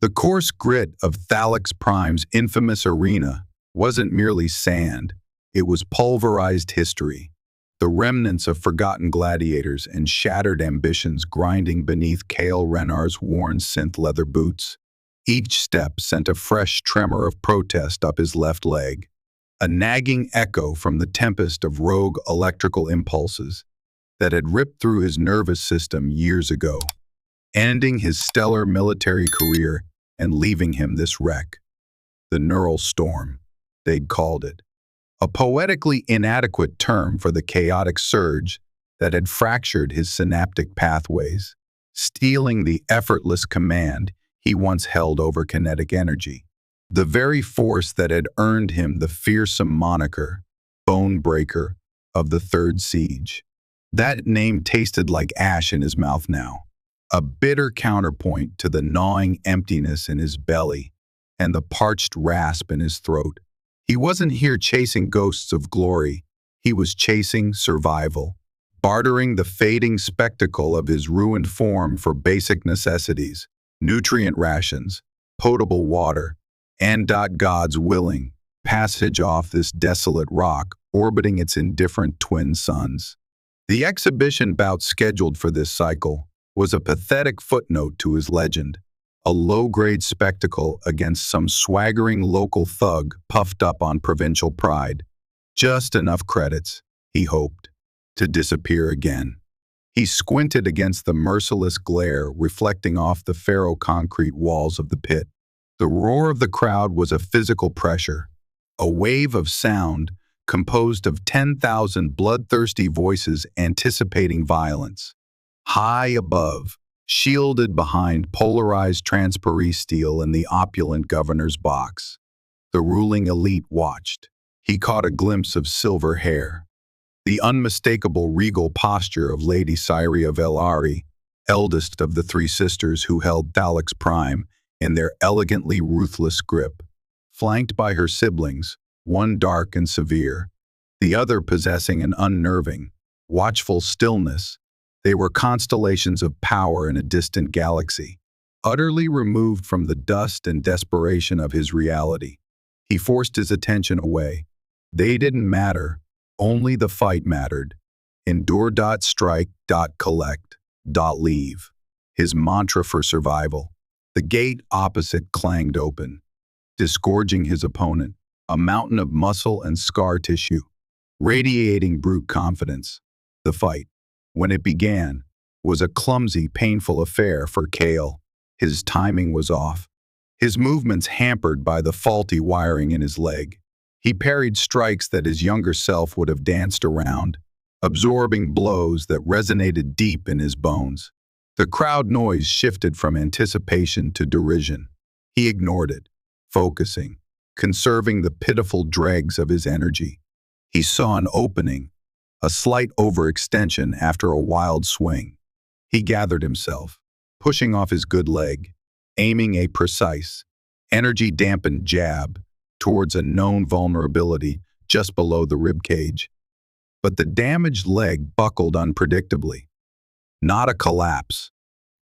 The coarse grit of Thalax Prime's infamous arena wasn't merely sand, it was pulverized history, the remnants of forgotten gladiators and shattered ambitions grinding beneath Kael Rennar's worn synth leather boots. Each step sent a fresh tremor of protest up his left leg, a nagging echo from the tempest of rogue electrical impulses that had ripped through his nervous system years ago, ending his stellar military career and leaving him this wreck. The neural storm, they'd called it, a poetically inadequate term for the chaotic surge that had fractured his synaptic pathways, stealing the effortless command he once held over kinetic energy, the very force that had earned him the fearsome moniker, Bone Breaker, of the Third Siege. That name tasted like ash in his mouth now, a bitter counterpoint to the gnawing emptiness in his belly and the parched rasp in his throat. He wasn't here chasing ghosts of glory, he was chasing survival, bartering the fading spectacle of his ruined form for basic necessities, nutrient rations, potable water, and God's willing passage off this desolate rock orbiting its indifferent twin suns. The exhibition bout scheduled for this cycle was a pathetic footnote to his legend, a low-grade spectacle against some swaggering local thug puffed up on provincial pride. Just enough credits, he hoped, to disappear again. He squinted against the merciless glare reflecting off the ferro-concrete walls of the pit. The roar of the crowd was a physical pressure, a wave of sound composed of 10,000 bloodthirsty voices anticipating violence. High above, shielded behind polarized transparee steel in the opulent governor's box, the ruling elite watched. He caught a glimpse of silver hair, the unmistakable regal posture of Lady Syria Vel'ari, eldest of the three sisters who held Thalax Prime in their elegantly ruthless grip, flanked by her siblings, one dark and severe, the other possessing an unnerving, watchful stillness. They were constellations of power in a distant galaxy, utterly removed from the dust and desperation of his reality. He forced his attention away. They didn't matter, only the fight mattered. Endure, strike, collect, leave. His mantra for survival. The gate opposite clanged open, disgorging his opponent, a mountain of muscle and scar tissue, radiating brute confidence. The fight, when it began, was a clumsy, painful affair for Kael. His timing was off, his movements hampered by the faulty wiring in his leg. He parried strikes that his younger self would have danced around, absorbing blows that resonated deep in his bones. The crowd noise shifted from anticipation to derision. He ignored it, focusing, conserving the pitiful dregs of his energy. He saw an opening, a slight overextension after a wild swing. He gathered himself, pushing off his good leg, aiming a precise, energy-dampened jab towards a known vulnerability just below the ribcage. But the damaged leg buckled unpredictably. Not a collapse,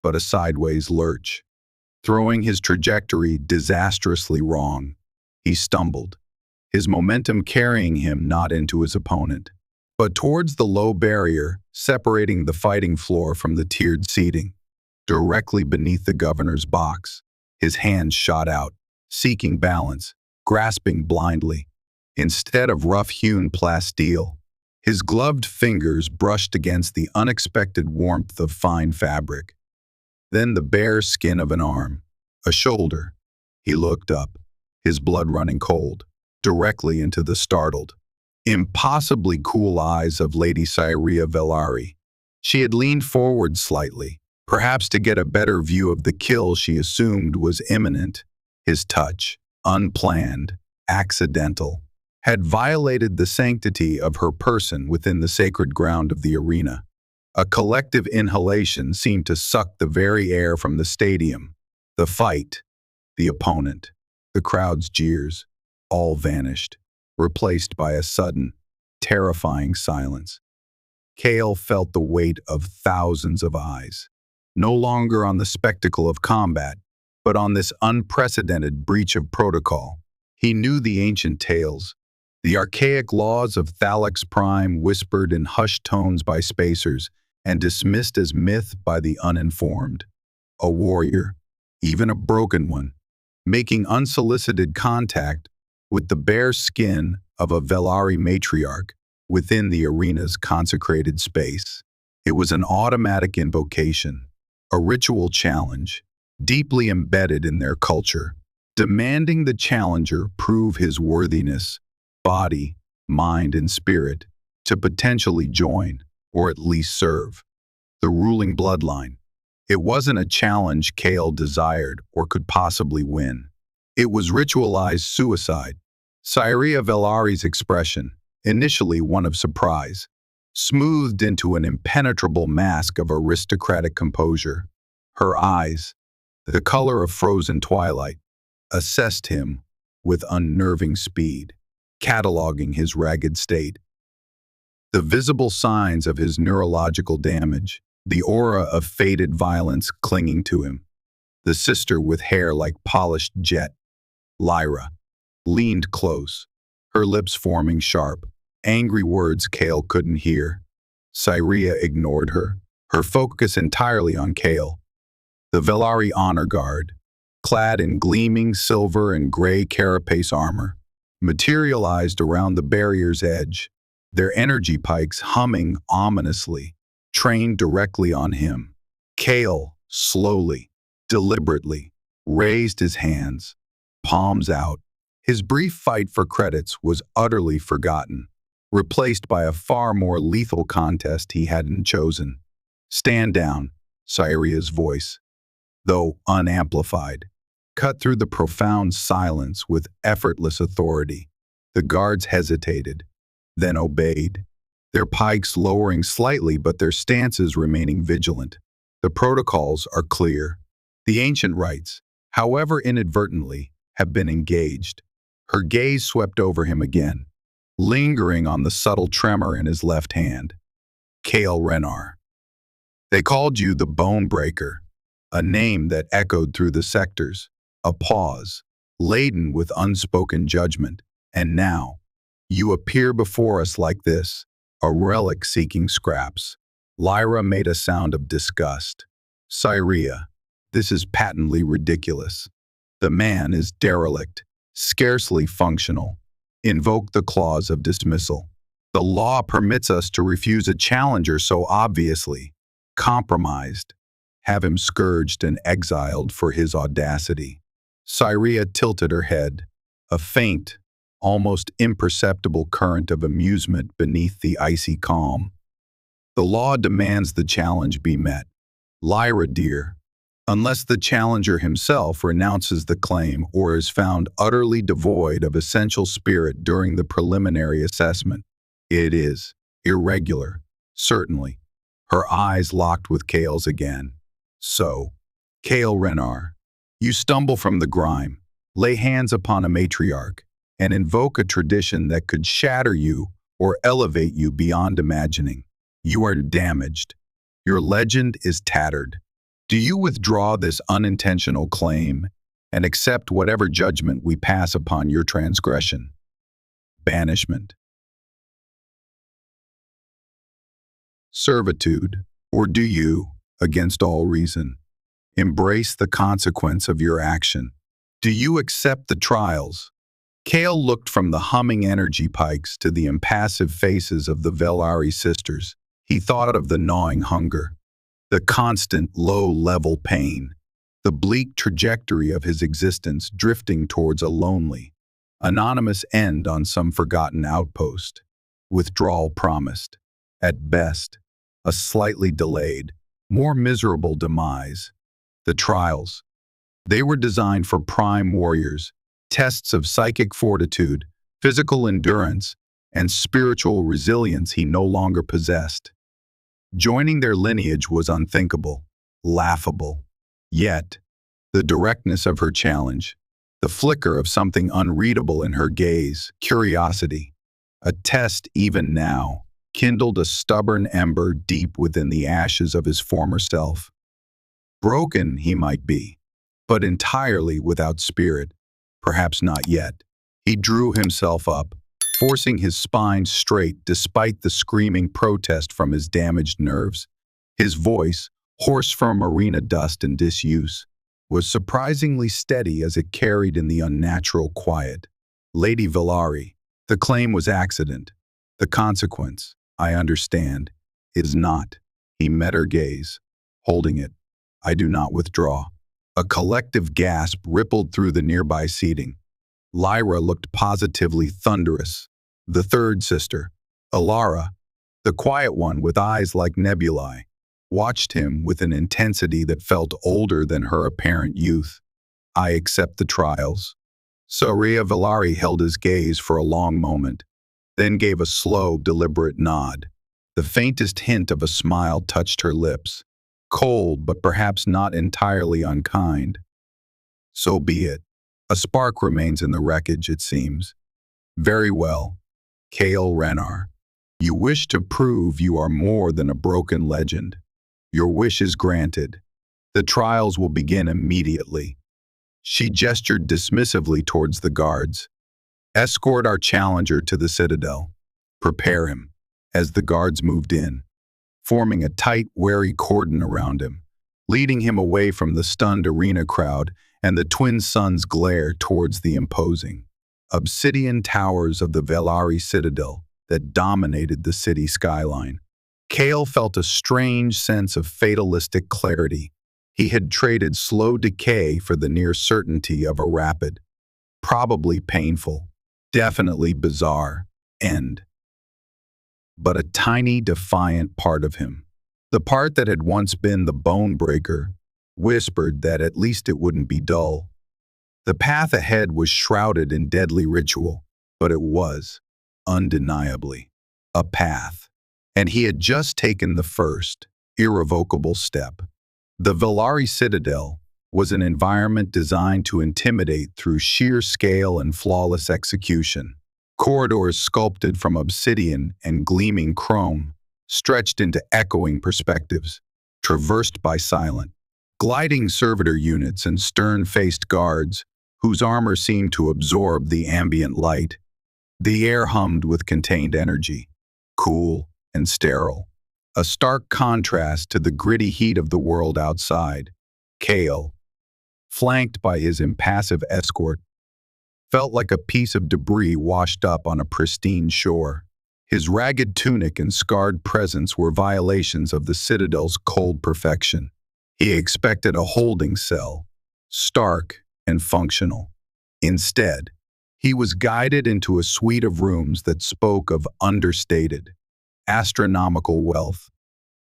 but a sideways lurch, throwing his trajectory disastrously wrong. He stumbled, his momentum carrying him not into his opponent, but towards the low barrier separating the fighting floor from the tiered seating. Directly beneath the governor's box, his hands shot out, seeking balance, grasping blindly. Instead of rough-hewn plasteel, his gloved fingers brushed against the unexpected warmth of fine fabric. Then the bare skin of an arm, a shoulder. He looked up, his blood running cold, directly into the startled, impossibly cool eyes of Lady Syria Vel'ari. She had leaned forward slightly, perhaps to get a better view of the kill she assumed was imminent. His touch, unplanned, accidental, had violated the sanctity of her person within the sacred ground of the arena. A collective inhalation seemed to suck the very air from the stadium. The fight, the opponent, the crowd's jeers, all vanished, replaced by a sudden, terrifying silence. Kael felt the weight of thousands of eyes, no longer on the spectacle of combat, but on this unprecedented breach of protocol. He knew the ancient tales, the archaic laws of Thalax Prime whispered in hushed tones by spacers and dismissed as myth by the uninformed. A warrior, even a broken one, making unsolicited contact with the bare skin of a Vel'ari matriarch within the arena's consecrated space. It was an automatic invocation, a ritual challenge, deeply embedded in their culture, demanding the challenger prove his worthiness, body, mind, and spirit, to potentially join, or at least serve, the ruling bloodline. It wasn't a challenge Kael desired or could possibly win. It was ritualized suicide. Syria Vel'ari's expression, initially one of surprise, smoothed into an impenetrable mask of aristocratic composure. Her eyes, the color of frozen twilight, assessed him with unnerving speed, cataloging his ragged state. The visible signs of his neurological damage, the aura of fated violence clinging to him. The sister with hair like polished jet, Lyra, leaned close, her lips forming sharp, angry words Kael couldn't hear. Syria ignored her, her focus entirely on Kael. The Vel'ari honor guard, clad in gleaming silver and gray carapace armor, materialized around the barrier's edge, their energy pikes humming ominously, trained directly on him. Kael, slowly, deliberately, raised his hands, palms out. His brief fight for credits was utterly forgotten, replaced by a far more lethal contest he hadn't chosen. "Stand down," Syria's voice, though unamplified, cut through the profound silence with effortless authority. The guards hesitated, then obeyed, their pikes lowering slightly but their stances remaining vigilant. The protocols are clear. The ancient rites, however inadvertently, have been engaged. Her gaze swept over him again, lingering on the subtle tremor in his left hand. Kael Rennar. They called you the Bone Breaker, a name that echoed through the sectors, a pause, laden with unspoken judgment. And now, you appear before us like this, a relic seeking scraps. Lyra made a sound of disgust. Syria, this is patently ridiculous. The man is derelict, scarcely functional. Invoke the clause of dismissal. The law permits us to refuse a challenger so obviously compromised. Have him scourged and exiled for his audacity. Syria tilted her head, a faint, almost imperceptible current of amusement beneath the icy calm. The law demands the challenge be met. Lyra, dear, unless the challenger himself renounces the claim or is found utterly devoid of essential spirit during the preliminary assessment. It is irregular, certainly. Her eyes locked with Kael's again. So, Kael Rennar, you stumble from the grime, lay hands upon a matriarch, and invoke a tradition that could shatter you or elevate you beyond imagining. You are damaged. Your legend is tattered. Do you withdraw this unintentional claim and accept whatever judgment we pass upon your transgression? Banishment. Servitude, or do you, against all reason, embrace the consequence of your action? Do you accept the trials? Kael looked from the humming energy pikes to the impassive faces of the Vel'ari sisters. He thought of the gnawing hunger, the constant low-level pain, the bleak trajectory of his existence drifting towards a lonely, anonymous end on some forgotten outpost. Withdrawal promised, at best, a slightly delayed, more miserable demise. The trials. They were designed for prime warriors, tests of psychic fortitude, physical endurance, and spiritual resilience he no longer possessed. Joining their lineage was unthinkable, laughable. Yet, the directness of her challenge, the flicker of something unreadable in her gaze, curiosity, a test even now, kindled a stubborn ember deep within the ashes of his former self. Broken he might be, but entirely without spirit. Perhaps not yet. He drew himself up, forcing his spine straight despite the screaming protest from his damaged nerves. His voice, hoarse from arena dust and disuse, was surprisingly steady as it carried in the unnatural quiet. Lady Vel'ari, the claim was accident. The consequence, I understand, is not. He met her gaze, holding it. I do not withdraw. A collective gasp rippled through the nearby seating. Lyra looked positively thunderous. The third sister, Alara, the quiet one with eyes like nebulae, watched him with an intensity that felt older than her apparent youth. I accept the trials. Saria Vel'ari held his gaze for a long moment, then gave a slow, deliberate nod. The faintest hint of a smile touched her lips, cold but perhaps not entirely unkind. So be it. A spark remains in the wreckage, it seems. Very well, Kael Rennar. You wish to prove you are more than a broken legend. Your wish is granted. The trials will begin immediately. She gestured dismissively towards the guards. Escort our challenger to the citadel. Prepare him. As the guards moved in, forming a tight, wary cordon around him, leading him away from the stunned arena crowd and the twin suns' glare towards the imposing obsidian towers of the Vel'ari citadel that dominated the city skyline. Kael felt a strange sense of fatalistic clarity. He had traded slow decay for the near certainty of a rapid, probably painful, definitely bizarre, end. But a tiny, defiant part of him, the part that had once been the bone breaker, whispered that at least it wouldn't be dull. The path ahead was shrouded in deadly ritual, but it was, undeniably, a path. And he had just taken the first, irrevocable step. The Vel'ari Citadel was an environment designed to intimidate through sheer scale and flawless execution. Corridors sculpted from obsidian and gleaming chrome stretched into echoing perspectives, traversed by silent, gliding servitor units and stern-faced guards whose armor seemed to absorb the ambient light. The air hummed with contained energy, cool and sterile, a stark contrast to the gritty heat of the world outside. Kael, flanked by his impassive escort, felt like a piece of debris washed up on a pristine shore. His ragged tunic and scarred presence were violations of the Citadel's cold perfection. He expected a holding cell, stark and functional. Instead, he was guided into a suite of rooms that spoke of understated, astronomical wealth.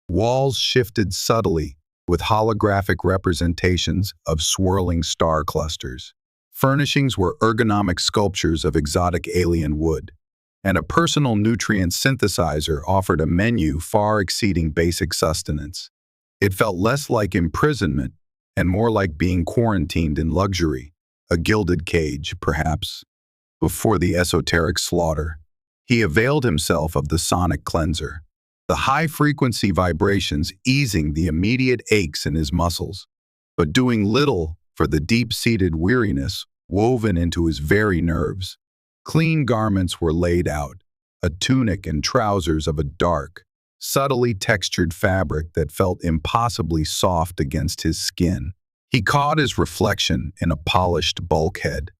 Walls shifted subtly with holographic representations of swirling star clusters. Furnishings were ergonomic sculptures of exotic alien wood, and a personal nutrient synthesizer offered a menu far exceeding basic sustenance. It felt less like imprisonment and more like being quarantined in luxury, a gilded cage, perhaps. Before the esoteric slaughter, he availed himself of the sonic cleanser, the high-frequency vibrations easing the immediate aches in his muscles, but doing little for the deep-seated weariness woven into his very nerves. Clean garments were laid out, a tunic and trousers of a dark, subtly textured fabric that felt impossibly soft against his skin. He caught his reflection in a polished bulkhead.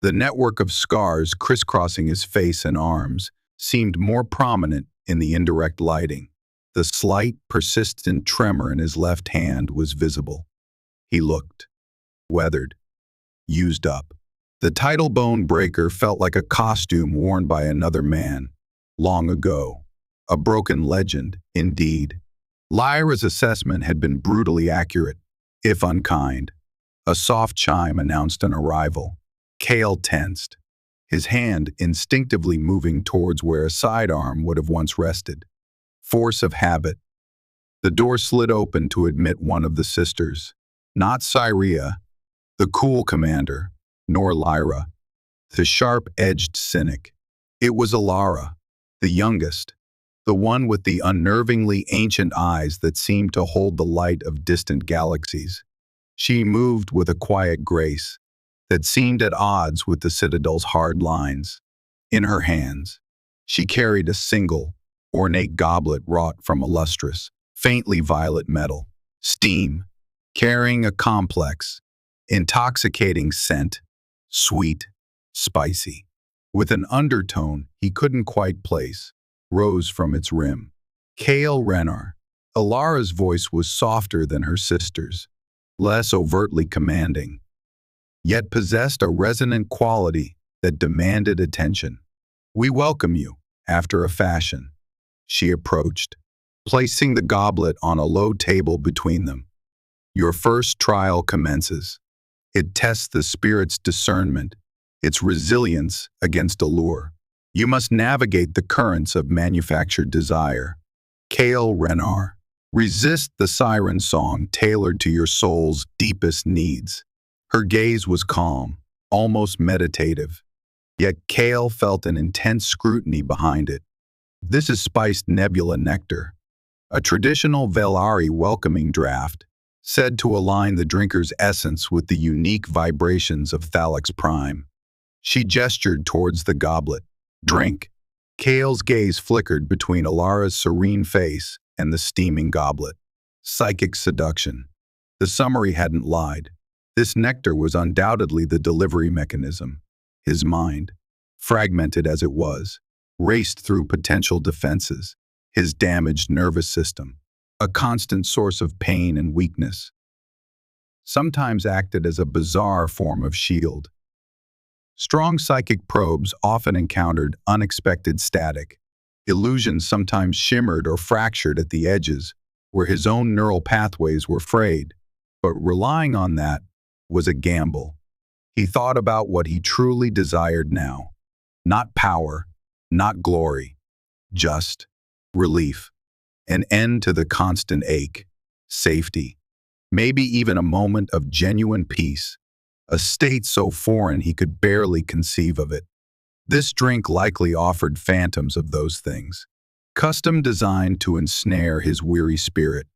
The network of scars crisscrossing his face and arms seemed more prominent in the indirect lighting. The slight, persistent tremor in his left hand was visible. He looked weathered, used up. The tidal bone breaker felt like a costume worn by another man, long ago. A broken legend, indeed. Lyra's assessment had been brutally accurate, if unkind. A soft chime announced an arrival. Kael tensed, his hand instinctively moving towards where a sidearm would have once rested. Force of habit. The door slid open to admit one of the sisters. Not Syria, the cool commander, nor Lyra, the sharp-edged cynic. It was Alara, the youngest, the one with the unnervingly ancient eyes that seemed to hold the light of distant galaxies. She moved with a quiet grace that seemed at odds with the citadel's hard lines. In her hands, she carried a single, ornate goblet wrought from a lustrous, faintly violet metal, steam, carrying a complex, intoxicating scent, sweet, spicy, with an undertone he couldn't quite place, rose from its rim. Kael Rennar. Alara's voice was softer than her sister's, less overtly commanding, yet possessed a resonant quality that demanded attention. "We welcome you, after a fashion." She approached, placing the goblet on a low table between them. "Your first trial commences. It tests the spirit's discernment, its resilience against allure. You must navigate the currents of manufactured desire." Kael Rennar. Resist the siren song tailored to your soul's deepest needs. Her gaze was calm, almost meditative, yet Kael felt an intense scrutiny behind it. "This is spiced nebula nectar, a traditional Vel'ari welcoming draft, said to align the drinker's essence with the unique vibrations of Thalax Prime." She gestured towards the goblet. "Drink." Kael's gaze flickered between Alara's serene face and the steaming goblet. Psychic seduction. The summary hadn't lied. This nectar was undoubtedly the delivery mechanism. His mind, fragmented as it was, raced through potential defenses, his damaged nervous system, a constant source of pain and weakness, sometimes acted as a bizarre form of shield. Strong psychic probes often encountered unexpected static. Illusions sometimes shimmered or fractured at the edges, where his own neural pathways were frayed. But relying on that was a gamble. He thought about what he truly desired now. Not power, not glory, just relief. An end to the constant ache, safety, maybe even a moment of genuine peace, a state so foreign he could barely conceive of it. This drink likely offered phantoms of those things, custom designed to ensnare his weary spirit.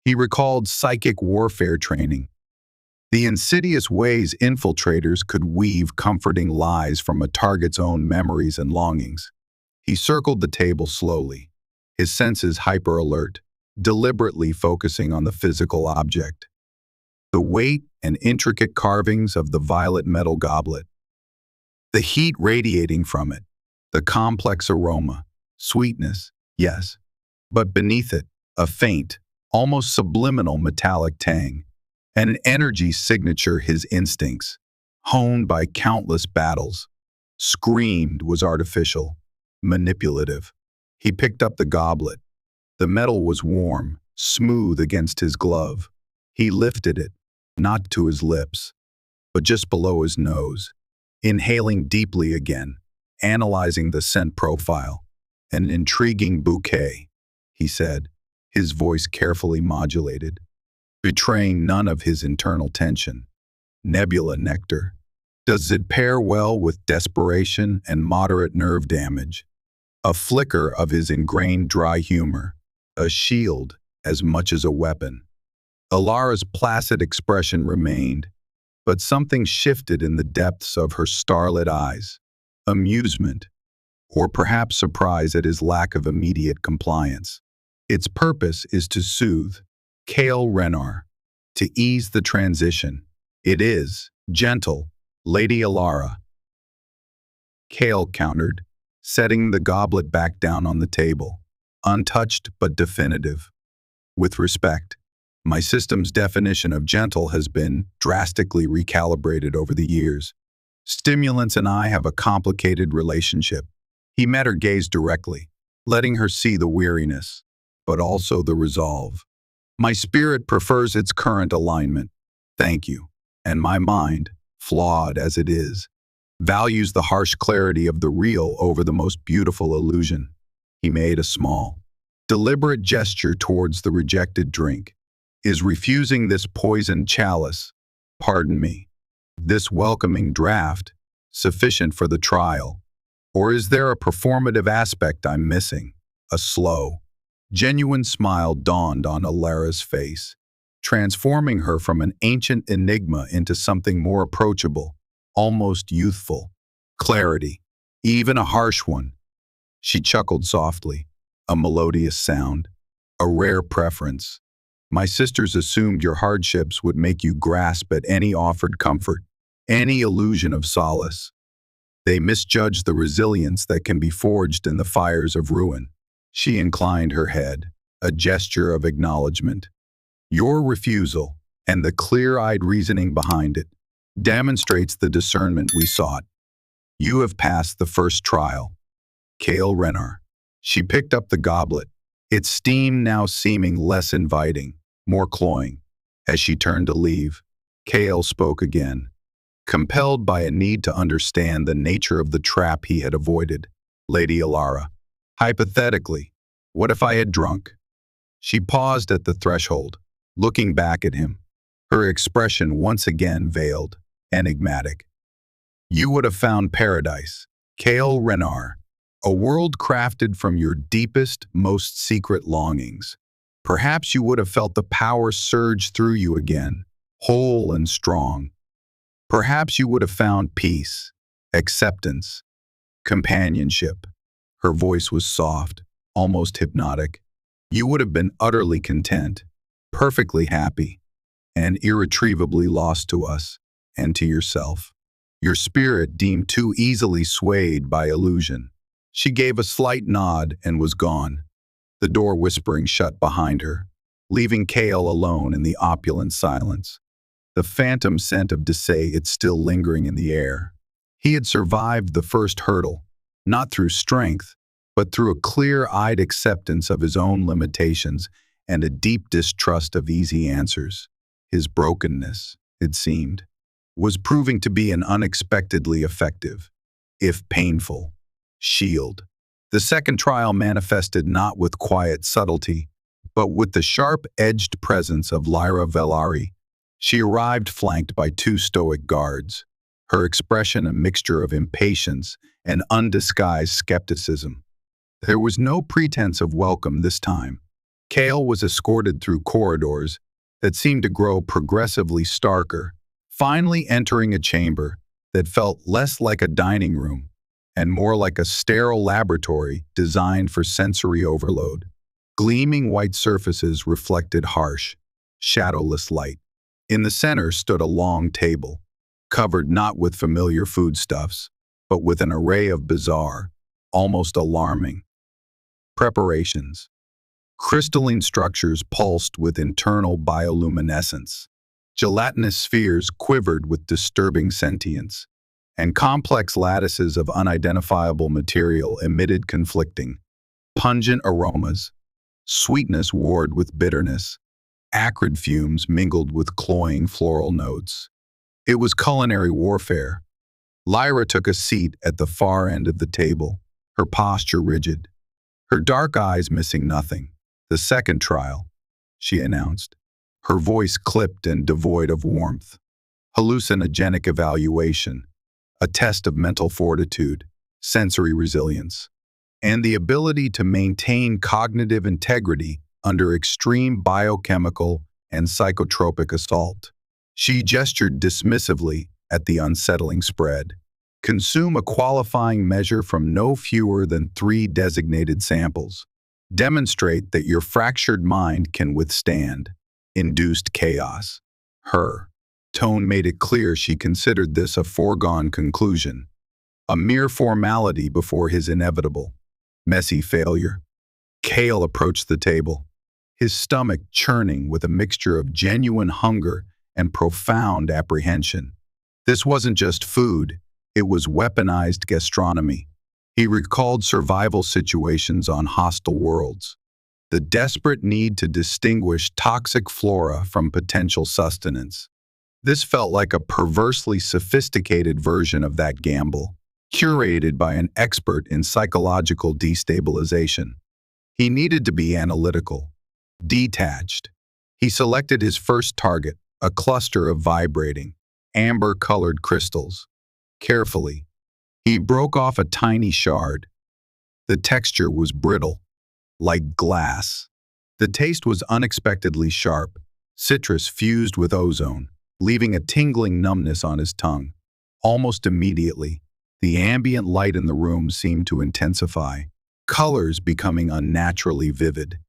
He recalled psychic warfare training, the insidious ways infiltrators could weave comforting lies from a target's own memories and longings. He circled the table slowly, his senses hyper-alert, deliberately focusing on the physical object. The weight and intricate carvings of the violet metal goblet, the heat radiating from it, the complex aroma, sweetness, yes, but beneath it, a faint, almost subliminal metallic tang, and an energy signature his instincts, honed by countless battles, screamed was artificial, manipulative. He picked up the goblet. The metal was warm, smooth against his glove. He lifted it, not to his lips, but just below his nose, inhaling deeply again, analyzing the scent profile. "An intriguing bouquet," he said, his voice carefully modulated, betraying none of his internal tension. "Nebula nectar. Does it pair well with desperation and moderate nerve damage?" A flicker of his ingrained dry humor, a shield as much as a weapon. Alara's placid expression remained, but something shifted in the depths of her starlit eyes. Amusement, or perhaps surprise at his lack of immediate compliance. Its purpose is to soothe, Kael Rennar, to ease the transition. It is gentle, Lady Alara. Kael countered, setting the goblet back down on the table, untouched but definitive. "With respect, my system's definition of gentle has been drastically recalibrated over the years. Stimulants and I have a complicated relationship." He met her gaze directly, letting her see the weariness, but also the resolve. "My spirit prefers its current alignment, thank you, and my mind, flawed as it is, values the harsh clarity of the real over the most beautiful illusion." He made a small, deliberate gesture towards the rejected drink. "Is refusing this poisoned chalice, pardon me, this welcoming draft, sufficient for the trial? Or is there a performative aspect I'm missing?" A slow, genuine smile dawned on Alara's face. transforming her from an ancient enigma into something more approachable, almost youthful. Clarity, even a harsh one. She chuckled softly, a melodious sound, a rare preference. My sisters assumed your hardships would make you grasp at any offered comfort, any illusion of solace. They misjudged the resilience that can be forged in the fires of ruin. She inclined her head, a gesture of acknowledgement. Your refusal, and the clear-eyed reasoning behind it, demonstrates the discernment we sought. You have passed the first trial. Kael Rennar. She picked up the goblet, its steam now seeming less inviting, more cloying. As she turned to leave, Kael spoke again, compelled by a need to understand the nature of the trap he had avoided. Lady Alara, hypothetically, what if I had drunk? She paused at the threshold, looking back at him, her expression once again veiled, enigmatic. You would have found paradise, Kael Rennar, a world crafted from your deepest, most secret longings. Perhaps you would have felt the power surge through you again, whole and strong. Perhaps you would have found peace, acceptance, companionship. Her voice was soft, almost hypnotic. You would have been utterly content, perfectly happy, and irretrievably lost to us and to yourself. Your spirit deemed too easily swayed by illusion. She gave a slight nod and was gone, the door whispering shut behind her, leaving Kael alone in the opulent silence, the phantom scent of decay still lingering in the air. He had survived the first hurdle, not through strength, but through a clear-eyed acceptance of his own limitations and a deep distrust of easy answers. His brokenness, it seemed, was proving to be an unexpectedly effective, if painful, shield. The second trial manifested not with quiet subtlety, but with the sharp-edged presence of Lyra Vel'ari. She arrived flanked by two stoic guards, her expression a mixture of impatience and undisguised skepticism. There was no pretense of welcome this time. Kael was escorted through corridors that seemed to grow progressively starker, finally entering a chamber that felt less like a dining room and more like a sterile laboratory designed for sensory overload. Gleaming white surfaces reflected harsh, shadowless light. In the center stood a long table, covered not with familiar foodstuffs, but with an array of bizarre, almost alarming preparations. Crystalline structures pulsed with internal bioluminescence. Gelatinous spheres quivered with disturbing sentience, and complex lattices of unidentifiable material emitted conflicting, pungent aromas. Sweetness warred with bitterness. Acrid fumes mingled with cloying floral notes. It was culinary warfare. Lyra took a seat at the far end of the table, her posture rigid, her dark eyes missing nothing. The second trial, she announced, her voice clipped and devoid of warmth. Hallucinogenic evaluation, a test of mental fortitude, sensory resilience, and the ability to maintain cognitive integrity under extreme biochemical and psychotropic assault. She gestured dismissively at the unsettling spread. Consume a qualifying measure from no fewer than 3 designated samples. Demonstrate that your fractured mind can withstand induced chaos. Her tone made it clear she considered this a foregone conclusion, a mere formality before his inevitable, messy failure. Kael approached the table, his stomach churning with a mixture of genuine hunger and profound apprehension. This wasn't just food, it was weaponized gastronomy. He recalled survival situations on hostile worlds, the desperate need to distinguish toxic flora from potential sustenance. This felt like a perversely sophisticated version of that gamble, curated by an expert in psychological destabilization. He needed to be analytical, detached. He selected his first target, a cluster of vibrating, amber-colored crystals. Carefully, he broke off a tiny shard. The texture was brittle, like glass. The taste was unexpectedly sharp, Citrus fused with ozone, leaving a tingling numbness on his tongue. Almost immediately, the ambient light in the room seemed to intensify, colors becoming unnaturally vivid,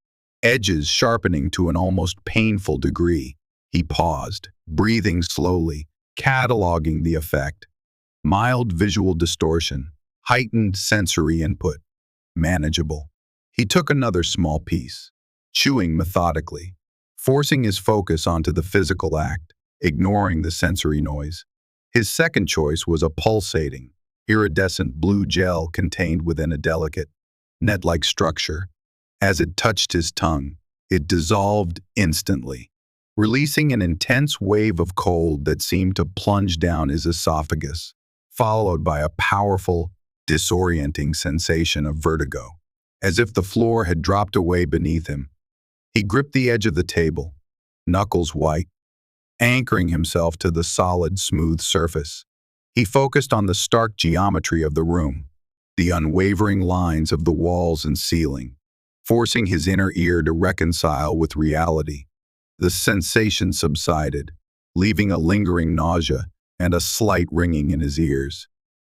edges sharpening to an almost painful degree. He paused, breathing slowly, cataloging the effect. Mild visual distortion, heightened sensory input, manageable. He took another small piece, chewing methodically, forcing his focus onto the physical act, ignoring the sensory noise. His second choice was a pulsating, iridescent blue gel contained within a delicate, net-like structure. As it touched his tongue, it dissolved instantly, releasing an intense wave of cold that seemed to plunge down his esophagus, followed by a powerful, disorienting sensation of vertigo, as if the floor had dropped away beneath him. He gripped the edge of the table, knuckles white, anchoring himself to the solid, smooth surface. He focused on the stark geometry of the room, the unwavering lines of the walls and ceiling, forcing his inner ear to reconcile with reality. The sensation subsided, leaving a lingering nausea and a slight ringing in his ears.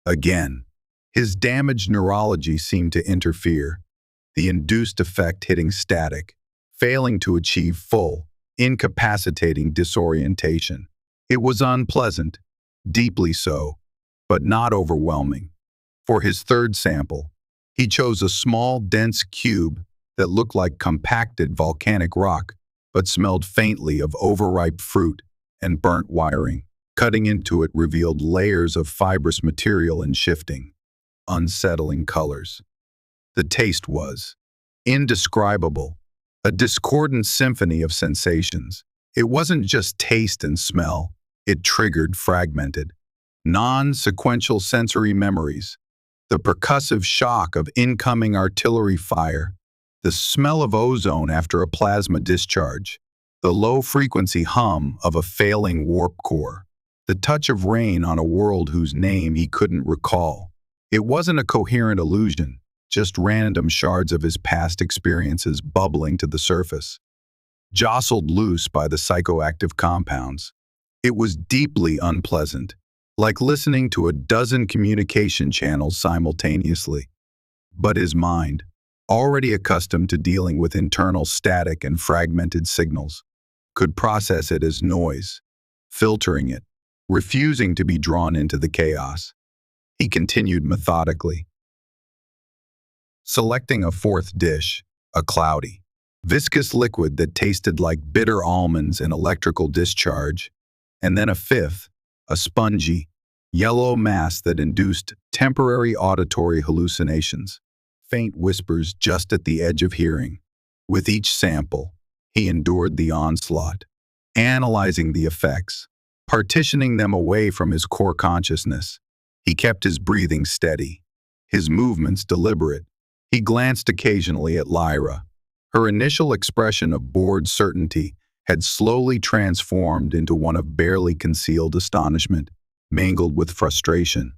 Again, his damaged neurology seemed to interfere, the induced effect hitting static, failing to achieve full, incapacitating disorientation. It was unpleasant, deeply so, but not overwhelming. For his third sample, he chose a small, dense cube that looked like compacted volcanic rock, but smelled faintly of overripe fruit and burnt wiring. Cutting into it revealed layers of fibrous material in shifting, unsettling colors. The taste was indescribable, a discordant symphony of sensations. It wasn't just taste and smell, it triggered fragmented, non-sequential sensory memories, the percussive shock of incoming artillery fire, the smell of ozone after a plasma discharge, the low-frequency hum of a failing warp core, the touch of rain on a world whose name he couldn't recall. It wasn't a coherent illusion, just random shards of his past experiences bubbling to the surface, jostled loose by the psychoactive compounds. It was deeply unpleasant, like listening to a dozen communication channels simultaneously. But his mind, already accustomed to dealing with internal static and fragmented signals, could process it as noise, filtering it, refusing to be drawn into the chaos. He continued methodically, selecting a fourth dish, a cloudy, viscous liquid that tasted like bitter almonds in electrical discharge, and then a fifth, a spongy, yellow mass that induced temporary auditory hallucinations, faint whispers just at the edge of hearing. With each sample, he endured the onslaught, analyzing the effects, partitioning them away from his core consciousness. He kept his breathing steady, his movements deliberate. He glanced occasionally at Lyra. Her initial expression of bored certainty had slowly transformed into one of barely concealed astonishment, mingled with frustration.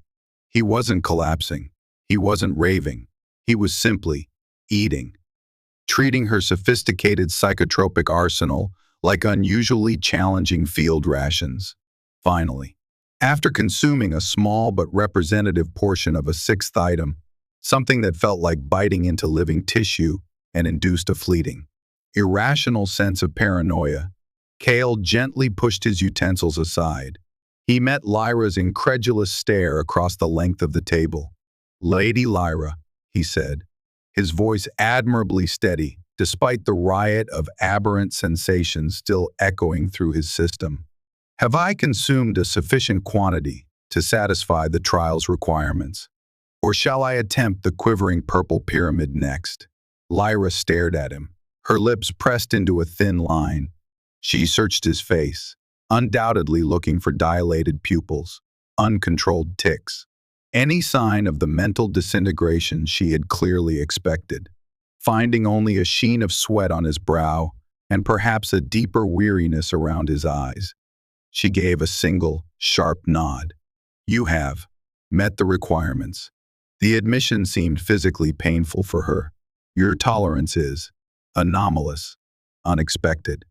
He wasn't collapsing. He wasn't raving. He was simply eating, treating her sophisticated psychotropic arsenal like unusually challenging field rations. Finally, after consuming a small but representative portion of a sixth item, something that felt like biting into living tissue and induced a fleeting, irrational sense of paranoia, Kael gently pushed his utensils aside. He met Lyra's incredulous stare across the length of the table. "Lady Lyra," he said, his voice admirably steady, despite the riot of aberrant sensations still echoing through his system. "Have I consumed a sufficient quantity to satisfy the trial's requirements? Or shall I attempt the quivering purple pyramid next?" Lyra stared at him, her lips pressed into a thin line. She searched his face, undoubtedly looking for dilated pupils, uncontrolled tics, any sign of the mental disintegration she had clearly expected. Finding only a sheen of sweat on his brow and perhaps a deeper weariness around his eyes, she gave a single, sharp nod. "You have met the requirements." The admission seemed physically painful for her. "Your tolerance is anomalous, unexpected."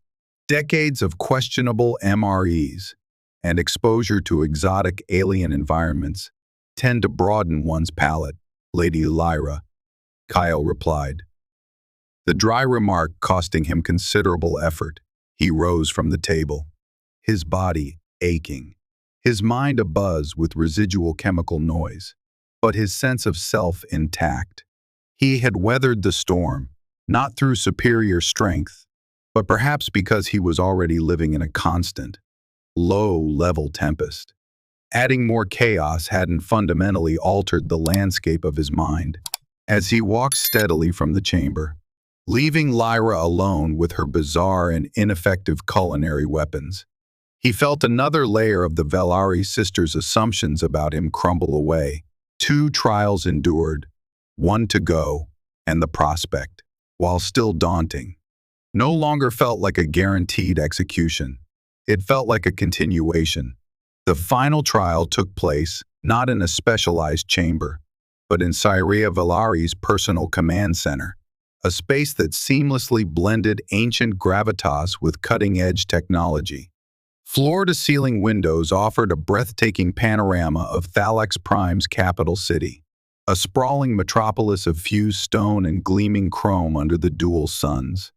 Decades of questionable MREs and exposure to exotic alien environments tend to broaden one's palate, Lady Lyra, Kael replied. The dry remark costing him considerable effort. He rose from the table, his body aching, his mind abuzz with residual chemical noise, but his sense of self intact. He had weathered the storm, not through superior strength, but perhaps because he was already living in a constant, low-level tempest. Adding more chaos hadn't fundamentally altered the landscape of his mind. As he walked steadily from the chamber, leaving Lyra alone with her bizarre and ineffective culinary weapons, he felt another layer of the Vel'ari sisters' assumptions about him crumble away. 2 trials endured, 1 to go, and the prospect, while still daunting, no longer felt like a guaranteed execution. It felt like a continuation. The final trial took place not in a specialized chamber, but in Syria Vel'ari's personal command center, a space that seamlessly blended ancient gravitas with cutting-edge technology. Floor-to-ceiling windows offered a breathtaking panorama of Thalax Prime's capital city, a sprawling metropolis of fused stone and gleaming chrome under the dual suns.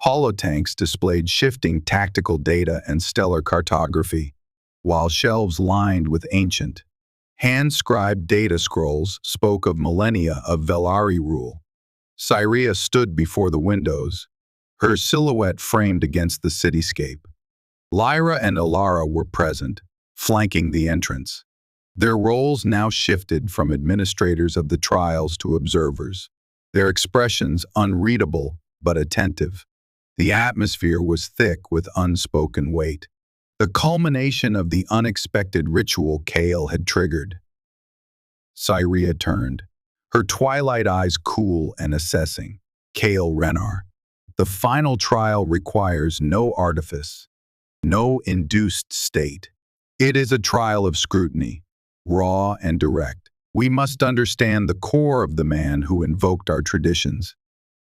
Holotanks displayed shifting tactical data and stellar cartography, while shelves lined with ancient, hand-scribed data scrolls spoke of millennia of Vel'ari rule. Syria stood before the windows, her silhouette framed against the cityscape. Lyra and Alara were present, flanking the entrance. Their roles now shifted from administrators of the trials to observers, their expressions unreadable but attentive. The atmosphere was thick with unspoken weight, the culmination of the unexpected ritual Kael had triggered. Syria turned, her twilight eyes cool and assessing. Kael Rennar, the final trial requires no artifice, no induced state. It is a trial of scrutiny, raw and direct. We must understand the core of the man who invoked our traditions.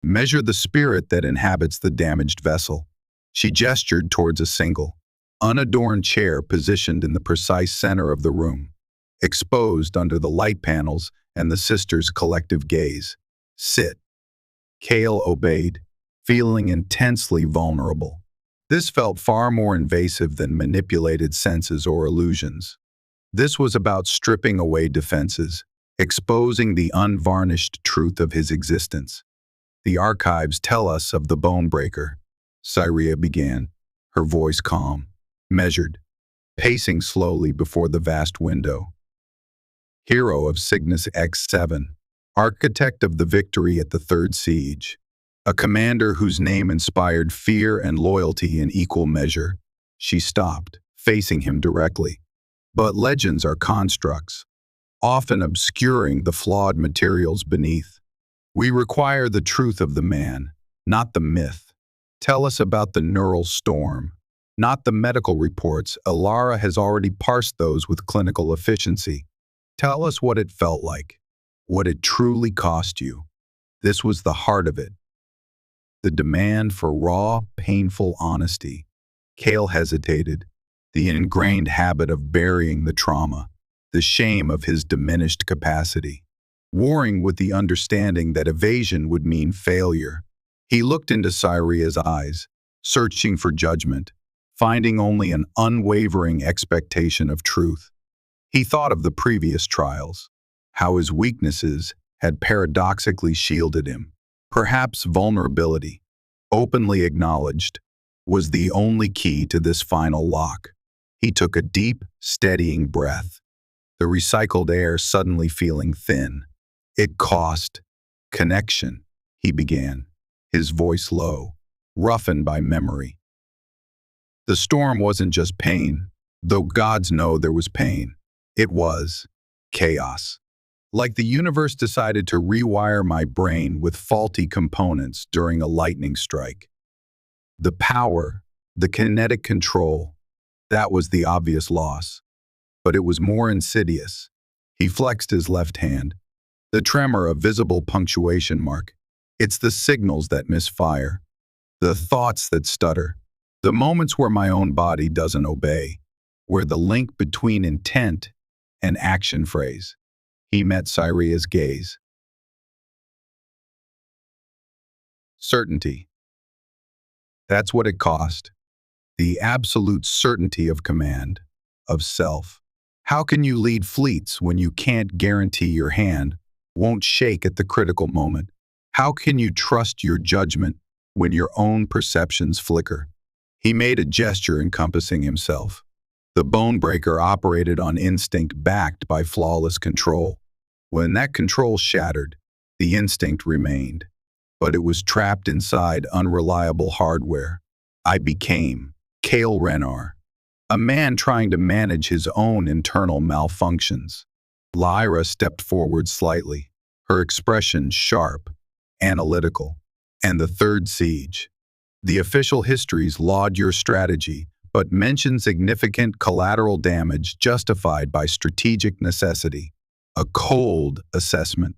Measure the spirit that inhabits the damaged vessel. She gestured towards a single, unadorned chair positioned in the precise center of the room, exposed under the light panels and the sisters' collective gaze. Sit. Kael obeyed, feeling intensely vulnerable. This felt far more invasive than manipulated senses or illusions. This was about stripping away defenses, exposing the unvarnished truth of his existence. The archives tell us of the Bonebreaker, Syria began, her voice calm, measured, pacing slowly before the vast window. Hero of Cygnus X7, architect of the victory at the Third Siege, a commander whose name inspired fear and loyalty in equal measure. She stopped, facing him directly. But legends are constructs, often obscuring the flawed materials beneath. We require the truth of the man, not the myth. Tell us about the neural storm, not the medical reports. Alara has already parsed those with clinical efficiency. Tell us what it felt like, what it truly cost you. This was the heart of it. The demand for raw, painful honesty. Kael hesitated, the ingrained habit of burying the trauma, the shame of his diminished capacity, warring with the understanding that evasion would mean failure. He looked into Syria's eyes, searching for judgment, finding only an unwavering expectation of truth. He thought of the previous trials, how his weaknesses had paradoxically shielded him. Perhaps vulnerability, openly acknowledged, was the only key to this final lock. He took a deep, steadying breath, the recycled air suddenly feeling thin. It cost connection, he began, his voice low, roughened by memory. The storm wasn't just pain, though gods know there was pain. It was chaos. Like the universe decided to rewire my brain with faulty components during a lightning strike. The power, the kinetic control, that was the obvious loss. But it was more insidious. He flexed his left hand. The tremor, a visible punctuation mark. It's the signals that misfire, the thoughts that stutter, The moments where my own body doesn't obey, where the link between intent and action phrase. He met Cyria's gaze. Certainty. That's what it cost. The absolute certainty of command, of self. How can you lead fleets when you can't guarantee your hand won't shake at the critical moment? How can you trust your judgment when your own perceptions flicker? He made a gesture encompassing himself. The bone breaker operated on instinct backed by flawless control. When that control shattered, the instinct remained, but it was trapped inside unreliable hardware. I became Kael Rennar, a man trying to manage his own internal malfunctions. Lyra stepped forward slightly, her expression sharp, analytical. And the third siege. The official histories laud your strategy, but mention significant collateral damage justified by strategic necessity. A cold assessment.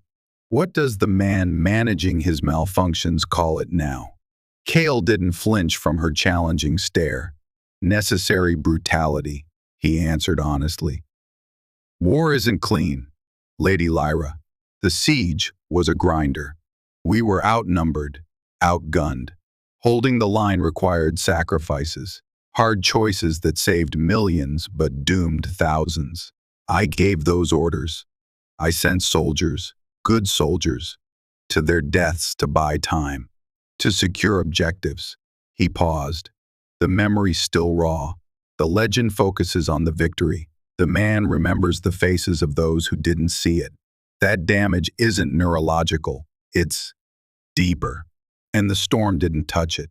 What does the man managing his malfunctions call it now? Kael didn't flinch from her challenging stare. Necessary brutality, he answered honestly. War isn't clean, Lady Lyra. The siege was a grinder. We were outnumbered, outgunned. Holding the line required sacrifices, hard choices that saved millions but doomed thousands. I gave those orders. I sent soldiers, good soldiers, to their deaths to buy time, to secure objectives. He paused. The memory still raw. The legend focuses on the victory. The man remembers the faces of those who didn't see it. That damage isn't neurological. It's deeper. And the storm didn't touch it.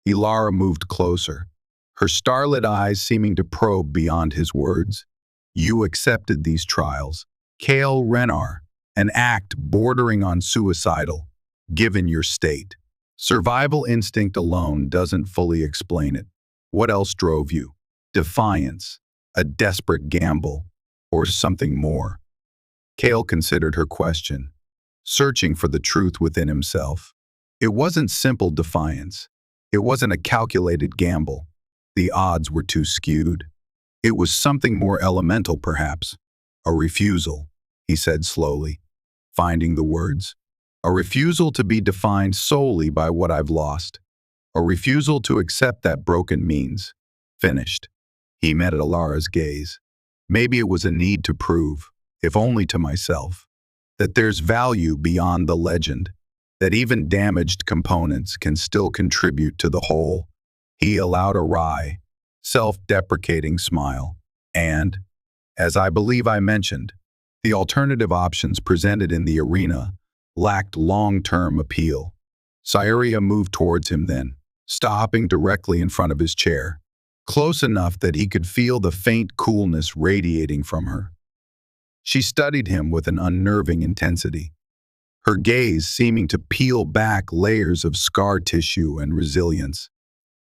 Ilara moved closer, her starlit eyes seeming to probe beyond his words. You accepted these trials, Kael Rennar, an act bordering on suicidal, given your state. Survival instinct alone doesn't fully explain it. What else drove you? Defiance, a desperate gamble, or something more? Kael considered her question, searching for the truth within himself. It wasn't simple defiance. It wasn't a calculated gamble. The odds were too skewed. It was something more elemental, perhaps. A refusal, he said slowly, finding the words. A refusal to be defined solely by what I've lost. A refusal to accept that broken means. Finished. He met Ilara's gaze. Maybe it was a need to prove, if only to myself, that there's value beyond the legend, that even damaged components can still contribute to the whole. He allowed a wry, self-deprecating smile. And, as I believe I mentioned, the alternative options presented in the arena lacked long-term appeal. Cyria moved towards him then, stopping directly in front of his chair, close enough that he could feel the faint coolness radiating from her. She studied him with an unnerving intensity, her gaze seeming to peel back layers of scar tissue and resilience.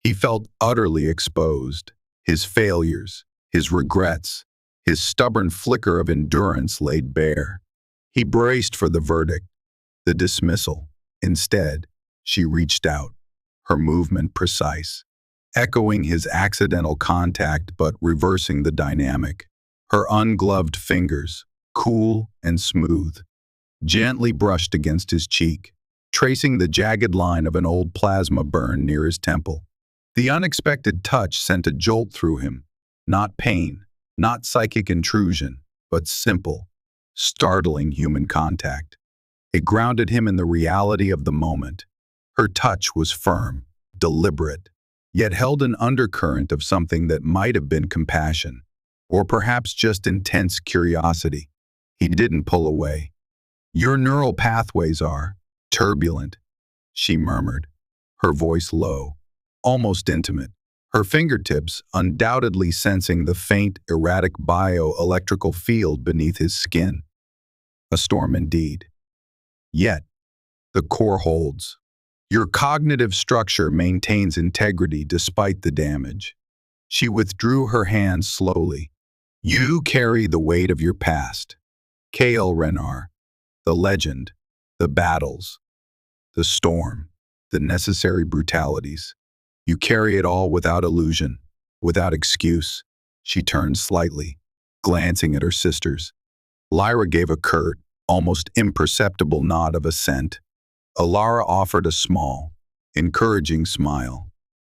He felt utterly exposed, his failures, his regrets, his stubborn flicker of endurance laid bare. He braced for the verdict, the dismissal. Instead, she reached out, her movement precise, echoing his accidental contact but reversing the dynamic. Her ungloved fingers, cool and smooth, gently brushed against his cheek, tracing the jagged line of an old plasma burn near his temple. The unexpected touch sent a jolt through him, not pain, not psychic intrusion, but simple, startling human contact. It grounded him in the reality of the moment. Her touch was firm, deliberate, yet held an undercurrent of something that might have been compassion, or perhaps just intense curiosity. He didn't pull away. Your neural pathways are turbulent, she murmured, her voice low, almost intimate, her fingertips undoubtedly sensing the faint, erratic bioelectrical field beneath his skin. A storm indeed. Yet, the core holds. Your cognitive structure maintains integrity despite the damage. She withdrew her hand slowly. You carry the weight of your past. Kael Rennar, the legend, the battles, the storm, the necessary brutalities. You carry it all without illusion, without excuse. She turned slightly, glancing at her sisters. Lyra gave a curt, almost imperceptible nod of assent. Alara offered a small, encouraging smile.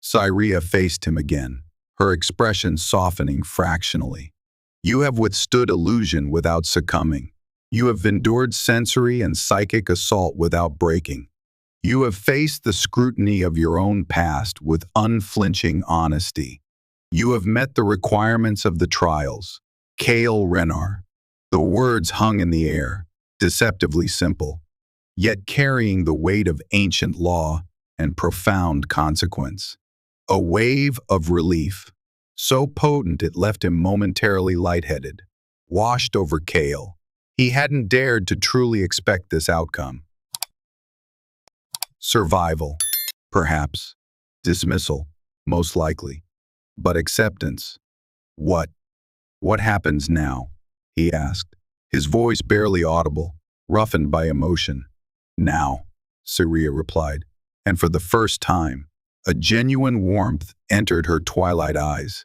Cyria faced him again, her expression softening fractionally. You have withstood illusion without succumbing. You have endured sensory and psychic assault without breaking. You have faced the scrutiny of your own past with unflinching honesty. You have met the requirements of the trials. Kael Rennar. The words hung in the air, deceptively simple, yet carrying the weight of ancient law and profound consequence. A wave of relief, so potent it left him momentarily lightheaded, washed over Kael. He hadn't dared to truly expect this outcome. Survival, perhaps. Dismissal, most likely. But acceptance. What? What happens now? He asked, his voice barely audible, roughened by emotion. Now, Cyria replied, and for the first time, a genuine warmth entered her twilight eyes.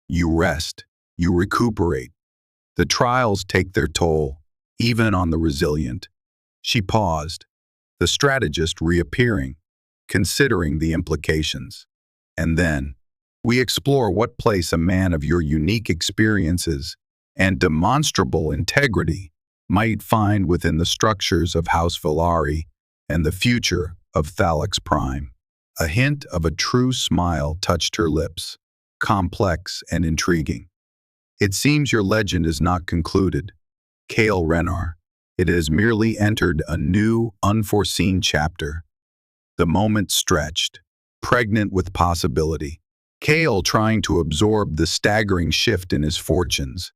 You rest, you recuperate. The trials take their toll, even on the resilient. She paused, the strategist reappearing, considering the implications. And then, we explore what place a man of your unique experiences and demonstrable integrity might find within the structures of House Vel'ari and the future of Thalax Prime. A hint of a true smile touched her lips, complex and intriguing. It seems your legend is not concluded, Kael Rennar. It has merely entered a new, unforeseen chapter. The moment stretched, pregnant with possibility. Kael trying to absorb the staggering shift in his fortunes.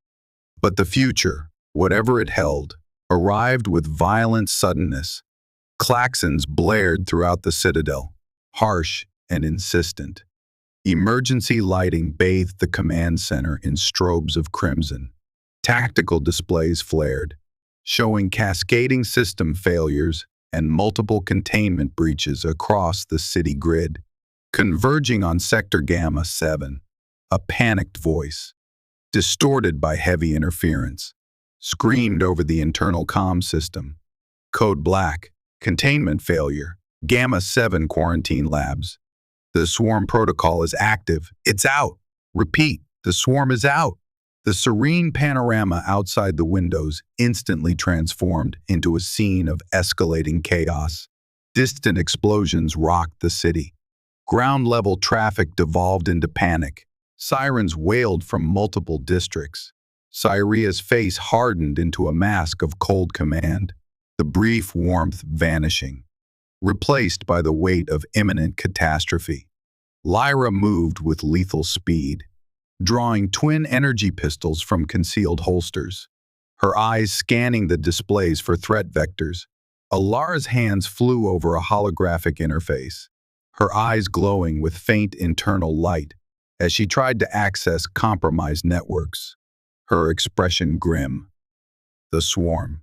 But the future, whatever it held, arrived with violent suddenness. Klaxons blared throughout the citadel, harsh and insistent. Emergency lighting bathed the command center in strobes of crimson. Tactical displays flared, showing cascading system failures and multiple containment breaches across the city grid. Converging on Sector Gamma 7, a panicked voice, distorted by heavy interference, screamed over the internal comm system. Code Black, containment failure, Gamma 7 quarantine labs. The swarm protocol is active. It's out. Repeat, the swarm is out. The serene panorama outside the windows instantly transformed into a scene of escalating chaos. Distant explosions rocked the city. Ground-level traffic devolved into panic. Sirens wailed from multiple districts. Cyria's face hardened into a mask of cold command, the brief warmth vanishing, replaced by the weight of imminent catastrophe. Lyra moved with lethal speed, drawing twin energy pistols from concealed holsters, her eyes scanning the displays for threat vectors. Alara's hands flew over a holographic interface, her eyes glowing with faint internal light as she tried to access compromised networks, her expression grim. The swarm.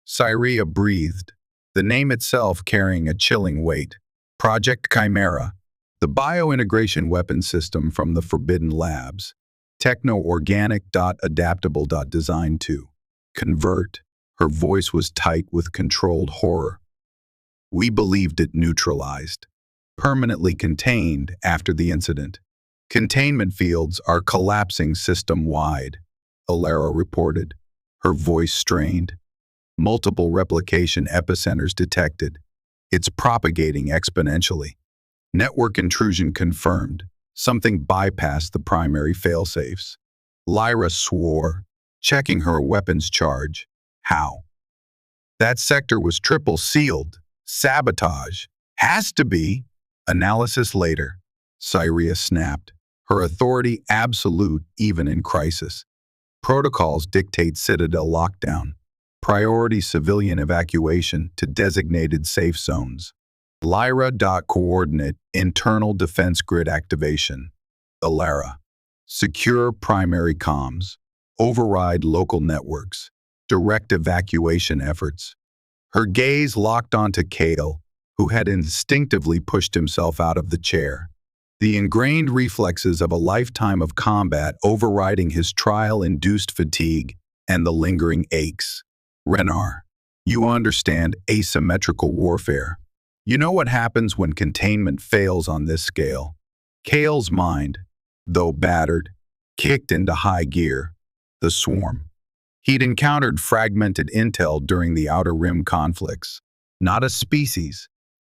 Cyria breathed, the name itself carrying a chilling weight. Project Chimera, the biointegration weapon system from the Forbidden Labs. Techno-organic adaptable design to convert. Her voice was tight with controlled horror. We believed it neutralized, permanently contained after the incident. Containment fields are collapsing system-wide, Alara reported, her voice strained. Multiple replication epicenters detected. It's propagating exponentially. Network intrusion confirmed. Something bypassed the primary failsafes. Lyra swore, checking her weapons charge. How? That sector was triple sealed. Sabotage. Has to be. Analysis later. Cyria snapped, her authority absolute even in crisis. Protocols dictate Citadel lockdown. Priority civilian evacuation to designated safe zones. Lyra.coordinate internal defense grid activation. Alara. Secure primary comms. Override local networks. Direct evacuation efforts. Her gaze locked onto Kael, who had instinctively pushed himself out of the chair, the ingrained reflexes of a lifetime of combat overriding his trial-induced fatigue and the lingering aches. Rennar, you understand asymmetrical warfare. You know what happens when containment fails on this scale. Kael's mind, though battered, kicked into high gear. The swarm. He'd encountered fragmented intel during the Outer Rim conflicts. Not a species,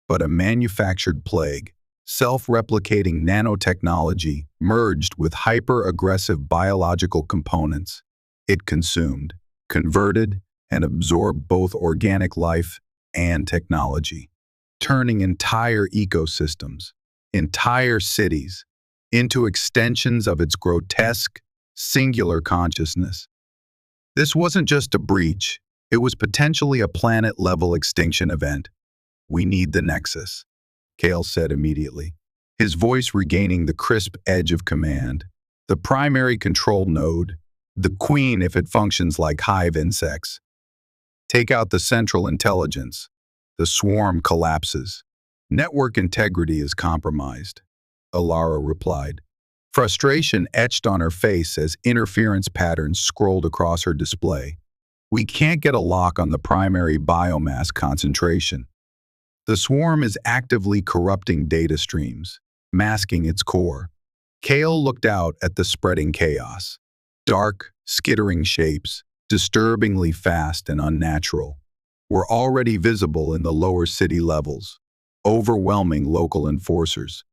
but a manufactured plague. Self-replicating nanotechnology merged with hyper-aggressive biological components. It consumed, converted, and absorbed both organic life and technology, turning entire ecosystems, entire cities, into extensions of its grotesque, singular consciousness. This wasn't just a breach, it was potentially a planet-level extinction event. We need the Nexus, Kael said immediately, his voice regaining the crisp edge of command. The primary control node, the queen if it functions like hive insects. Take out the central intelligence. The swarm collapses. Network integrity is compromised, Alara replied. Frustration etched on her face as interference patterns scrolled across her display. We can't get a lock on the primary biomass concentration. The swarm is actively corrupting data streams, masking its core. Kael looked out at the spreading chaos. Dark, skittering shapes, disturbingly fast and unnatural, were already visible in the lower city levels, overwhelming local enforcers.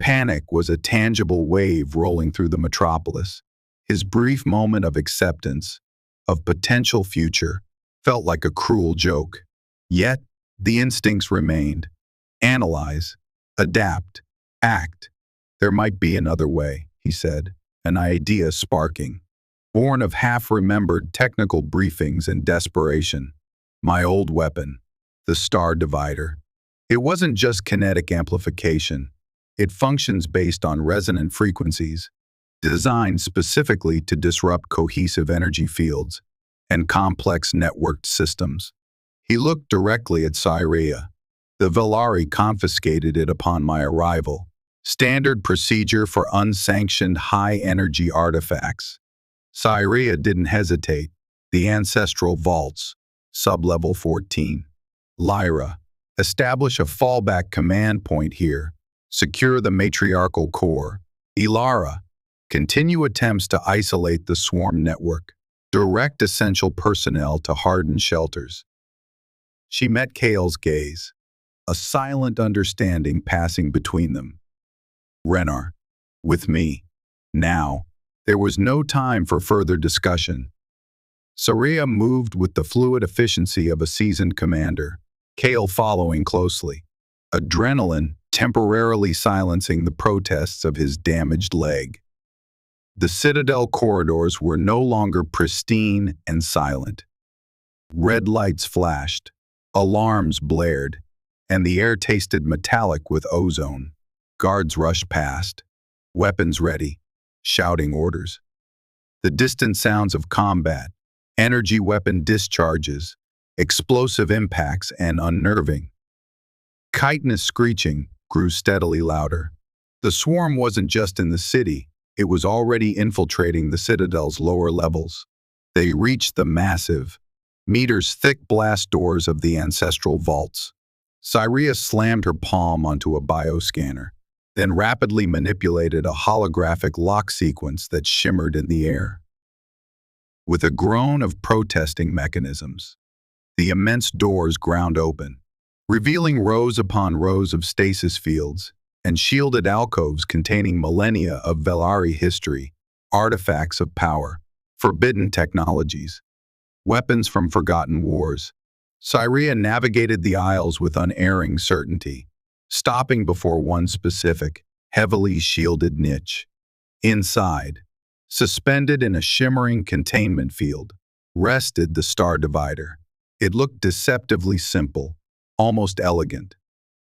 Panic was a tangible wave rolling through the metropolis. His brief moment of acceptance, of potential future, felt like a cruel joke. Yet, the instincts remained. Analyze, adapt, act. There might be another way, he said, an idea sparking. Born of half-remembered technical briefings and desperation. My old weapon, the Star Divider. It wasn't just kinetic amplification. It functions based on resonant frequencies, designed specifically to disrupt cohesive energy fields and complex networked systems. He looked directly at Cyria. The Vel'ari confiscated it upon my arrival. Standard procedure for unsanctioned high-energy artifacts. Cyria didn't hesitate. The ancestral vaults, sub-level 14. Lyra, establish a fallback command point here. Secure the matriarchal core. Ilara, continue attempts to isolate the swarm network. Direct essential personnel to hardened shelters. She met Kael's gaze, a silent understanding passing between them. Rennar, with me. Now. There was no time for further discussion. Cyria moved with the fluid efficiency of a seasoned commander, Kael following closely, adrenaline temporarily silencing the protests of his damaged leg. The Citadel corridors were no longer pristine and silent. Red lights flashed, alarms blared, and the air tasted metallic with ozone. Guards rushed past, weapons ready, shouting orders. The distant sounds of combat, energy weapon discharges, explosive impacts, and unnerving. Chitinous screeching grew steadily louder. The swarm wasn't just in the city, it was already infiltrating the Citadel's lower levels. They reached the massive, meters-thick blast doors of the ancestral vaults. Cyria slammed her palm onto a bioscanner, then rapidly manipulated a holographic lock sequence that shimmered in the air. With a groan of protesting mechanisms, the immense doors ground open, revealing rows upon rows of stasis fields and shielded alcoves containing millennia of Vel'ari history, artifacts of power, forbidden technologies, weapons from forgotten wars. Cyria navigated the aisles with unerring certainty, stopping before one specific, heavily shielded niche. Inside, suspended in a shimmering containment field, rested the Star Divider. It looked deceptively simple, almost elegant.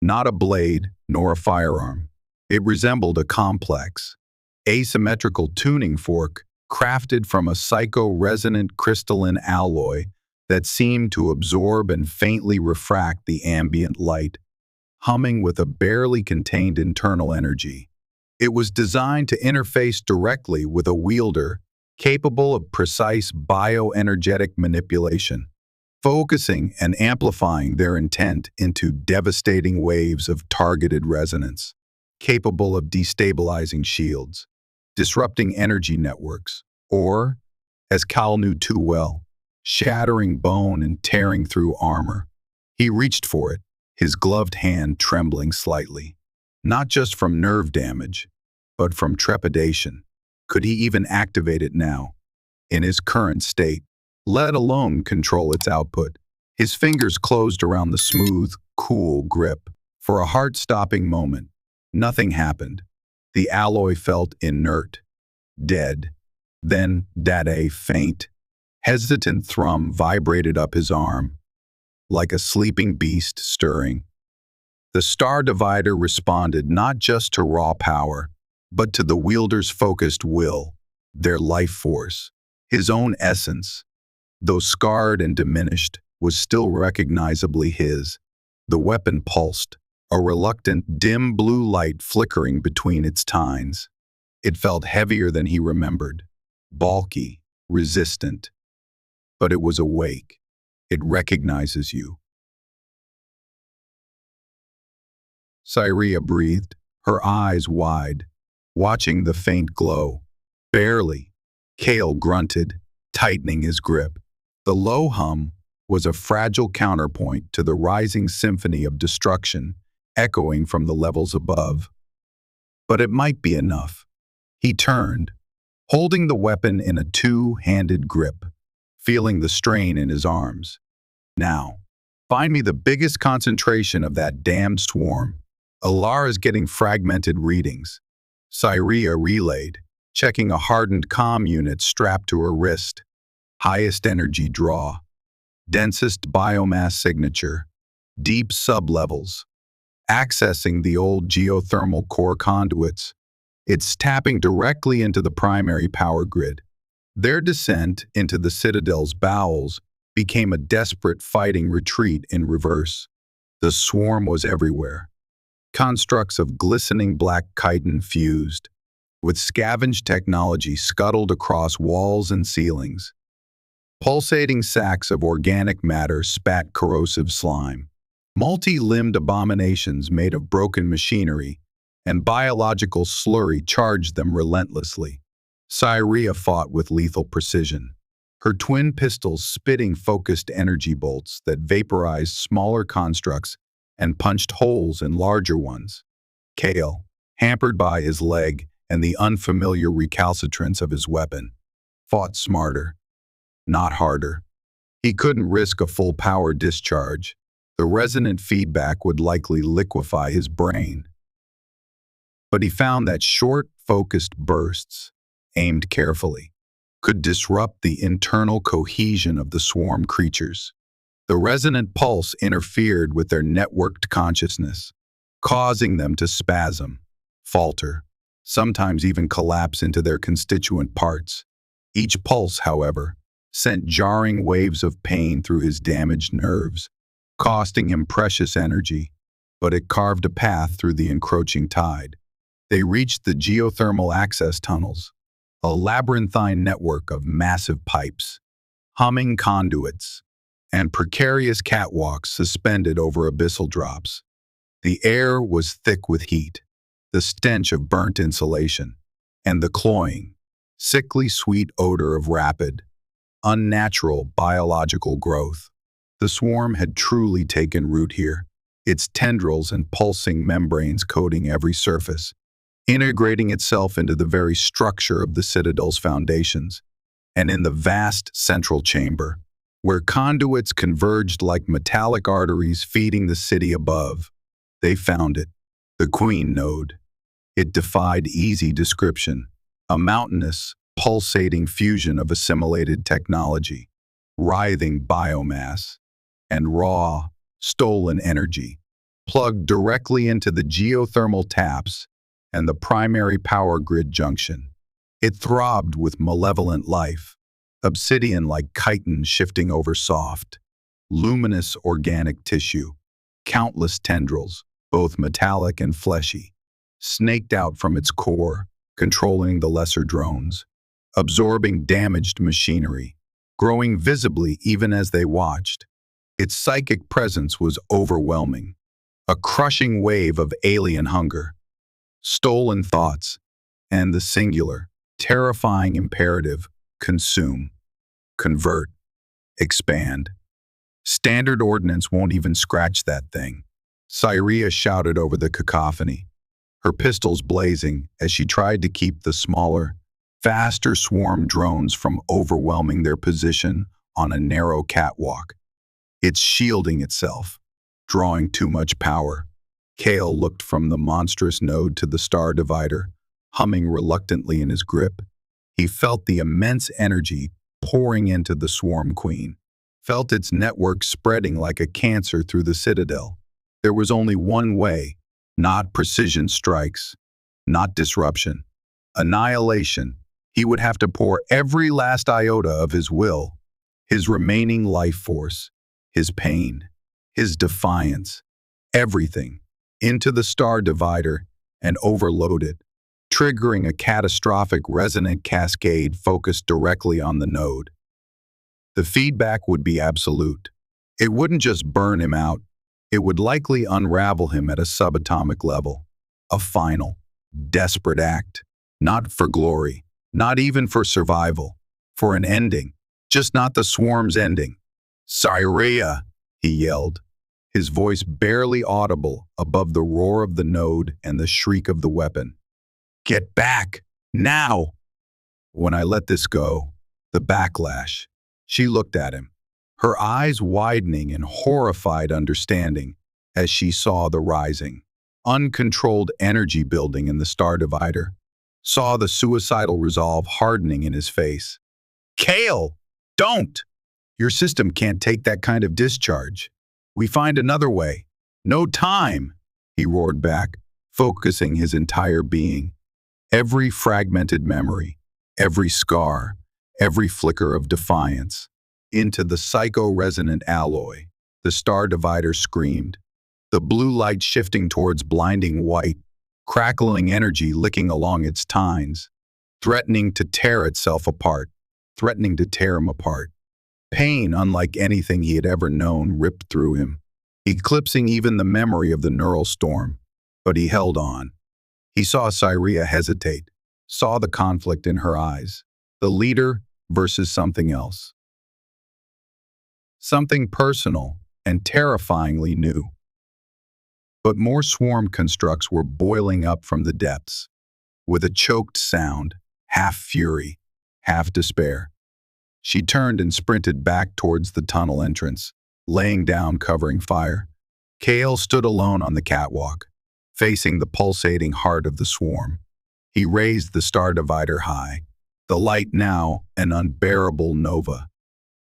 Not a blade, nor a firearm. It resembled a complex, asymmetrical tuning fork crafted from a psycho-resonant crystalline alloy that seemed to absorb and faintly refract the ambient light. humming with a barely contained internal energy. It was designed to interface directly with a wielder capable of precise bioenergetic manipulation, focusing and amplifying their intent into devastating waves of targeted resonance, capable of destabilizing shields, disrupting energy networks, or, as Kael knew too well, shattering bone and tearing through armor. He reached for it, his gloved hand trembling slightly, not just from nerve damage, but from trepidation. Could he even activate it now, in his current state, let alone control its output? His fingers closed around the smooth, cool grip. For a heart-stopping moment, nothing happened. The alloy felt inert, dead. Then, a faint, hesitant thrum vibrated up his arm, like a sleeping beast stirring. The star divider responded not just to raw power, but to the wielder's focused will, their life force, his own essence. Though scarred and diminished, was still recognizably his. The weapon pulsed, a reluctant, dim blue light flickering between its tines. It felt heavier than he remembered, bulky, resistant. But it was awake. It recognizes you. Cyria breathed, her eyes wide, watching the faint glow. Barely. Kael grunted, tightening his grip. The low hum was a fragile counterpoint to the rising symphony of destruction echoing from the levels above. But it might be enough. He turned, holding the weapon in a two-handed grip, feeling the strain in his arms. Now, find me the biggest concentration of that damned swarm. Alara's getting fragmented readings. Cyria relayed, checking a hardened comm unit strapped to her wrist. Highest energy draw. Densest biomass signature. Deep sublevels. Accessing the old geothermal core conduits. It's tapping directly into the primary power grid. Their descent into the Citadel's bowels became a desperate fighting retreat in reverse. The swarm was everywhere. Constructs of glistening black chitin fused, with scavenged technology scuttled across walls and ceilings. Pulsating sacks of organic matter spat corrosive slime. Multi-limbed abominations made of broken machinery and biological slurry charged them relentlessly. Cyria fought with lethal precision, her twin pistols spitting focused energy bolts that vaporized smaller constructs and punched holes in larger ones. Kael, hampered by his leg and the unfamiliar recalcitrance of his weapon, fought smarter, not harder. He couldn't risk a full power discharge. The resonant feedback would likely liquefy his brain. But he found that short, focused bursts, aimed carefully, could disrupt the internal cohesion of the swarm creatures. The resonant pulse interfered with their networked consciousness, causing them to spasm, falter, sometimes even collapse into their constituent parts. Each pulse, however, sent jarring waves of pain through his damaged nerves, costing him precious energy, but it carved a path through the encroaching tide. They reached the geothermal access tunnels, a labyrinthine network of massive pipes, humming conduits, and precarious catwalks suspended over abyssal drops. The air was thick with heat, the stench of burnt insulation, and the cloying, sickly sweet odor of rapid, unnatural biological growth. The swarm had truly taken root here, its tendrils and pulsing membranes coating every surface, integrating itself into the very structure of the Citadel's foundations. And in the vast central chamber, where conduits converged like metallic arteries feeding the city above, they found it, the Queen Node. It defied easy description, a mountainous, pulsating fusion of assimilated technology, writhing biomass, and raw, stolen energy, plugged directly into the geothermal taps and the primary power grid junction. It throbbed with malevolent life, obsidian-like chitin shifting over soft, luminous organic tissue, countless tendrils, both metallic and fleshy, snaked out from its core, controlling the lesser drones, absorbing damaged machinery, growing visibly even as they watched. Its psychic presence was overwhelming, a crushing wave of alien hunger, stolen thoughts, and the singular, terrifying imperative: consume, convert, expand. Standard ordnance won't even scratch that thing. Cyria shouted over the cacophony, her pistols blazing as she tried to keep the smaller, faster swarm drones from overwhelming their position on a narrow catwalk. It's shielding itself, drawing too much power. Kael looked from the monstrous node to the star divider, humming reluctantly in his grip. He felt the immense energy pouring into the swarm queen, felt its network spreading like a cancer through the citadel. There was only one way, not precision strikes, not disruption, annihilation. He would have to pour every last iota of his will, his remaining life force, his pain, his defiance, everything, into the star divider and overload it, triggering a catastrophic resonant cascade focused directly on the node. The feedback would be absolute. It wouldn't just burn him out, it would likely unravel him at a subatomic level. A final, desperate act, not for glory, not even for survival, for an ending, just not the swarm's ending. "Cyria!" he yelled, his voice barely audible above the roar of the node and the shriek of the weapon. "Get back! Now!" When I let this go, the backlash, she looked at him, her eyes widening in horrified understanding as she saw the rising, uncontrolled energy building in the star divider, saw the suicidal resolve hardening in his face. "Kael, don't! Your system can't take that kind of discharge. We find another way. No time!" he roared back, focusing his entire being. Every fragmented memory, every scar, every flicker of defiance, into the psycho-resonant alloy. The star divider screamed, the blue light shifting towards blinding white, crackling energy licking along its tines, threatening to tear itself apart, threatening to tear him apart. Pain unlike anything he had ever known ripped through him, eclipsing even the memory of the neural storm. But he held on. He saw Cyria hesitate, saw the conflict in her eyes, the leader versus something else. Something personal and terrifyingly new. But more swarm constructs were boiling up from the depths, with a choked sound, half fury, half despair. She turned and sprinted back towards the tunnel entrance, laying down covering fire. Kael stood alone on the catwalk, facing the pulsating heart of the swarm. He raised the star divider high, the light now an unbearable nova,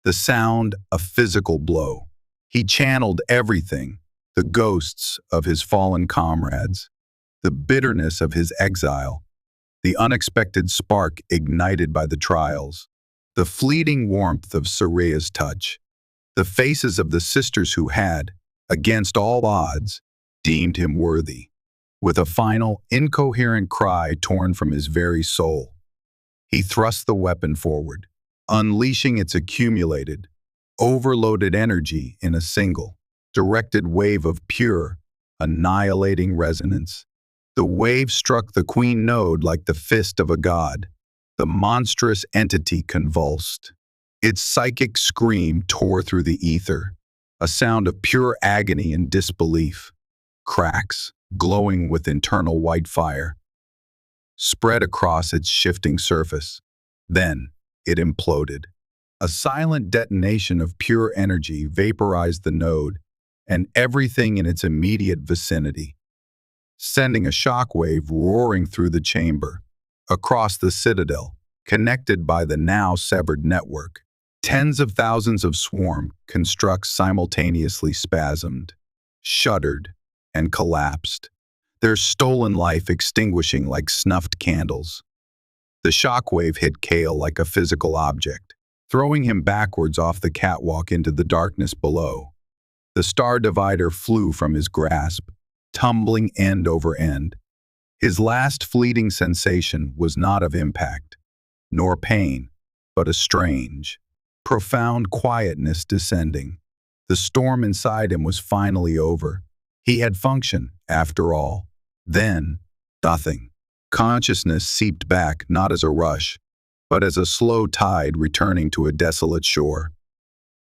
the sound a physical blow. He channeled everything, the ghosts of his fallen comrades, the bitterness of his exile, the unexpected spark ignited by the trials, the fleeting warmth of Cyria's touch, the faces of the sisters who had, against all odds, deemed him worthy. With a final, incoherent cry torn from his very soul, he thrust the weapon forward, unleashing its accumulated, overloaded energy in a single, directed wave of pure, annihilating resonance. The wave struck the queen node like the fist of a god. The monstrous entity convulsed. Its psychic scream tore through the ether, a sound of pure agony and disbelief. Cracks, glowing with internal white fire, spread across its shifting surface. Then it imploded. A silent detonation of pure energy vaporized the node and everything in its immediate vicinity, sending a shockwave roaring through the chamber, across the citadel, connected by the now severed network. Tens of thousands of swarm constructs simultaneously spasmed, shuddered, and collapsed, their stolen life extinguishing like snuffed candles. The shockwave hit Kael like a physical object, throwing him backwards off the catwalk into the darkness below. The star divider flew from his grasp, tumbling end over end. His last fleeting sensation was not of impact, nor pain, but a strange, profound quietness descending. The storm inside him was finally over. He had function, after all. Then, nothing. Consciousness seeped back not as a rush, but as a slow tide returning to a desolate shore.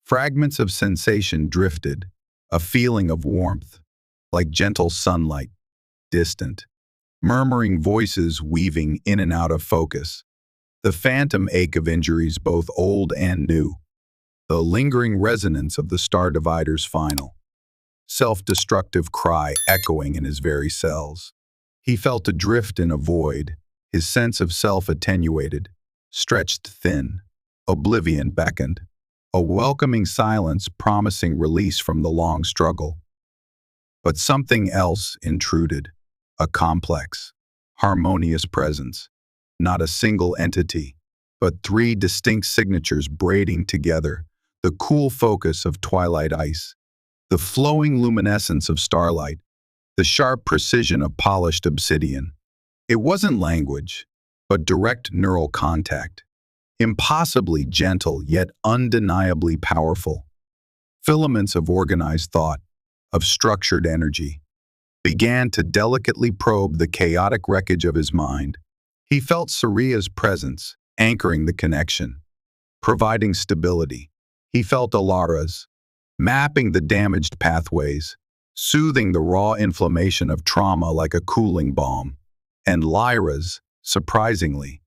Fragments of sensation drifted, a feeling of warmth, like gentle sunlight, distant. Murmuring voices weaving in and out of focus. The phantom ache of injuries both old and new. The lingering resonance of the Star Divider's final, self-destructive cry echoing in his very cells. He felt adrift in a void, his sense of self attenuated, stretched thin. Oblivion beckoned, a welcoming silence promising release from the long struggle. But something else intruded, a complex, harmonious presence, not a single entity, but three distinct signatures braiding together, the cool focus of twilight ice, the flowing luminescence of starlight, the sharp precision of polished obsidian. It wasn't language, but direct neural contact, impossibly gentle yet undeniably powerful. Filaments of organized thought, of structured energy, began to delicately probe the chaotic wreckage of his mind. He felt Saria's presence, anchoring the connection, providing stability. He felt Alara's, mapping the damaged pathways, soothing the raw inflammation of trauma like a cooling balm. And Lyra's, surprisingly,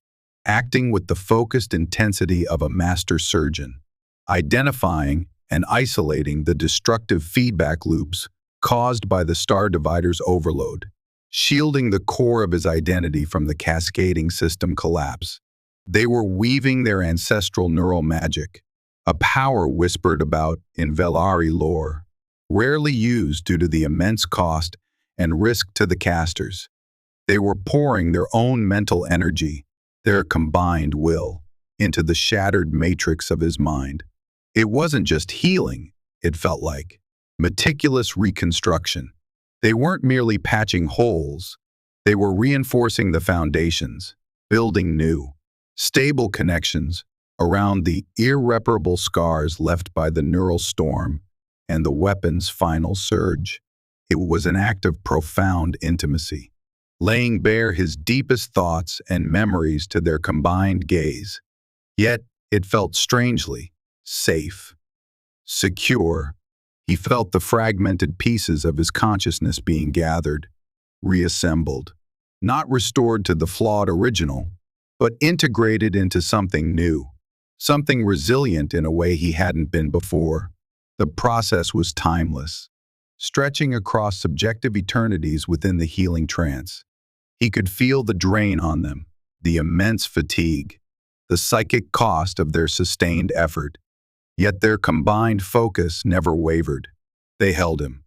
acting with the focused intensity of a master surgeon, identifying and isolating the destructive feedback loops caused by the Star Divider's overload, shielding the core of his identity from the cascading system collapse. They were weaving their ancestral neural magic, a power whispered about in Vel'ari lore, rarely used due to the immense cost and risk to the casters. They were pouring their own mental energy, their combined will, into the shattered matrix of his mind. It wasn't just healing, it felt like meticulous reconstruction. They weren't merely patching holes, they were reinforcing the foundations, building new, stable connections around the irreparable scars left by the neural storm and the weapon's final surge. It was an act of profound intimacy, laying bare his deepest thoughts and memories to their combined gaze. Yet it felt strangely safe, secure. He felt the fragmented pieces of his consciousness being gathered, reassembled, not restored to the flawed original, but integrated into something new, something resilient in a way he hadn't been before. The process was timeless, stretching across subjective eternities within the healing trance. He could feel the drain on them, the immense fatigue, the psychic cost of their sustained effort. Yet their combined focus never wavered. They held him,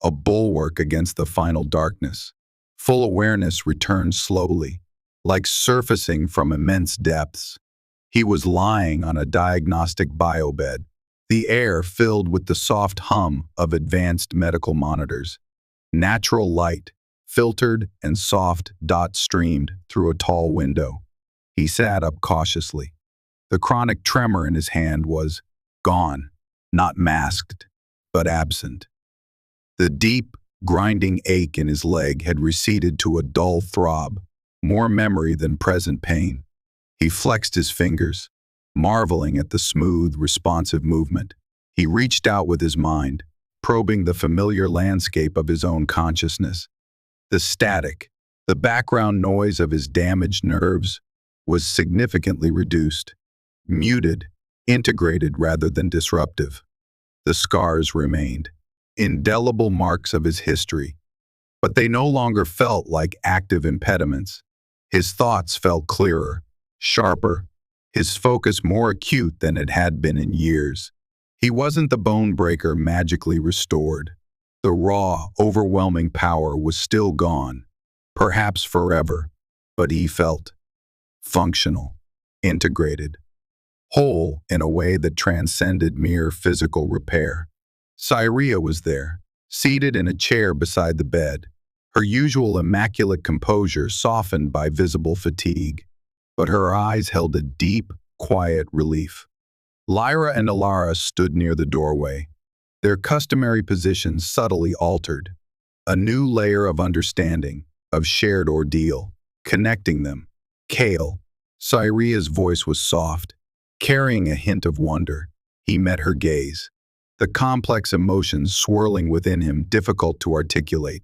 a bulwark against the final darkness. Full awareness returned slowly, like surfacing from immense depths. He was lying on a diagnostic biobed, the air filled with the soft hum of advanced medical monitors. Natural light, filtered and soft, streamed through a tall window. He sat up cautiously. The chronic tremor in his hand was gone, not masked, but absent. The deep, grinding ache in his leg had receded to a dull throb, more memory than present pain. He flexed his fingers, marveling at the smooth, responsive movement. He reached out with his mind, probing the familiar landscape of his own consciousness. The static, the background noise of his damaged nerves, was significantly reduced, muted, integrated rather than disruptive. The scars remained, indelible marks of his history, but they no longer felt like active impediments. His thoughts felt clearer, sharper, his focus more acute than it had been in years. He wasn't the bone breaker magically restored. The raw, overwhelming power was still gone, perhaps forever, but he felt functional, integrated, whole in a way that transcended mere physical repair. Syria was there, seated in a chair beside the bed, her usual immaculate composure softened by visible fatigue, but her eyes held a deep, quiet relief. Lyra and Alara stood near the doorway, their customary positions subtly altered. A new layer of understanding, of shared ordeal, connecting them. Kael. Cyria's voice was soft, carrying a hint of wonder. He met her gaze, the complex emotions swirling within him difficult to articulate.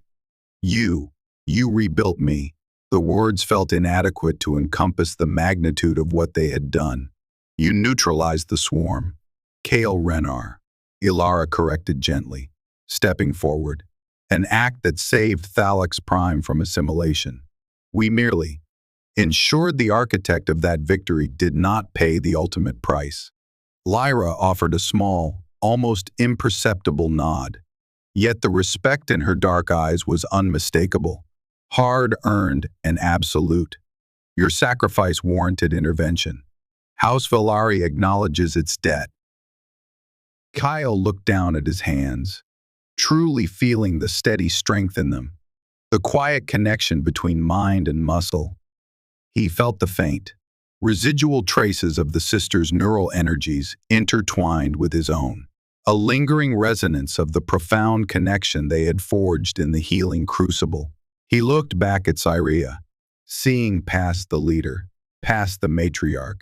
You rebuilt me. The words felt inadequate to encompass the magnitude of what they had done. You neutralized the swarm. Kael Rennar. Ilara corrected gently, stepping forward. An act that saved Thalax Prime from assimilation. We merely ensured the architect of that victory did not pay the ultimate price. Lyra offered a small, almost imperceptible nod. Yet the respect in her dark eyes was unmistakable, hard-earned and absolute. Your sacrifice warranted intervention. House Vel'ari acknowledges its debt. Kael looked down at his hands, truly feeling the steady strength in them, the quiet connection between mind and muscle. He felt the faint, residual traces of the sisters' neural energies intertwined with his own, a lingering resonance of the profound connection they had forged in the healing crucible. He looked back at Cyria, seeing past the leader, past the matriarch,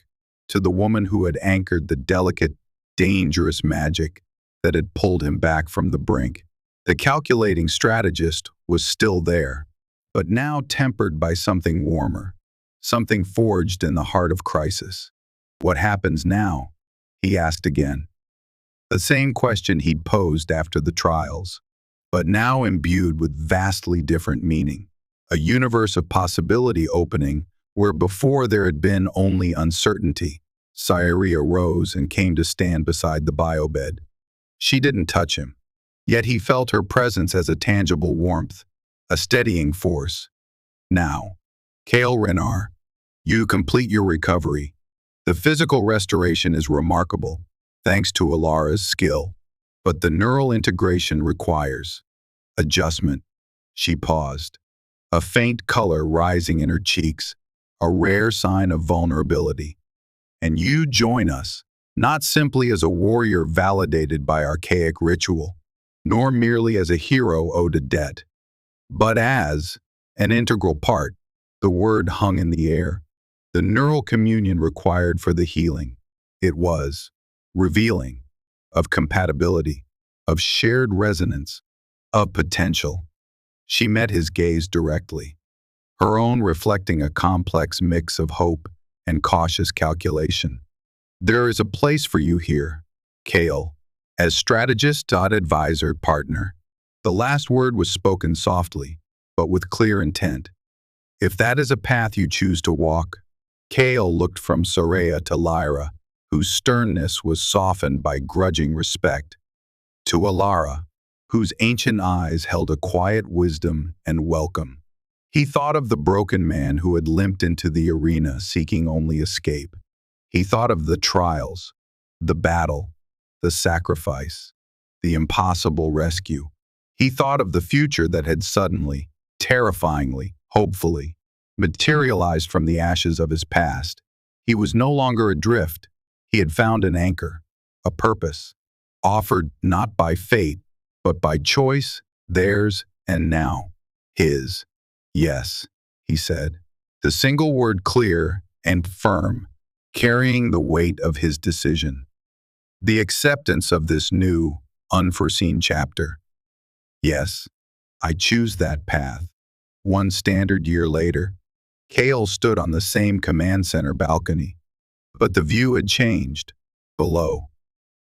to the woman who had anchored the delicate, dangerous magic that had pulled him back from the brink. The calculating strategist was still there, but now tempered by something warmer, something forged in the heart of crisis. What happens now? He asked again. The same question he'd posed after the trials, but now imbued with vastly different meaning. A universe of possibility opening where before there had been only uncertainty. Cyria rose and came to stand beside the biobed. She didn't touch him, yet he felt her presence as a tangible warmth, a steadying force. Now, Kael Rennar, you complete your recovery. The physical restoration is remarkable, thanks to Alara's skill, but the neural integration requires adjustment. She paused, a faint color rising in her cheeks, a rare sign of vulnerability. And you join us, not simply as a warrior validated by archaic ritual, nor merely as a hero owed a debt, but as an integral part. The word hung in the air, the neural communion required for the healing. It was revealing, of compatibility, of shared resonance, of potential. She met his gaze directly, her own reflecting a complex mix of hope and cautious calculation. There is a place for you here, Kael, as strategist, advisor, partner. The last word was spoken softly, but with clear intent. If that is a path you choose to walk. Kael looked from Cyria to Lyra, whose sternness was softened by grudging respect, to Alara, whose ancient eyes held a quiet wisdom and welcome. He thought of the broken man who had limped into the arena seeking only escape. He thought of the trials, the battle, the sacrifice, the impossible rescue. He thought of the future that had suddenly, terrifyingly, hopefully, materialized from the ashes of his past. He was no longer adrift. He had found an anchor, a purpose, offered not by fate, but by choice, theirs and now, his. Yes, he said, the single word clear and firm, carrying the weight of his decision. The acceptance of this new, unforeseen chapter. Yes, I choose that path. One standard year later, Kael stood on the same command center balcony, but the view had changed. Below,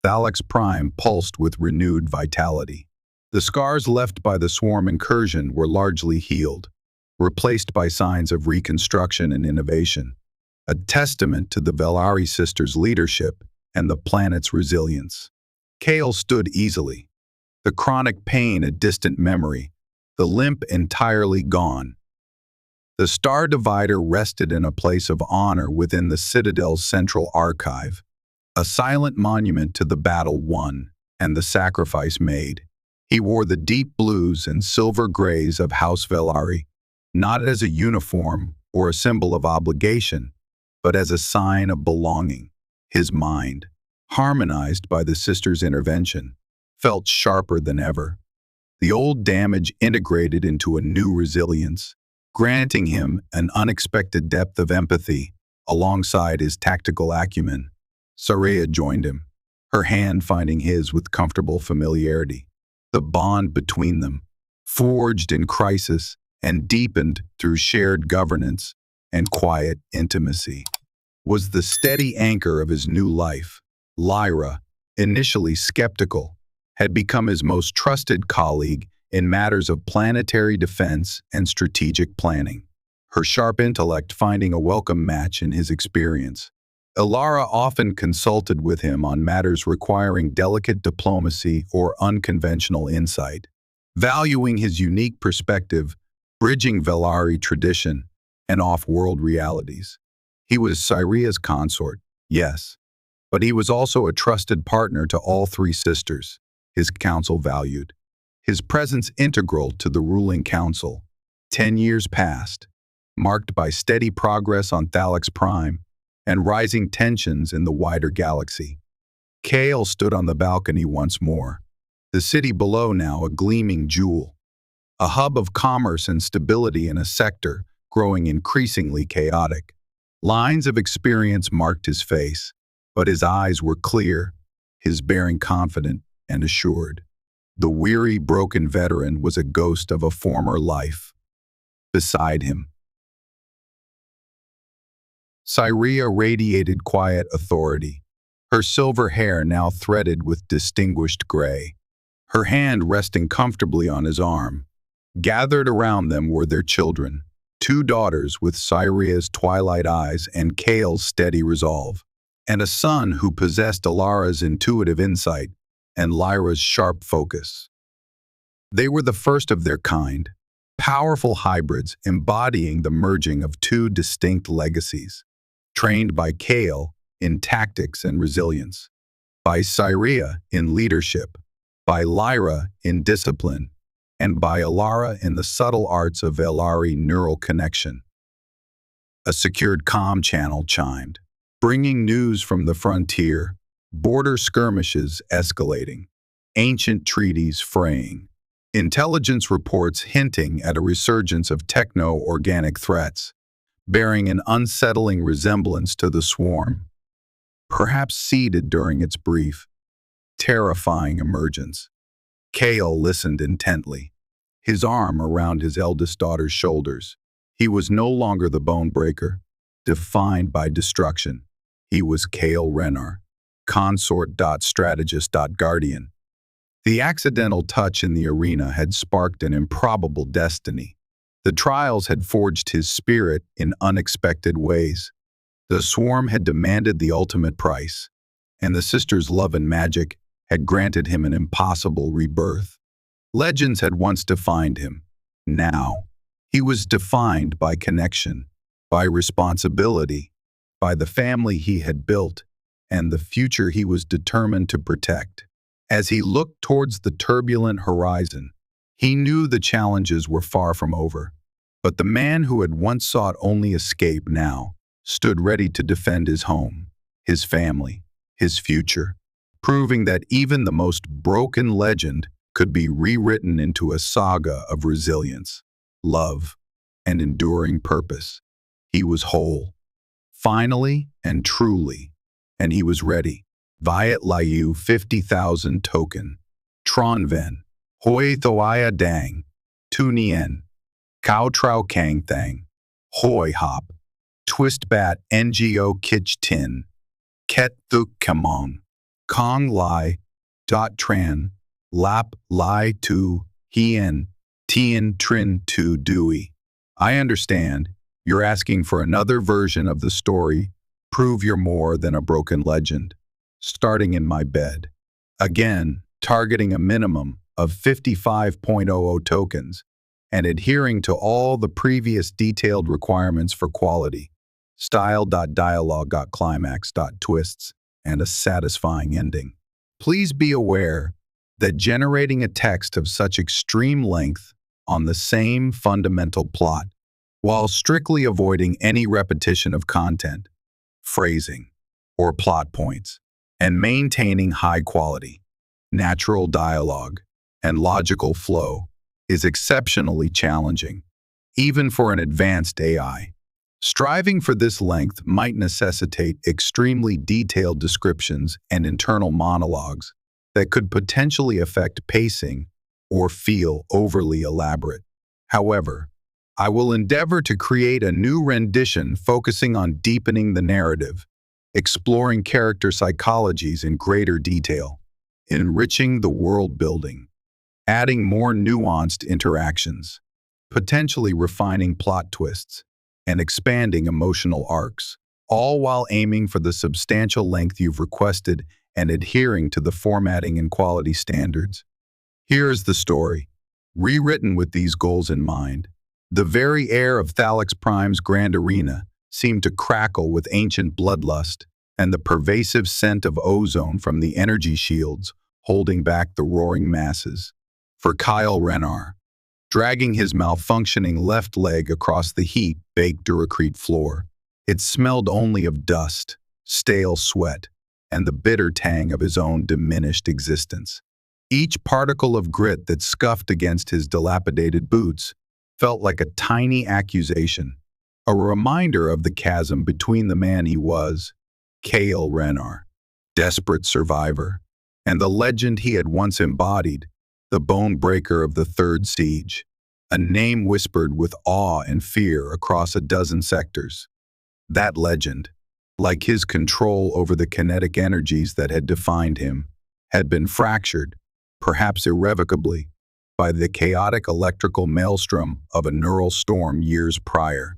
Thalax Prime pulsed with renewed vitality. The scars left by the swarm incursion were largely healed, replaced by signs of reconstruction and innovation, a testament to the Vel'ari sisters' leadership and the planet's resilience. Kael stood easily, the chronic pain a distant memory, the limp entirely gone. The Star Divider rested in a place of honor within the Citadel's central archive, a silent monument to the battle won and the sacrifice made. He wore the deep blues and silver grays of House Vel'ari, not as a uniform or a symbol of obligation, but as a sign of belonging. His mind, harmonized by the sisters' intervention, felt sharper than ever. The old damage integrated into a new resilience, granting him an unexpected depth of empathy alongside his tactical acumen. Saria joined him, her hand finding his with comfortable familiarity. The bond between them, forged in crisis and deepened through shared governance and quiet intimacy, was the steady anchor of his new life. Lyra, initially skeptical, had become his most trusted colleague in matters of planetary defense and strategic planning, her sharp intellect finding a welcome match in his experience. Ilara often consulted with him on matters requiring delicate diplomacy or unconventional insight, valuing his unique perspective, bridging Vel'ari tradition and off-world realities. He was Saria's consort, yes, but he was also a trusted partner to all three sisters, his council valued, his presence integral to the ruling council. 10 years passed, marked by steady progress on Thalax Prime and rising tensions in the wider galaxy. Kael stood on the balcony once more, the city below now a gleaming jewel, a hub of commerce and stability in a sector growing increasingly chaotic. Lines of experience marked his face, but his eyes were clear, his bearing confident and assured. The weary, broken veteran was a ghost of a former life. Beside him, Saria radiated quiet authority, her silver hair now threaded with distinguished gray, her hand resting comfortably on his arm. Gathered around them were their children, 2 daughters with Saria's twilight eyes and Kael's steady resolve, and a son who possessed Ilara's intuitive insight and Lyra's sharp focus. They were the first of their kind, powerful hybrids embodying the merging of 2 distinct legacies, trained by Kael in tactics and resilience, by Saria in leadership, by Lyra in discipline, and by Ilara in the subtle arts of Vel'ari neural connection. A secured comm channel chimed, bringing news from the frontier, border skirmishes escalating, ancient treaties fraying, intelligence reports hinting at a resurgence of techno-organic threats, bearing an unsettling resemblance to the swarm, perhaps seeded during its brief, terrifying emergence. Kael listened intently, his arm around his eldest daughter's shoulders. He was no longer the bone breaker, defined by destruction. He was Kael Rennar, consort.strategist.guardian. The accidental touch in the arena had sparked an improbable destiny. The trials had forged his spirit in unexpected ways. The swarm had demanded the ultimate price, and the sisters' love and magic had granted him an impossible rebirth. Legends had once defined him. Now, he was defined by connection, by responsibility, by the family he had built, and the future he was determined to protect. As he looked towards the turbulent horizon, he knew the challenges were far from over, but the man who had once sought only escape now stood ready to defend his home, his family, his future, proving that even the most broken legend could be rewritten into a saga of resilience, love, and enduring purpose. He was whole, finally and truly, and he was ready. Viet Liu 50,000 token, Tronven, Hoi Thoia Dang, Tunien, Cao Trao Kang Thang, Hoi Hop, Twistbat Ngo Kich Tin, Ket Thuk Kamong, Kong Lai, Dot Tran, Lap Lai Tu, Hien, Tien Trin Tu Dui. I understand, you're asking for another version of the story. Prove you're more than a broken legend. Starting in my bed. Again, targeting a minimum of 55.00 tokens and adhering to all the previous detailed requirements for quality. Style.dialogue.climax.twists and a satisfying ending. Please be aware that generating a text of such extreme length on the same fundamental plot, while strictly avoiding any repetition of content, phrasing, or plot points, and maintaining high quality, natural dialogue, and logical flow, is exceptionally challenging, even for an advanced AI. Striving for this length might necessitate extremely detailed descriptions and internal monologues that could potentially affect pacing or feel overly elaborate. However, I will endeavor to create a new rendition focusing on deepening the narrative, exploring character psychologies in greater detail, enriching the world building, adding more nuanced interactions, potentially refining plot twists, and expanding emotional arcs, all while aiming for the substantial length you've requested and adhering to the formatting and quality standards. Here's the story, rewritten with these goals in mind. The very air of Thalax Prime's grand arena seemed to crackle with ancient bloodlust and the pervasive scent of ozone from the energy shields holding back the roaring masses. For Kael Rennar, dragging his malfunctioning left leg across the heat-baked Duracrete floor, it smelled only of dust, stale sweat, and the bitter tang of his own diminished existence. Each particle of grit that scuffed against his dilapidated boots felt like a tiny accusation, a reminder of the chasm between the man he was, Kael Rennar, desperate survivor, and the legend he had once embodied, the bone breaker of the Third Siege, a name whispered with awe and fear across a dozen sectors. That legend, like his control over the kinetic energies that had defined him, had been fractured, perhaps irrevocably, by the chaotic electrical maelstrom of a neural storm years prior.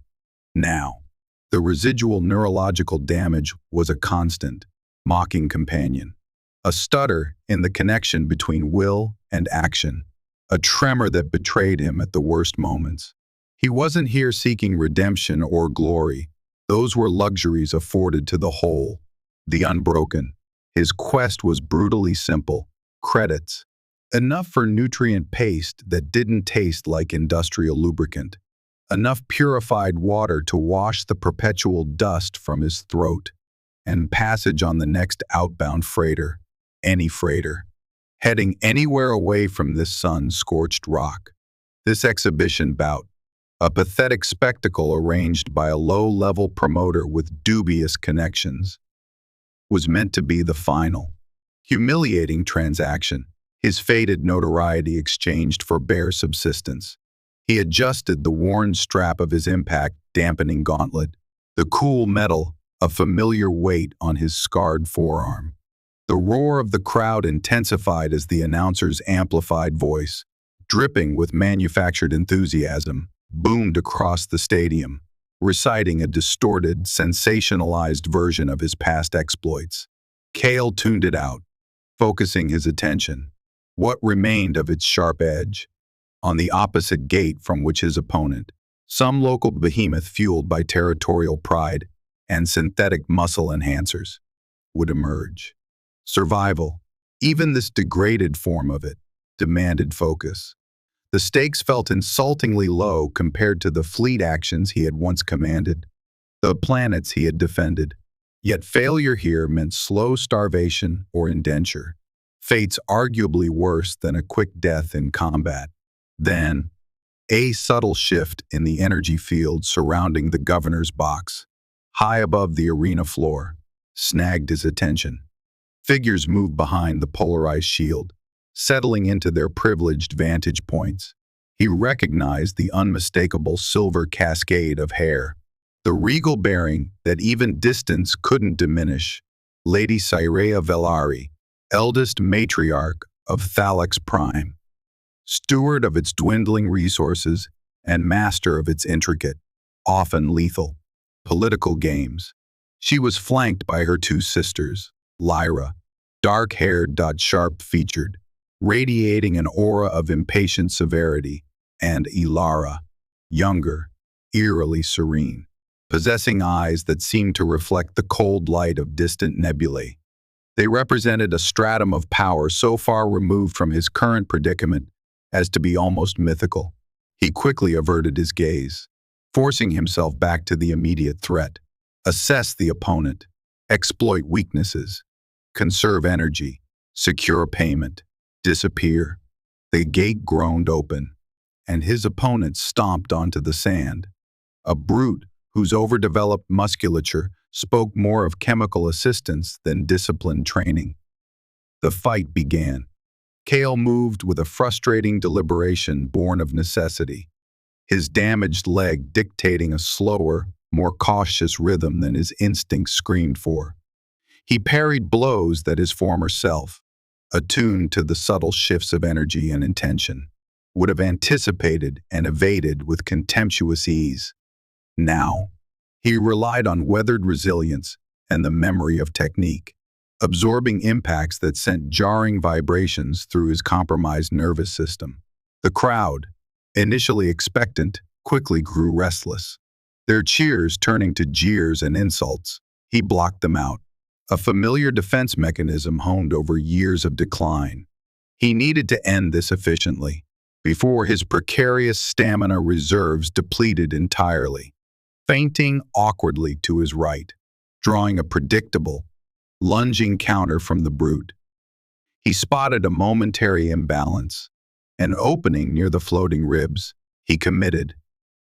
Now, the residual neurological damage was a constant, mocking companion, a stutter in the connection between will and action, a tremor that betrayed him at the worst moments. He wasn't here seeking redemption or glory. Those were luxuries afforded to the whole, the unbroken. His quest was brutally simple: credits. Enough for nutrient paste that didn't taste like industrial lubricant. Enough purified water to wash the perpetual dust from his throat. And passage on the next outbound freighter, any freighter, heading anywhere away from this sun-scorched rock. This exhibition bout, a pathetic spectacle arranged by a low-level promoter with dubious connections, was meant to be the final, humiliating transaction, his faded notoriety exchanged for bare subsistence. He adjusted the worn strap of his impact-dampening gauntlet, the cool metal a familiar weight on his scarred forearm. The roar of the crowd intensified as the announcer's amplified voice, dripping with manufactured enthusiasm, boomed across the stadium, reciting a distorted, sensationalized version of his past exploits. Kael tuned it out, focusing his attention, what remained of its sharp edge, on the opposite gate from which his opponent, some local behemoth fueled by territorial pride and synthetic muscle enhancers, would emerge. Survival, even this degraded form of it, demanded focus. The stakes felt insultingly low compared to the fleet actions he had once commanded, the planets he had defended. Yet failure here meant slow starvation or indenture, fates arguably worse than a quick death in combat. Then, a subtle shift in the energy field surrounding the governor's box, high above the arena floor, snagged his attention. Figures moved behind the polarized shield, settling into their privileged vantage points. He recognized the unmistakable silver cascade of hair, the regal bearing that even distance couldn't diminish. Lady Vel'ari, eldest matriarch of Thalax Prime, steward of its dwindling resources and master of its intricate, often lethal, political games. She was flanked by her two sisters, Lyra, dark-haired, sharp-featured, radiating an aura of impatient severity, and Ilara, younger, eerily serene, possessing eyes that seemed to reflect the cold light of distant nebulae. They represented a stratum of power so far removed from his current predicament as to be almost mythical. He quickly averted his gaze, forcing himself back to the immediate threat. Assess the opponent, exploit weaknesses, conserve energy, secure payment, disappear. The gate groaned open, and his opponent stomped onto the sand. A brute whose overdeveloped musculature spoke more of chemical assistance than disciplined training. The fight began. Kael moved with a frustrating deliberation born of necessity, his damaged leg dictating a slower, more cautious rhythm than his instincts screamed for. He parried blows that his former self, attuned to the subtle shifts of energy and intention, would have anticipated and evaded with contemptuous ease. Now, he relied on weathered resilience and the memory of technique, absorbing impacts that sent jarring vibrations through his compromised nervous system. The crowd, initially expectant, quickly grew restless, their cheers turning to jeers and insults. He blocked them out, a familiar defense mechanism honed over years of decline. He needed to end this efficiently, before his precarious stamina reserves depleted entirely. Feinting awkwardly to his right, drawing a predictable, lunging counter from the brute, he spotted a momentary imbalance, an opening near the floating ribs. He committed,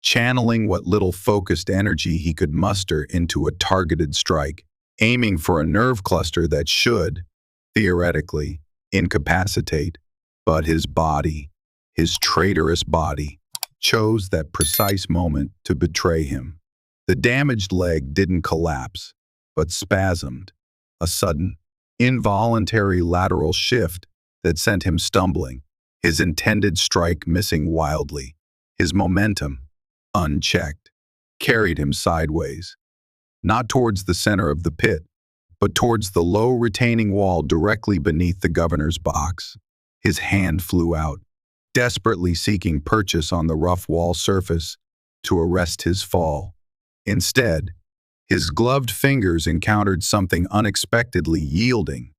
channeling what little focused energy he could muster into a targeted strike, aiming for a nerve cluster that should, theoretically, incapacitate, but his body, his traitorous body, chose that precise moment to betray him. The damaged leg didn't collapse, but spasmed, a sudden, involuntary lateral shift that sent him stumbling, his intended strike missing wildly. His momentum, unchecked, carried him sideways, not towards the center of the pit, but towards the low retaining wall directly beneath the governor's box. His hand flew out, desperately seeking purchase on the rough wall surface to arrest his fall. Instead, his gloved fingers encountered something unexpectedly yielding,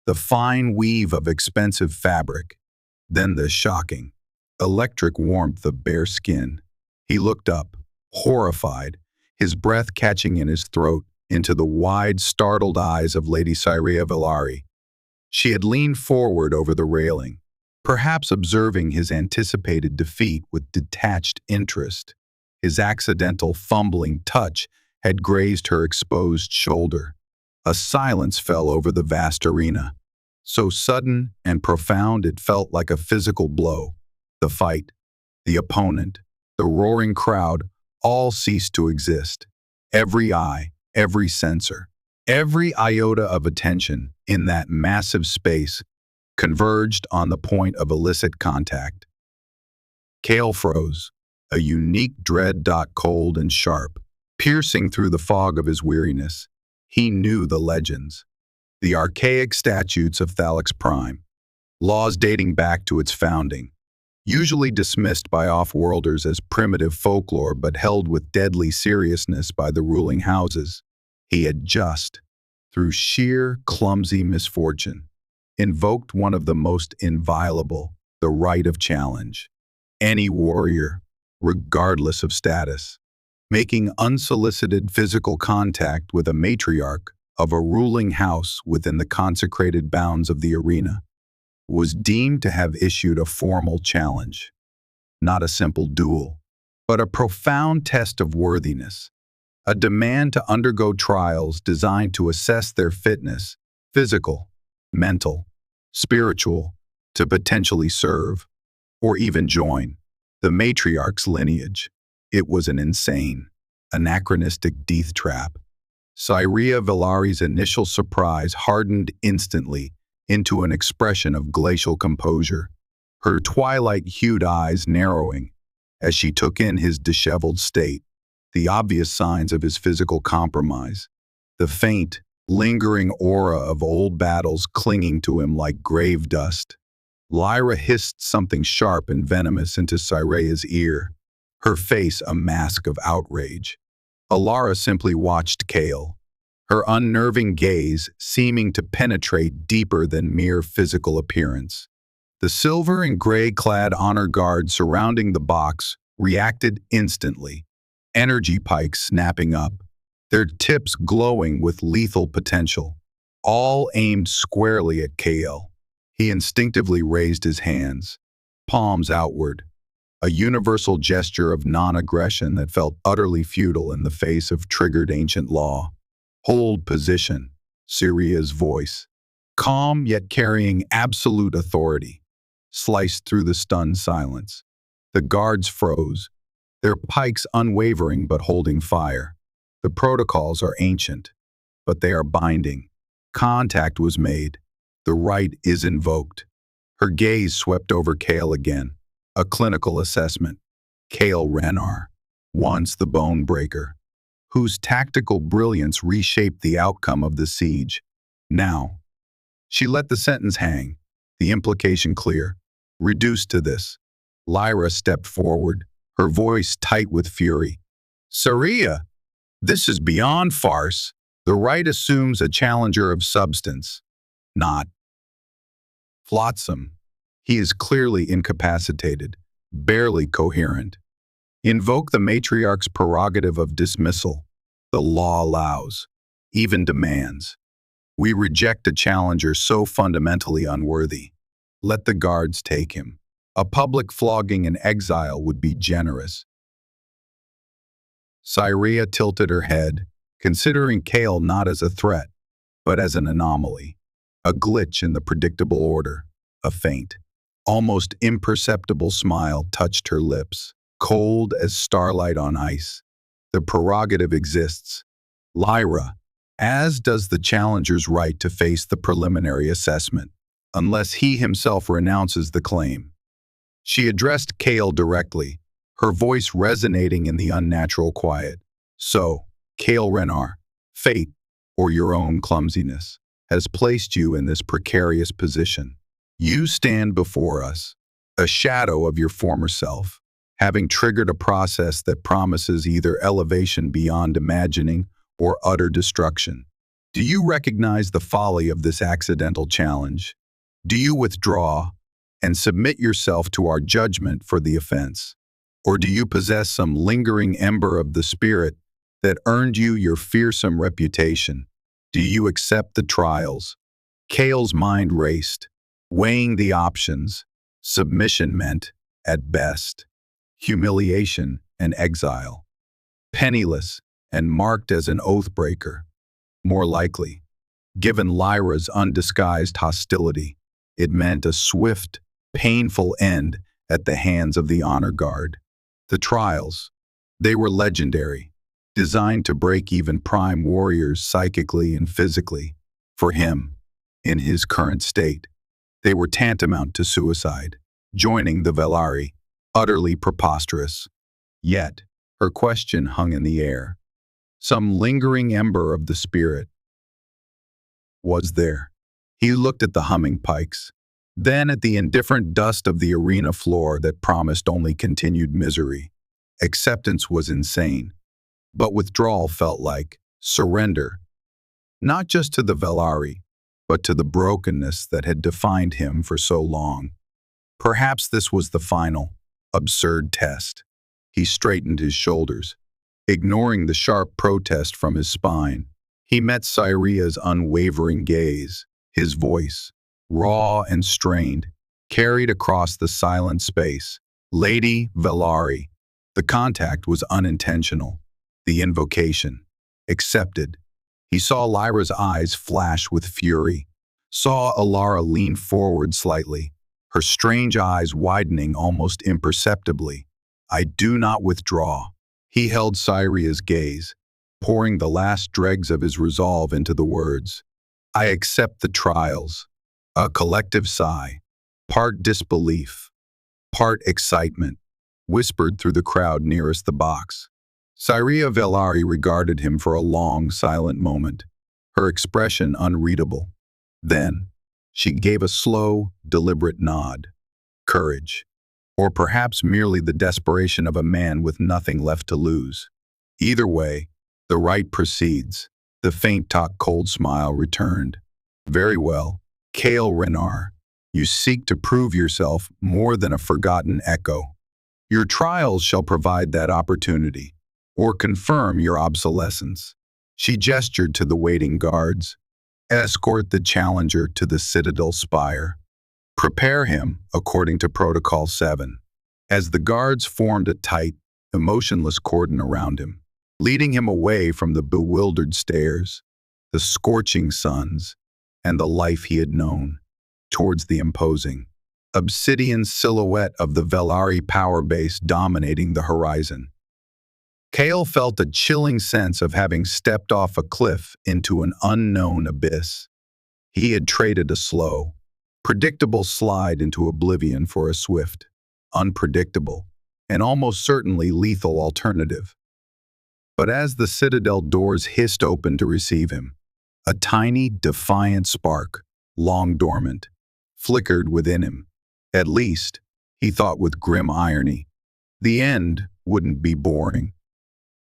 the fine weave of expensive fabric, then the shocking, electric warmth of bare skin. He looked up, horrified, his breath catching in his throat, into the wide, startled eyes of Lady Vel'ari. She had leaned forward over the railing, perhaps observing his anticipated defeat with detached interest. His accidental fumbling touch had grazed her exposed shoulder. A silence fell over the vast arena, so sudden and profound it felt like a physical blow. The fight, the opponent, the roaring crowd all ceased to exist. Every eye, every sensor, every iota of attention in that massive space converged on the point of illicit contact. Kael froze, a unique dread, cold and sharp, piercing through the fog of his weariness. He knew the legends, the archaic statutes of Thalax Prime, laws dating back to its founding, usually dismissed by off-worlders as primitive folklore but held with deadly seriousness by the ruling houses. He had just, through sheer, clumsy misfortune, invoked one of the most inviolable, the right of challenge. Any warrior, regardless of status, making unsolicited physical contact with a matriarch of a ruling house within the consecrated bounds of the arena, was deemed to have issued a formal challenge. Not a simple duel, but a profound test of worthiness, a demand to undergo trials designed to assess their fitness, physical, mental, spiritual, to potentially serve, or even join the matriarch's lineage. It was an insane, anachronistic death trap. Vel'ari's initial surprise hardened instantly into an expression of glacial composure, her twilight-hued eyes narrowing as she took in his disheveled state, the obvious signs of his physical compromise, the faint, lingering aura of old battles clinging to him like grave dust. Lyra hissed something sharp and venomous into Cyrea's ear, her face a mask of outrage. Alara simply watched Kael, her unnerving gaze seeming to penetrate deeper than mere physical appearance. The silver and gray-clad honor guard surrounding the box reacted instantly, energy pikes snapping up, their tips glowing with lethal potential, all aimed squarely at Kael. He instinctively raised his hands, palms outward, a universal gesture of non-aggression that felt utterly futile in the face of triggered ancient law. Hold position, Syria's voice, calm yet carrying absolute authority, sliced through the stunned silence. The guards froze, their pikes unwavering but holding fire. The protocols are ancient, but they are binding. Contact was made. The right is invoked. Her gaze swept over Kael again. A clinical assessment. Kael Rennar, once the bone breaker, whose tactical brilliance reshaped the outcome of the siege. Now, she let the sentence hang, the implication clear, reduced to this. Lyra stepped forward, her voice tight with fury. Syria, this is beyond farce. The right assumes a challenger of substance, not flotsam. He is clearly incapacitated, barely coherent. Invoke the matriarch's prerogative of dismissal. The law allows, even demands. We reject a challenger so fundamentally unworthy. Let the guards take him. A public flogging and exile would be generous. Syria tilted her head, considering Kael not as a threat, but as an anomaly, a glitch in the predictable order, a faint, almost imperceptible smile touched her lips, cold as starlight on ice. The prerogative exists. Lyra, as does the challenger's right to face the preliminary assessment, unless he himself renounces the claim. She addressed Kael directly, her voice resonating in the unnatural quiet. So, Kael Rennar, fate, or your own clumsiness, has placed you in this precarious position. You stand before us, a shadow of your former self, having triggered a process that promises either elevation beyond imagining or utter destruction. Do you recognize the folly of this accidental challenge? Do you withdraw and submit yourself to our judgment for the offense? Or do you possess some lingering ember of the spirit that earned you your fearsome reputation? Do you accept the trials? Kael's mind raced, weighing the options. Submission meant, at best, humiliation and exile. Penniless and marked as an oath-breaker. More likely, given Lyra's undisguised hostility, it meant a swift, painful end at the hands of the honor guard. The trials, they were legendary, designed to break even prime warriors psychically and physically. For him, in his current state, they were tantamount to suicide, joining the Vel'ari, utterly preposterous. Yet, her question hung in the air. Some lingering ember of the spirit was there. He looked at the humming pikes, then at the indifferent dust of the arena floor that promised only continued misery. Acceptance was insane, but withdrawal felt like surrender, not just to the Vel'ari, but to the brokenness that had defined him for so long. Perhaps this was the final, absurd test. He straightened his shoulders, ignoring the sharp protest from his spine. He met Syria's unwavering gaze, his voice, raw and strained, carried across the silent space. Lady Vel'ari. The contact was unintentional. The invocation, accepted. He saw Lyra's eyes flash with fury, saw Alara lean forward slightly, her strange eyes widening almost imperceptibly. I do not withdraw. He held Syria's gaze, pouring the last dregs of his resolve into the words. I accept the trials. A collective sigh, part disbelief, part excitement, whispered through the crowd nearest the box. Syria Vel'ari regarded him for a long, silent moment, her expression unreadable. Then, she gave a slow, deliberate nod. Courage. Or perhaps merely the desperation of a man with nothing left to lose. Either way, the rite proceeds. The faint cold smile returned. Very well, Kael Rennar. You seek to prove yourself more than a forgotten echo. Your trials shall provide that opportunity, or confirm your obsolescence. She gestured to the waiting guards. Escort the challenger to the citadel spire. Prepare him, according to Protocol 7. As the guards formed a tight, emotionless cordon around him, leading him away from the bewildered stares, the scorching suns, and the life he had known, towards the imposing, obsidian silhouette of the Vel'ari power base dominating the horizon. Kael felt a chilling sense of having stepped off a cliff into an unknown abyss. He had traded a slow, predictable slide into oblivion for a swift, unpredictable, and almost certainly lethal alternative. But as the citadel doors hissed open to receive him, a tiny, defiant spark, long dormant, flickered within him. At least, he thought with grim irony, the end wouldn't be boring.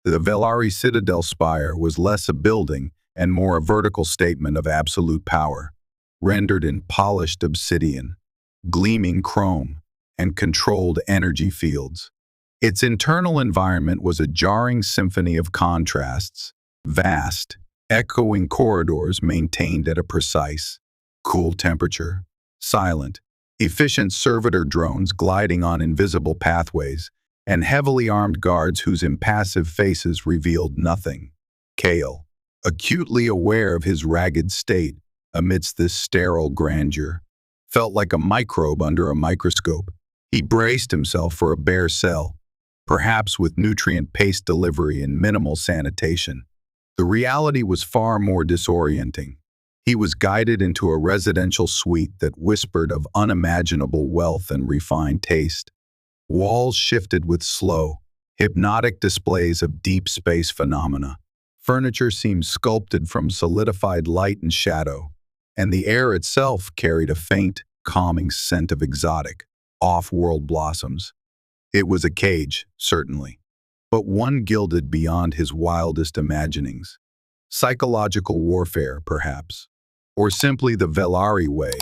The Vel'ari citadel spire was less a building and more a vertical statement of absolute power, rendered in polished obsidian, gleaming chrome, and controlled energy fields. Its internal environment was a jarring symphony of contrasts, vast, echoing corridors maintained at a precise, cool temperature, silent, efficient servitor drones gliding on invisible pathways, and heavily armed guards whose impassive faces revealed nothing. Kael, acutely aware of his ragged state amidst this sterile grandeur, felt like a microbe under a microscope. He braced himself for a bare cell, perhaps with nutrient paste delivery and minimal sanitation. The reality was far more disorienting. He was guided into a residential suite that whispered of unimaginable wealth and refined taste. Walls shifted with slow, hypnotic displays of deep space phenomena. Furniture seemed sculpted from solidified light and shadow, and the air itself carried a faint, calming scent of exotic, off-world blossoms. It was a cage, certainly, but one gilded beyond his wildest imaginings. Psychological warfare, perhaps, or simply the Vel'ari way.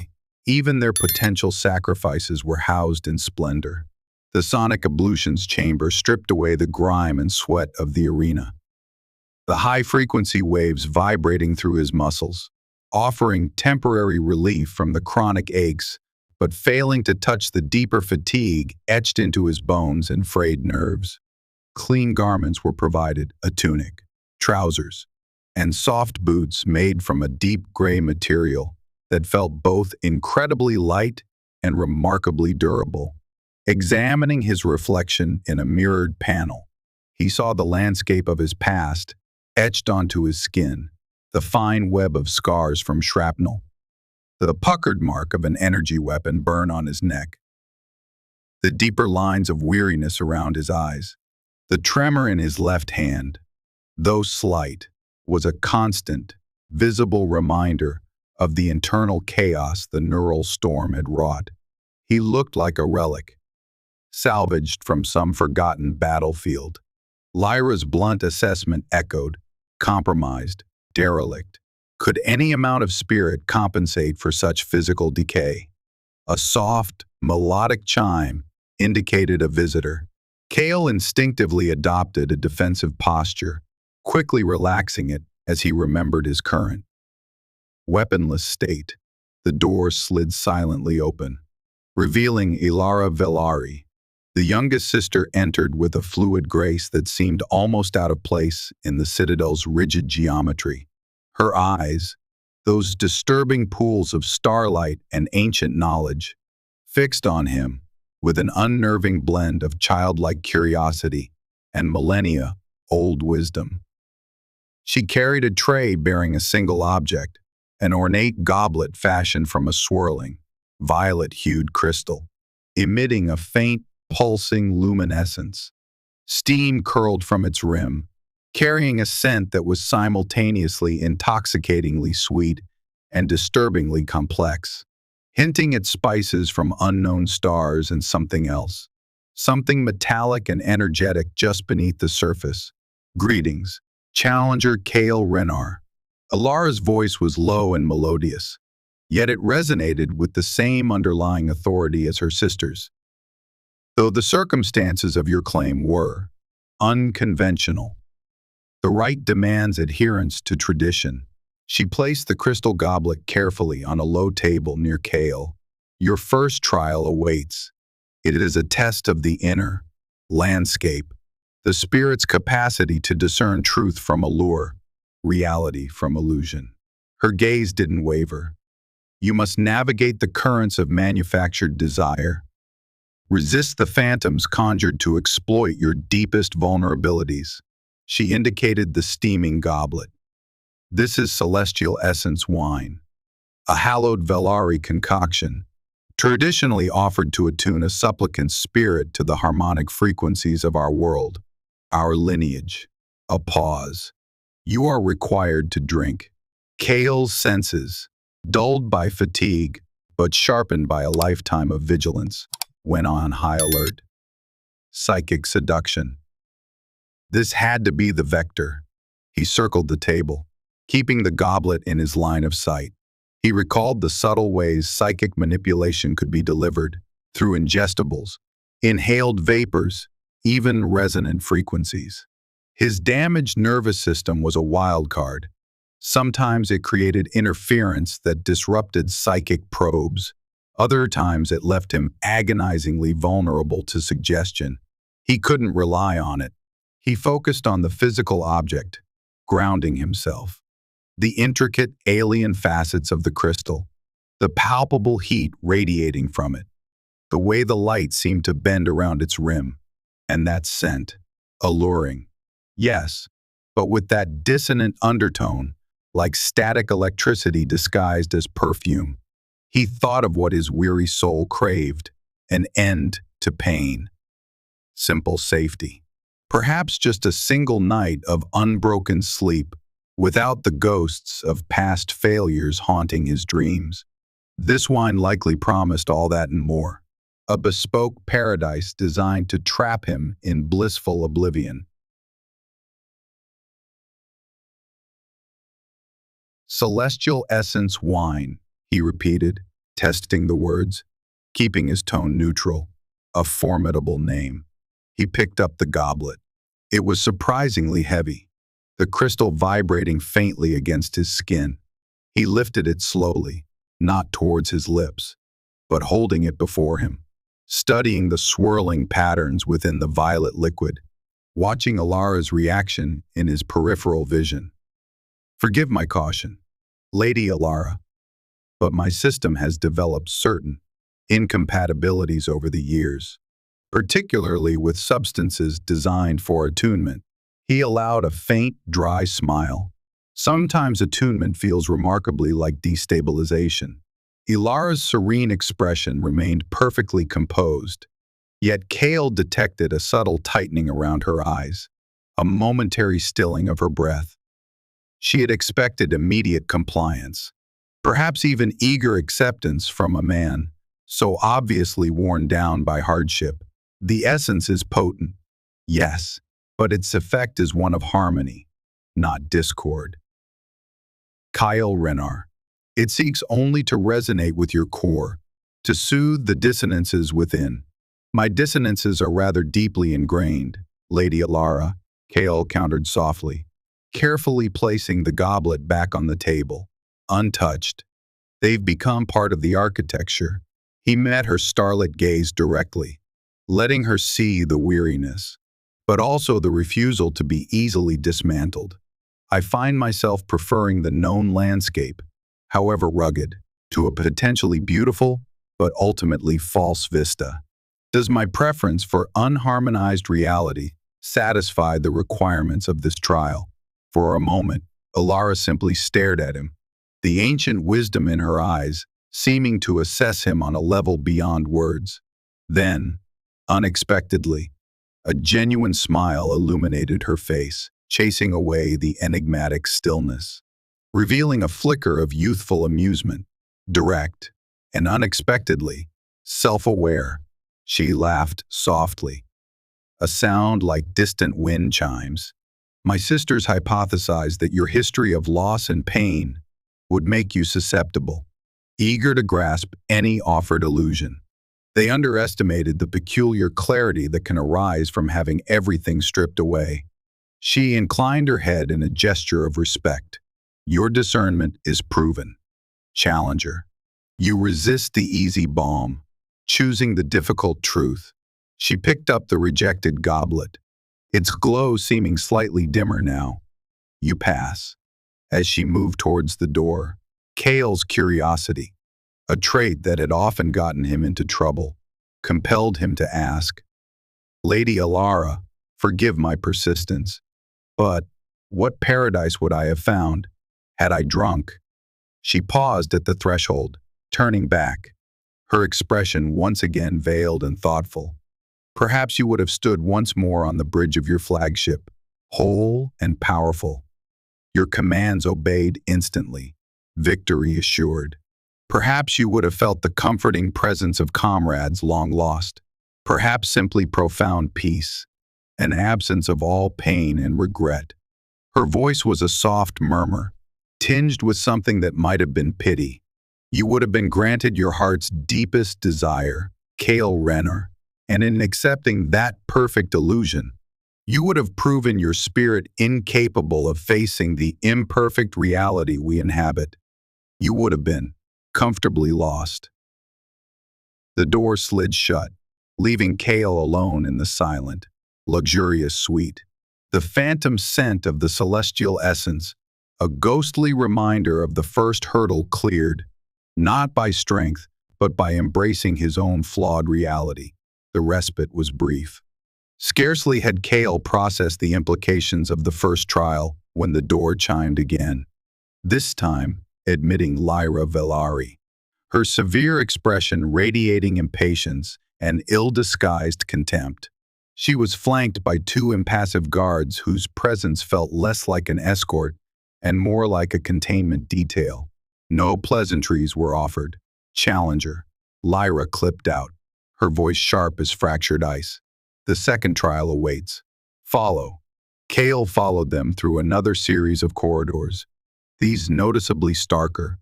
Even their potential sacrifices were housed in splendor. The sonic ablutions chamber stripped away the grime and sweat of the arena, the high-frequency waves vibrating through his muscles, offering temporary relief from the chronic aches, but failing to touch the deeper fatigue etched into his bones and frayed nerves. Clean garments were provided, a tunic, trousers, and soft boots made from a deep gray material that felt both incredibly light and remarkably durable. Examining his reflection in a mirrored panel, he saw the landscape of his past etched onto his skin, the fine web of scars from shrapnel, the puckered mark of an energy weapon burn on his neck, the deeper lines of weariness around his eyes. The tremor in his left hand, though slight, was a constant, visible reminder of the internal chaos the neural storm had wrought. He looked like a relic, salvaged from some forgotten battlefield. Lyra's blunt assessment echoed, compromised, derelict. Could any amount of spirit compensate for such physical decay? A soft, melodic chime indicated a visitor. Kael instinctively adopted a defensive posture, quickly relaxing it as he remembered his current weaponless state. The door slid silently open, revealing Ilara Vel'ari. The youngest sister entered with a fluid grace that seemed almost out of place in the citadel's rigid geometry. Her eyes, those disturbing pools of starlight and ancient knowledge, fixed on him with an unnerving blend of childlike curiosity and millennia-old wisdom. She carried a tray bearing a single object, an ornate goblet fashioned from a swirling, violet-hued crystal, emitting a faint, pulsing luminescence. Steam curled from its rim, carrying a scent that was simultaneously intoxicatingly sweet and disturbingly complex, hinting at spices from unknown stars and something else, something metallic and energetic just beneath the surface. Greetings, Challenger Kael Rennar. Alara's voice was low and melodious, yet it resonated with the same underlying authority as her sister's. Though the circumstances of your claim were unconventional, the rite demands adherence to tradition. She placed the crystal goblet carefully on a low table near Kael. Your first trial awaits. It is a test of the inner landscape, the spirit's capacity to discern truth from allure, reality from illusion. Her gaze didn't waver. You must navigate the currents of manufactured desire. Resist the phantoms conjured to exploit your deepest vulnerabilities. She indicated the steaming goblet. This is celestial essence wine, a hallowed Vel'ari concoction, traditionally offered to attune a supplicant's spirit to the harmonic frequencies of our world, our lineage. A pause. You are required to drink. Kael's senses, dulled by fatigue, but sharpened by a lifetime of vigilance, went on high alert. Psychic seduction. This had to be the vector. He circled the table, keeping the goblet in his line of sight. He recalled the subtle ways psychic manipulation could be delivered through ingestibles, inhaled vapors, even resonant frequencies. His damaged nervous system was a wild card. Sometimes it created interference that disrupted psychic probes. Other times it left him agonizingly vulnerable to suggestion. He couldn't rely on it. He focused on the physical object, grounding himself. The intricate alien facets of the crystal, the palpable heat radiating from it, the way the light seemed to bend around its rim, and that scent, alluring. Yes, but with that dissonant undertone, like static electricity disguised as perfume. He thought of what his weary soul craved, an end to pain. Simple safety. Perhaps just a single night of unbroken sleep, without the ghosts of past failures haunting his dreams. This wine likely promised all that and more. A bespoke paradise designed to trap him in blissful oblivion. Celestial essence wine, he repeated, testing the words, keeping his tone neutral. A formidable name. He picked up the goblet. It was surprisingly heavy, the crystal vibrating faintly against his skin. He lifted it slowly, not towards his lips, but holding it before him, studying the swirling patterns within the violet liquid, watching Alara's reaction in his peripheral vision. Forgive my caution, Lady Alara, but my system has developed certain incompatibilities over the years, particularly with substances designed for attunement. He allowed a faint, dry smile. Sometimes attunement feels remarkably like destabilization. Alara's serene expression remained perfectly composed, yet Kael detected a subtle tightening around her eyes, a momentary stilling of her breath. She had expected immediate compliance, perhaps even eager acceptance from a man so obviously worn down by hardship. The essence is potent, yes, but its effect is one of harmony, not discord. Kael Rennar. It seeks only to resonate with your core, to soothe the dissonances within. My dissonances are rather deeply ingrained, Lady Alara, Kael countered softly, carefully placing the goblet back on the table, untouched. They've become part of the architecture. He met her starlit gaze directly, letting her see the weariness, but also the refusal to be easily dismantled. I find myself preferring the known landscape, however rugged, to a potentially beautiful but ultimately false vista. Does my preference for unharmonized reality satisfy the requirements of this trial? For a moment, Alara simply stared at him, the ancient wisdom in her eyes seeming to assess him on a level beyond words. Then, unexpectedly, a genuine smile illuminated her face, chasing away the enigmatic stillness, revealing a flicker of youthful amusement. Direct and unexpectedly self-aware, she laughed softly, a sound like distant wind chimes. My sisters hypothesized that your history of loss and pain would make you susceptible, eager to grasp any offered illusion. They underestimated the peculiar clarity that can arise from having everything stripped away. She inclined her head in a gesture of respect. Your discernment is proven. Challenger. You resist the easy balm, choosing the difficult truth. She picked up the rejected goblet, its glow seeming slightly dimmer now. You pass. As she moved towards the door, Kael's curiosity, a trait that had often gotten him into trouble, compelled him to ask, Lady Alara, forgive my persistence, but what paradise would I have found had I drunk? She paused at the threshold, turning back, her expression once again veiled and thoughtful. Perhaps you would have stood once more on the bridge of your flagship, whole and powerful. Your commands obeyed instantly, victory assured. Perhaps you would have felt the comforting presence of comrades long lost. Perhaps simply profound peace, an absence of all pain and regret. Her voice was a soft murmur, tinged with something that might have been pity. You would have been granted your heart's deepest desire, Kael Rennar, and in accepting that perfect illusion, you would have proven your spirit incapable of facing the imperfect reality we inhabit. You would have been comfortably lost. The door slid shut, leaving Kael alone in the silent, luxurious suite. The phantom scent of the celestial essence, a ghostly reminder of the first hurdle cleared, not by strength, but by embracing his own flawed reality. The respite was brief. Scarcely had Kael processed the implications of the first trial when the door chimed again, this time admitting Lyra Vel'ari, her severe expression radiating impatience and ill-disguised contempt. She was flanked by two impassive guards whose presence felt less like an escort and more like a containment detail. No pleasantries were offered. Challenger. Lyra clipped out, her voice sharp as fractured ice. The second trial awaits. Follow. Kael followed them through another series of corridors, these noticeably starker,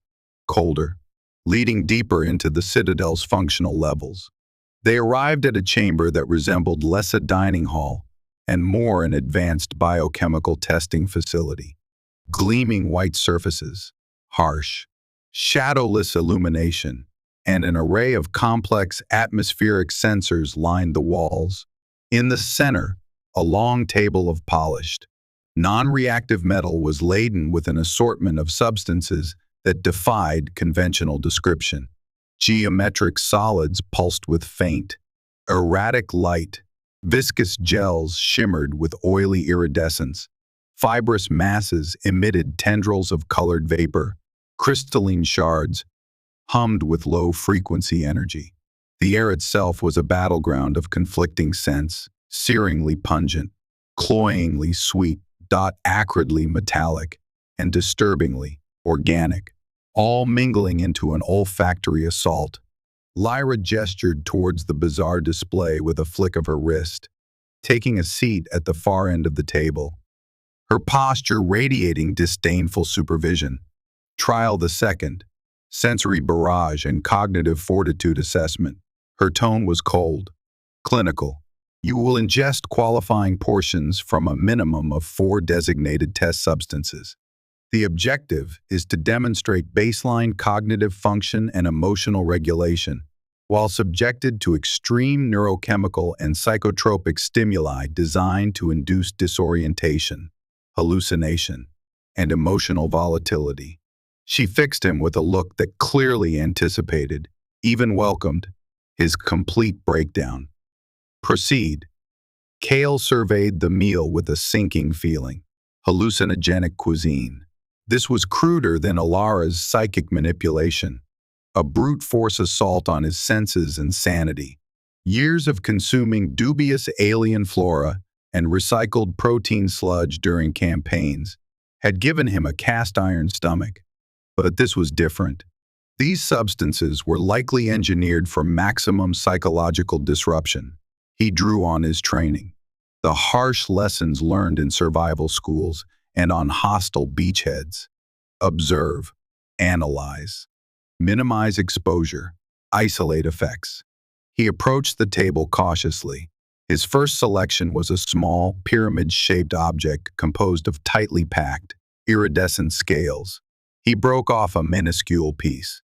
colder, leading deeper into the Citadel's functional levels. They arrived at a chamber that resembled less a dining hall and more an advanced biochemical testing facility. Gleaming white surfaces, harsh, shadowless illumination, and an array of complex atmospheric sensors lined the walls. In the center, a long table of polished, non-reactive metal was laden with an assortment of substances that defied conventional description. Geometric solids pulsed with faint, erratic light. Viscous gels shimmered with oily iridescence. Fibrous masses emitted tendrils of colored vapor. Crystalline shards hummed with low-frequency energy. The air itself was a battleground of conflicting scents, searingly pungent, cloyingly sweet, acridly metallic, and disturbingly organic, all mingling into an olfactory assault. Lyra gestured towards the bizarre display with a flick of her wrist, taking a seat at the far end of the table, her posture radiating disdainful supervision. Trial the second, sensory barrage and cognitive fortitude assessment. Her tone was cold, clinical. You will ingest qualifying portions from a minimum of 4 designated test substances. The objective is to demonstrate baseline cognitive function and emotional regulation, while subjected to extreme neurochemical and psychotropic stimuli designed to induce disorientation, hallucination, and emotional volatility. She fixed him with a look that clearly anticipated, even welcomed, his complete breakdown. Proceed. Kael surveyed the meal with a sinking feeling. Hallucinogenic cuisine. This was cruder than Alara's psychic manipulation, a brute force assault on his senses and sanity. Years of consuming dubious alien flora and recycled protein sludge during campaigns had given him a cast-iron stomach. But this was different. These substances were likely engineered for maximum psychological disruption. He drew on his training. The harsh lessons learned in survival schools and on hostile beachheads. Observe, analyze, minimize exposure, isolate effects. He approached the table cautiously. His first selection was a small, pyramid-shaped object composed of tightly packed, iridescent scales. He broke off a minuscule piece.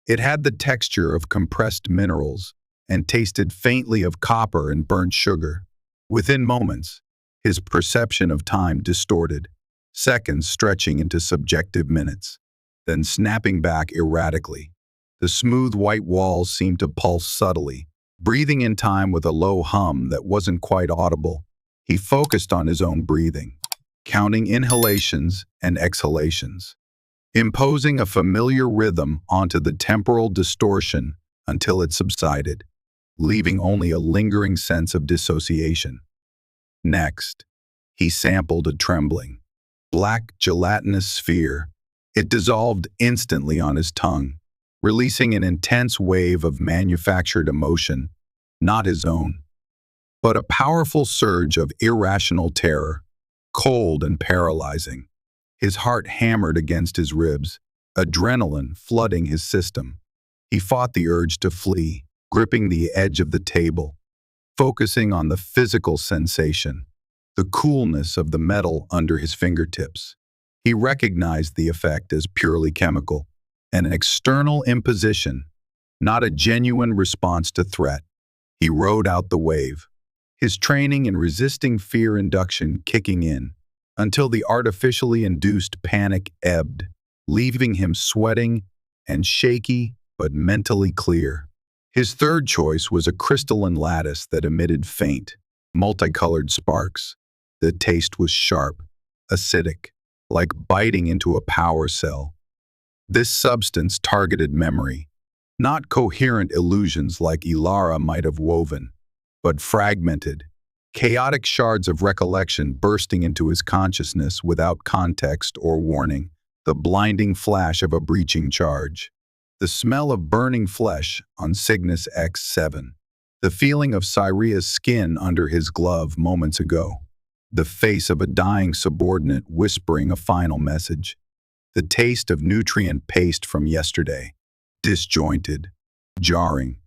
It had the texture of compressed minerals and tasted faintly of copper and burnt sugar. Within moments, his perception of time distorted, seconds stretching into subjective minutes, then snapping back erratically. The smooth white walls seemed to pulse subtly, breathing in time with a low hum that wasn't quite audible. He focused on his own breathing, counting inhalations and exhalations, imposing a familiar rhythm onto the temporal distortion until it subsided, leaving only a lingering sense of dissociation. Next, he sampled a trembling, black gelatinous sphere. It dissolved instantly on his tongue, releasing an intense wave of manufactured emotion, not his own, but a powerful surge of irrational terror, cold and paralyzing. His heart hammered against his ribs, adrenaline flooding his system. He fought the urge to flee, gripping the edge of the table, focusing on the physical sensation, the coolness of the metal under his fingertips. He recognized the effect as purely chemical, an external imposition, not a genuine response to threat. He rode out the wave, his training in resisting fear induction kicking in, until the artificially induced panic ebbed, leaving him sweating and shaky but mentally clear. His third choice was a crystalline lattice that emitted faint, multicolored sparks. The taste was sharp, acidic, like biting into a power cell. This substance targeted memory, not coherent illusions like Ilara might have woven, but fragmented, chaotic shards of recollection bursting into his consciousness without context or warning, the blinding flash of a breaching charge. The smell of burning flesh on Cygnus X7. The feeling of Cyria's skin under his glove moments ago. The face of a dying subordinate whispering a final message. The taste of nutrient paste from yesterday. Disjointed, jarring,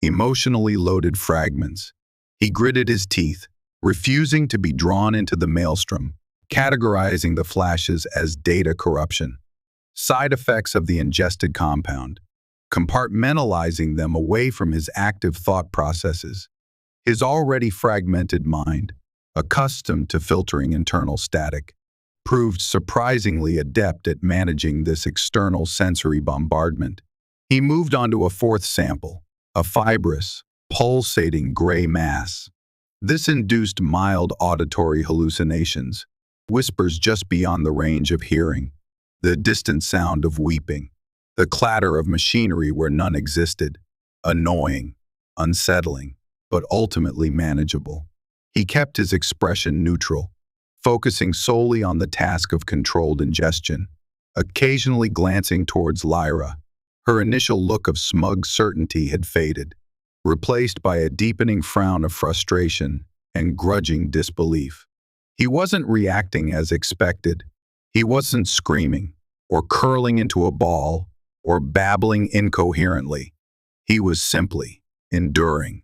emotionally loaded fragments. He gritted his teeth, refusing to be drawn into the maelstrom, categorizing the flashes as data corruption. Side effects of the ingested compound, compartmentalizing them away from his active thought processes. His already fragmented mind, accustomed to filtering internal static, proved surprisingly adept at managing this external sensory bombardment. He moved on to a fourth sample, a fibrous, pulsating gray mass. This induced mild auditory hallucinations, whispers just beyond the range of hearing, the distant sound of weeping, the clatter of machinery where none existed, annoying, unsettling, but ultimately manageable. He kept his expression neutral, focusing solely on the task of controlled ingestion, occasionally glancing towards Lyra. Her initial look of smug certainty had faded, replaced by a deepening frown of frustration and grudging disbelief. He wasn't reacting as expected. He wasn't screaming, or curling into a ball, or babbling incoherently. He was simply enduring,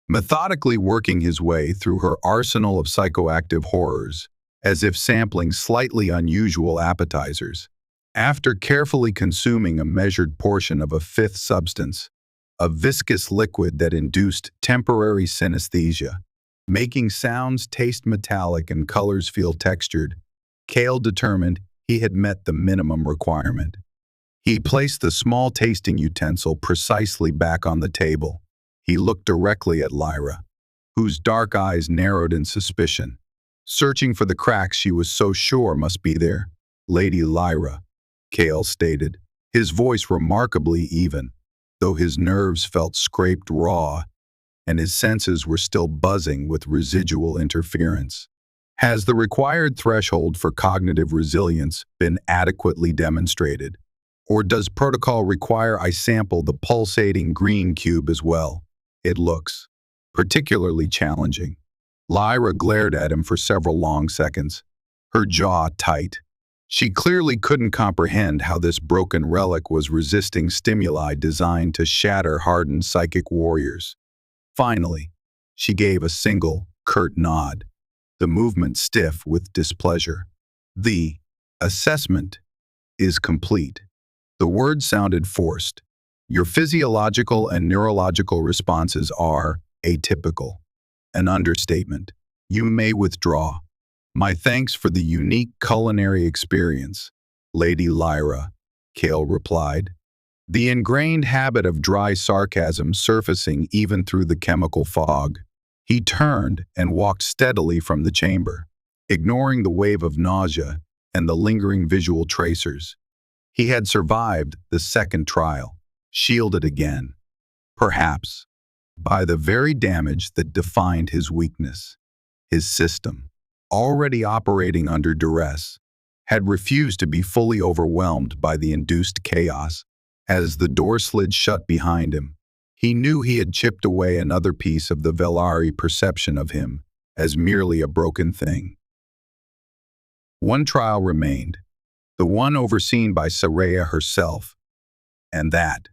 methodically working his way through her arsenal of psychoactive horrors, as if sampling slightly unusual appetizers. After carefully consuming a measured portion of a fifth substance, a viscous liquid that induced temporary synesthesia, making sounds taste metallic and colors feel textured, Kael determined he had met the minimum requirement. He placed the small tasting utensil precisely back on the table. He looked directly at Lyra, whose dark eyes narrowed in suspicion, searching for the cracks she was so sure must be there. "Lady Lyra," Kael stated, his voice remarkably even, though his nerves felt scraped raw and his senses were still buzzing with residual interference. "Has the required threshold for cognitive resilience been adequately demonstrated? Or does protocol require I sample the pulsating green cube as well? It looks particularly challenging." Lyra glared at him for several long seconds, her jaw tight. She clearly couldn't comprehend how this broken relic was resisting stimuli designed to shatter hardened psychic warriors. Finally, she gave a single, curt nod, the movement stiff with displeasure. The assessment is complete. The word sounded forced. Your physiological and neurological responses are atypical. An understatement. You may withdraw. My thanks for the unique culinary experience, Lady Lyra, Kael replied, the ingrained habit of dry sarcasm surfacing even through the chemical fog. He turned and walked steadily from the chamber, ignoring the wave of nausea and the lingering visual tracers. He had survived the second trial, shielded again, perhaps, by the very damage that defined his weakness. His system, already operating under duress, had refused to be fully overwhelmed by the induced chaos. As the door slid shut behind him, he knew he had chipped away another piece of the Vel'ari perception of him as merely a broken thing. One trial remained, the one overseen by Saraya herself, and that,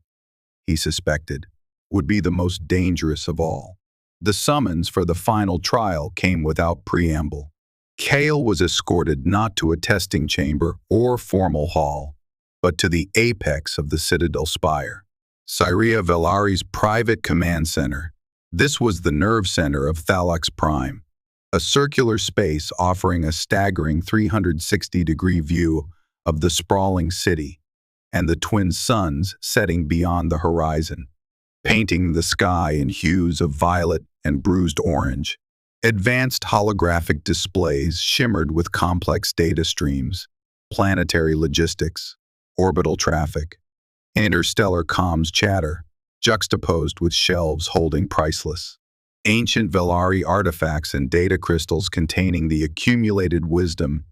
he suspected, would be the most dangerous of all. The summons for the final trial came without preamble. Kael was escorted not to a testing chamber or formal hall, but to the apex of the Citadel spire, Saraya Vel'ari's private command center. This was the nerve center of Thalax Prime, a circular space offering a staggering 360-degree view of the sprawling city and the twin suns setting beyond the horizon, painting the sky in hues of violet and bruised orange. Advanced holographic displays shimmered with complex data streams, planetary logistics, orbital traffic, interstellar comms chatter, juxtaposed with shelves holding priceless, ancient Vel'ari artifacts and data crystals containing the accumulated wisdom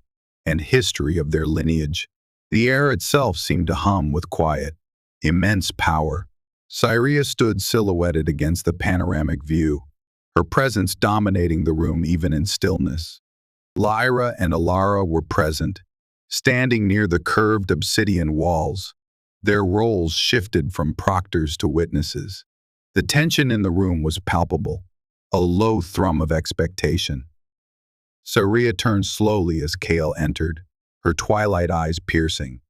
and history of their lineage. The air itself seemed to hum with quiet, immense power. Saraya stood silhouetted against the panoramic view, her presence dominating the room even in stillness. Lyra and Alara were present, standing near the curved obsidian walls. Their roles shifted from proctors to witnesses. The tension in the room was palpable, a low thrum of expectation. Saraya turned slowly as Kael entered, her twilight eyes piercing,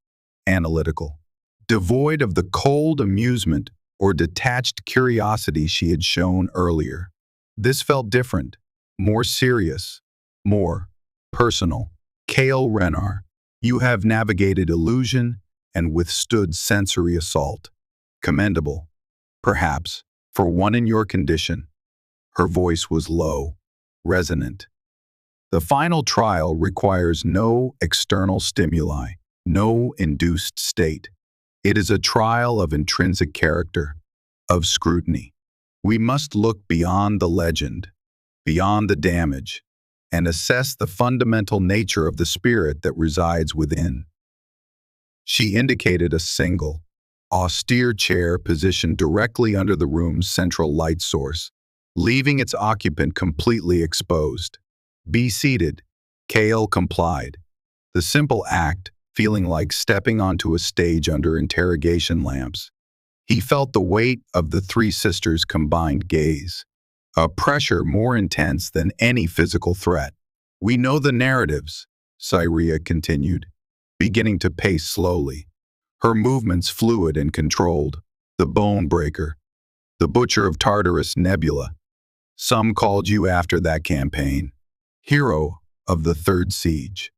analytical, devoid of the cold amusement or detached curiosity she had shown earlier. This felt different, more serious, more personal. Kael Rennar, you have navigated illusion and withstood sensory assault. Commendable, perhaps, for one in your condition. Her voice was low, resonant. The final trial requires no external stimuli, no induced state. It is a trial of intrinsic character, of scrutiny. We must look beyond the legend, beyond the damage, and assess the fundamental nature of the spirit that resides within. She indicated a single, austere chair positioned directly under the room's central light source, leaving its occupant completely exposed. Be seated, Kael complied, the simple act feeling like stepping onto a stage under interrogation lamps. He felt the weight of the three sisters' combined gaze, a pressure more intense than any physical threat. We know the narratives, Saraya continued, beginning to pace slowly, her movements fluid and controlled. The Bone Breaker, the Butcher of Tartarus Nebula. Some called you after that campaign. Hero of the Third Siege.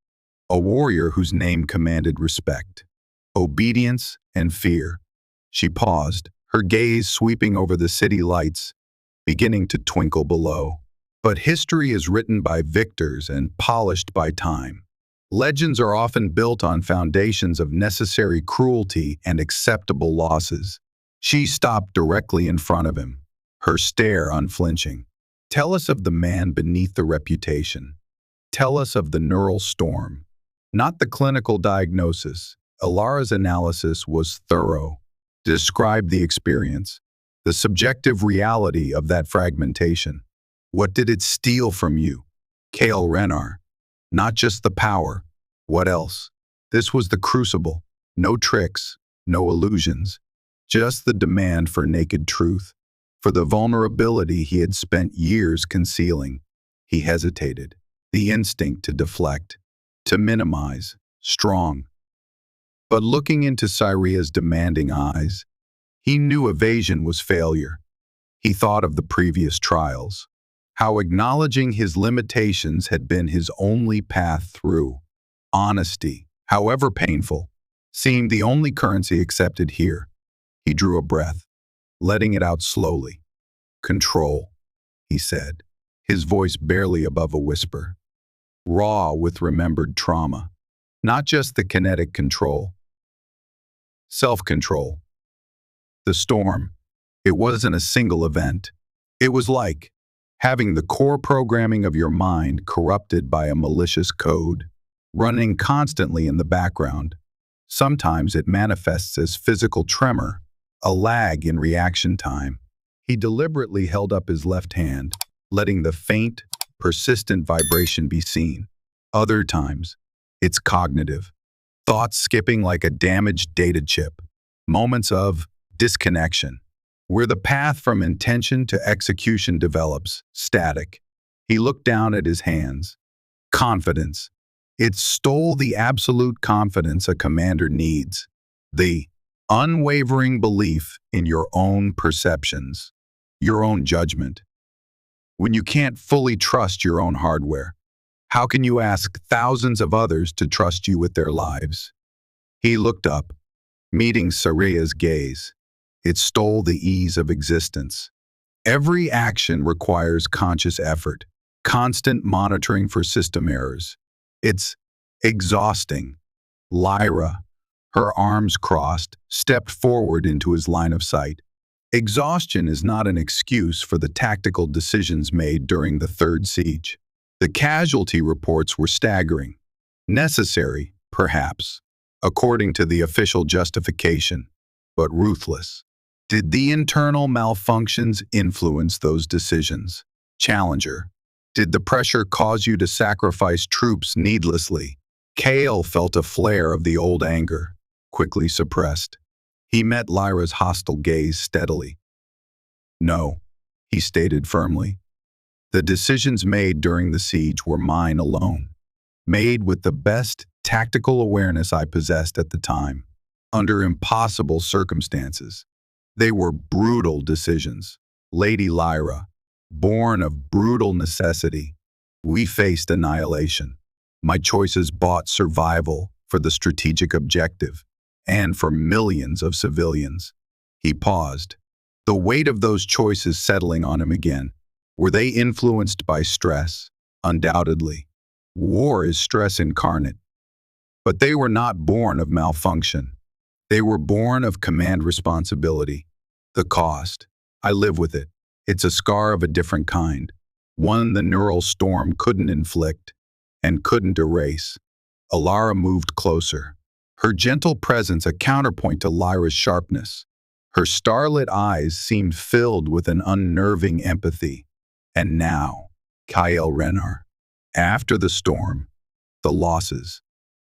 A warrior whose name commanded respect, obedience, and fear. She paused, her gaze sweeping over the city lights, beginning to twinkle below. But history is written by victors and polished by time. Legends are often built on foundations of necessary cruelty and acceptable losses. She stopped directly in front of him, her stare unflinching. Tell us of the man beneath the reputation. Tell us of the neural storm, not the clinical diagnosis. Alara's analysis was thorough. Describe the experience, the subjective reality of that fragmentation. What did it steal from you? Kael Rennar. Not just the power. What else? This was the crucible. No tricks, no illusions. Just the demand for naked truth. For the vulnerability he had spent years concealing. He hesitated. The instinct to deflect, to minimize, strong. But looking into Cyria's demanding eyes, he knew evasion was failure. He thought of the previous trials, how acknowledging his limitations had been his only path through. Honesty, however painful, seemed the only currency accepted here. He drew a breath, letting it out slowly. Control, he said, his voice barely above a whisper. Raw with remembered trauma. Not just the kinetic control. Self-control. The storm. It wasn't a single event. It was like having the core programming of your mind corrupted by a malicious code, running constantly in the background. Sometimes it manifests as physical tremor, a lag in reaction time. He deliberately held up his left hand, letting the faint, persistent vibration be seen. Other times, it's cognitive. Thoughts skipping like a damaged data chip. Moments of disconnection, where the path from intention to execution develops, static. He looked down at his hands. Confidence. It stole the absolute confidence a commander needs. The unwavering belief in your own perceptions, your own judgment. When you can't fully trust your own hardware, how can you ask thousands of others to trust you with their lives? He looked up, meeting Cyria's gaze. It stole the ease of existence. Every action requires conscious effort, constant monitoring for system errors. It's exhausting. Lyra, her arms crossed, stepped forward into his line of sight. Exhaustion is not an excuse for the tactical decisions made during the Third Siege. The casualty reports were staggering. Necessary, perhaps, according to the official justification, but ruthless. Did the internal malfunctions influence those decisions? Challenger. Did the pressure cause you to sacrifice troops needlessly? Kael felt a flare of the old anger, quickly suppressed. He met Lyra's hostile gaze steadily. No, he stated firmly. The decisions made during the siege were mine alone, made with the best tactical awareness I possessed at the time, under impossible circumstances. They were brutal decisions. Lady Lyra, born of brutal necessity, we faced annihilation. My choices bought survival for the strategic objective, and for millions of civilians. He paused, the weight of those choices settling on him again. Were they influenced by stress? Undoubtedly. War is stress incarnate. But they were not born of malfunction. They were born of command responsibility. The cost. I live with it. It's a scar of a different kind. One the neural storm couldn't inflict and couldn't erase. Alara moved closer. Her gentle presence a counterpoint to Lyra's sharpness. Her starlit eyes seemed filled with an unnerving empathy. And now, Kael Rennar. After the storm, the losses,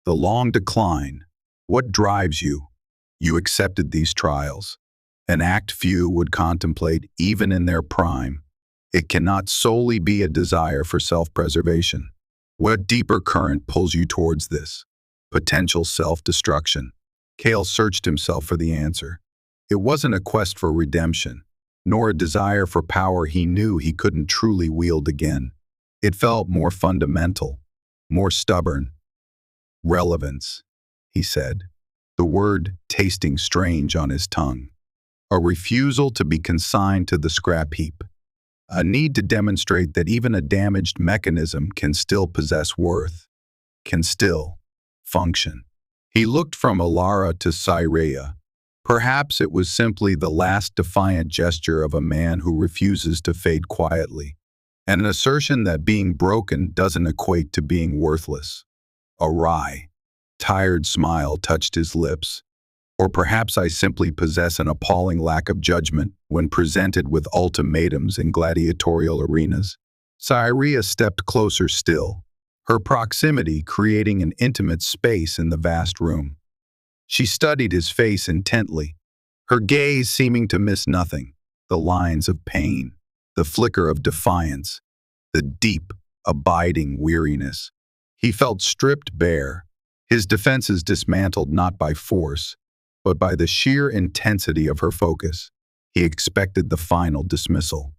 the long decline, what drives you? You accepted these trials. An act few would contemplate even in their prime. It cannot solely be a desire for self-preservation. What deeper current pulls you towards this? Potential self-destruction. Kael searched himself for the answer. It wasn't a quest for redemption, nor a desire for power he knew he couldn't truly wield again. It felt more fundamental, more stubborn. Relevance, he said, the word tasting strange on his tongue. A refusal to be consigned to the scrap heap. A need to demonstrate that even a damaged mechanism can still possess worth, can still function. He looked from Alara to Cyria. Perhaps it was simply the last defiant gesture of a man who refuses to fade quietly, and an assertion that being broken doesn't equate to being worthless. A wry, tired smile touched his lips. Or perhaps I simply possess an appalling lack of judgment when presented with ultimatums in gladiatorial arenas. Cyria stepped closer still, her proximity creating an intimate space in the vast room. She studied his face intently, her gaze seeming to miss nothing: the lines of pain, the flicker of defiance, the deep, abiding weariness. He felt stripped bare, his defenses dismantled not by force, but by the sheer intensity of her focus. He expected the final dismissal,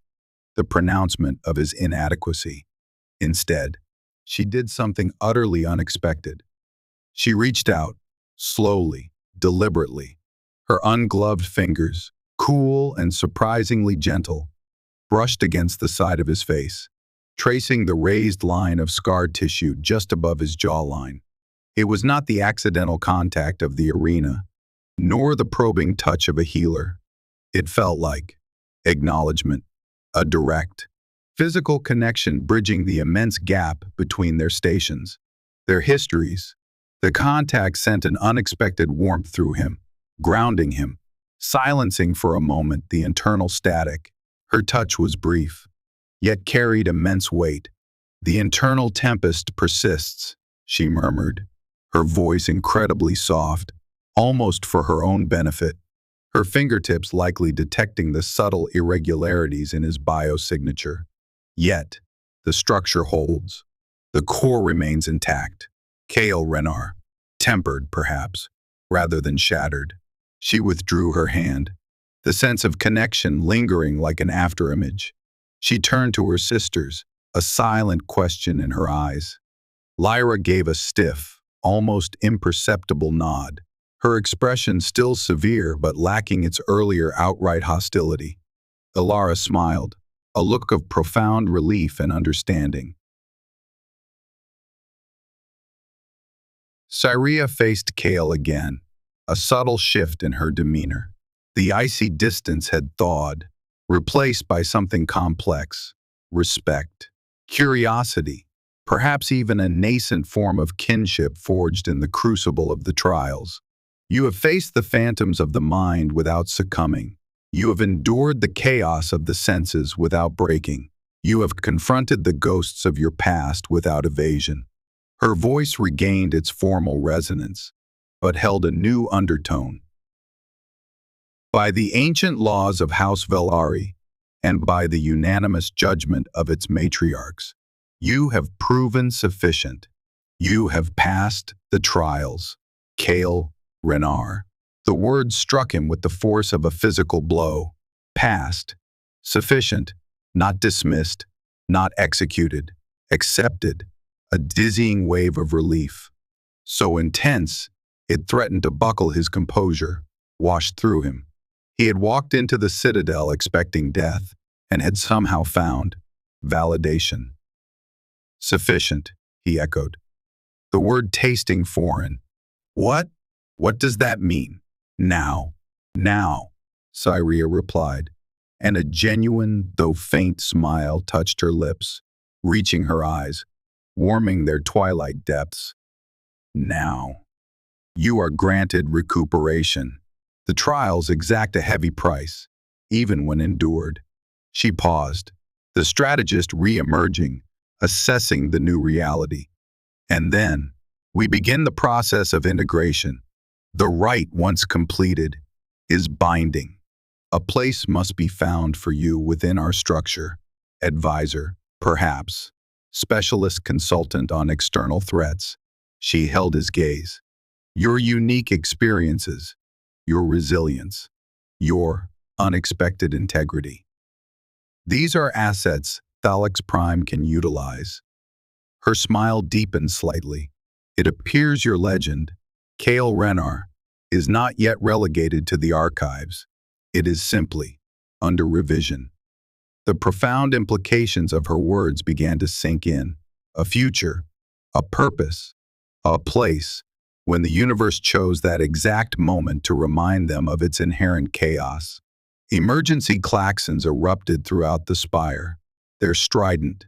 the pronouncement of his inadequacy. Instead, she did something utterly unexpected. She reached out, slowly, deliberately. Her ungloved fingers, cool and surprisingly gentle, brushed against the side of his face, tracing the raised line of scar tissue just above his jawline. It was not the accidental contact of the arena, nor the probing touch of a healer. It felt like acknowledgement, a direct, physical connection bridging the immense gap between their stations, their histories. The contact sent an unexpected warmth through him, grounding him, silencing for a moment the internal static. Her touch was brief, yet carried immense weight. "The internal tempest persists," she murmured, her voice incredibly soft, almost for her own benefit, her fingertips likely detecting the subtle irregularities in his biosignature. Yet, the structure holds. The core remains intact. Kael Rennar, tempered, perhaps, rather than shattered. She withdrew her hand, the sense of connection lingering like an afterimage. She turned to her sisters, a silent question in her eyes. Lyra gave a stiff, almost imperceptible nod, her expression still severe but lacking its earlier outright hostility. Ilara smiled, a look of profound relief and understanding. Cyria faced Kael again, a subtle shift in her demeanor. The icy distance had thawed, replaced by something complex: respect, curiosity, perhaps even a nascent form of kinship forged in the crucible of the trials. "You have faced the phantoms of the mind without succumbing. You have endured the chaos of the senses without breaking. You have confronted the ghosts of your past without evasion." Her voice regained its formal resonance, but held a new undertone. "By the ancient laws of House Vel'ari, and by the unanimous judgment of its matriarchs, you have proven sufficient. You have passed the trials." Kael Rennar. The words struck him with the force of a physical blow. Passed. Sufficient. Not dismissed. Not executed. Accepted. A dizzying wave of relief, so intense it threatened to buckle his composure, washed through him. He had walked into the citadel expecting death, and had somehow found validation. "Sufficient," he echoed, the word tasting foreign. "What? What does that mean?" Now, Cyria replied, and a genuine, though faint smile touched her lips, reaching her eyes, warming their twilight depths. "Now, you are granted recuperation. The trials exact a heavy price, even when endured." She paused, the strategist re-emerging, assessing the new reality. "And then, we begin the process of integration. The rite, once completed, is binding. A place must be found for you within our structure. Advisor, perhaps. Specialist consultant on external threats." She held his gaze. "Your unique experiences, your resilience, your unexpected integrity. These are assets Thalax Prime can utilize." Her smile deepened slightly. "It appears your legend, Kael Rennar, is not yet relegated to the archives. It is simply under revision." The profound implications of her words began to sink in. A future, a purpose, a place, when the universe chose that exact moment to remind them of its inherent chaos. Emergency klaxons erupted throughout the spire, their strident,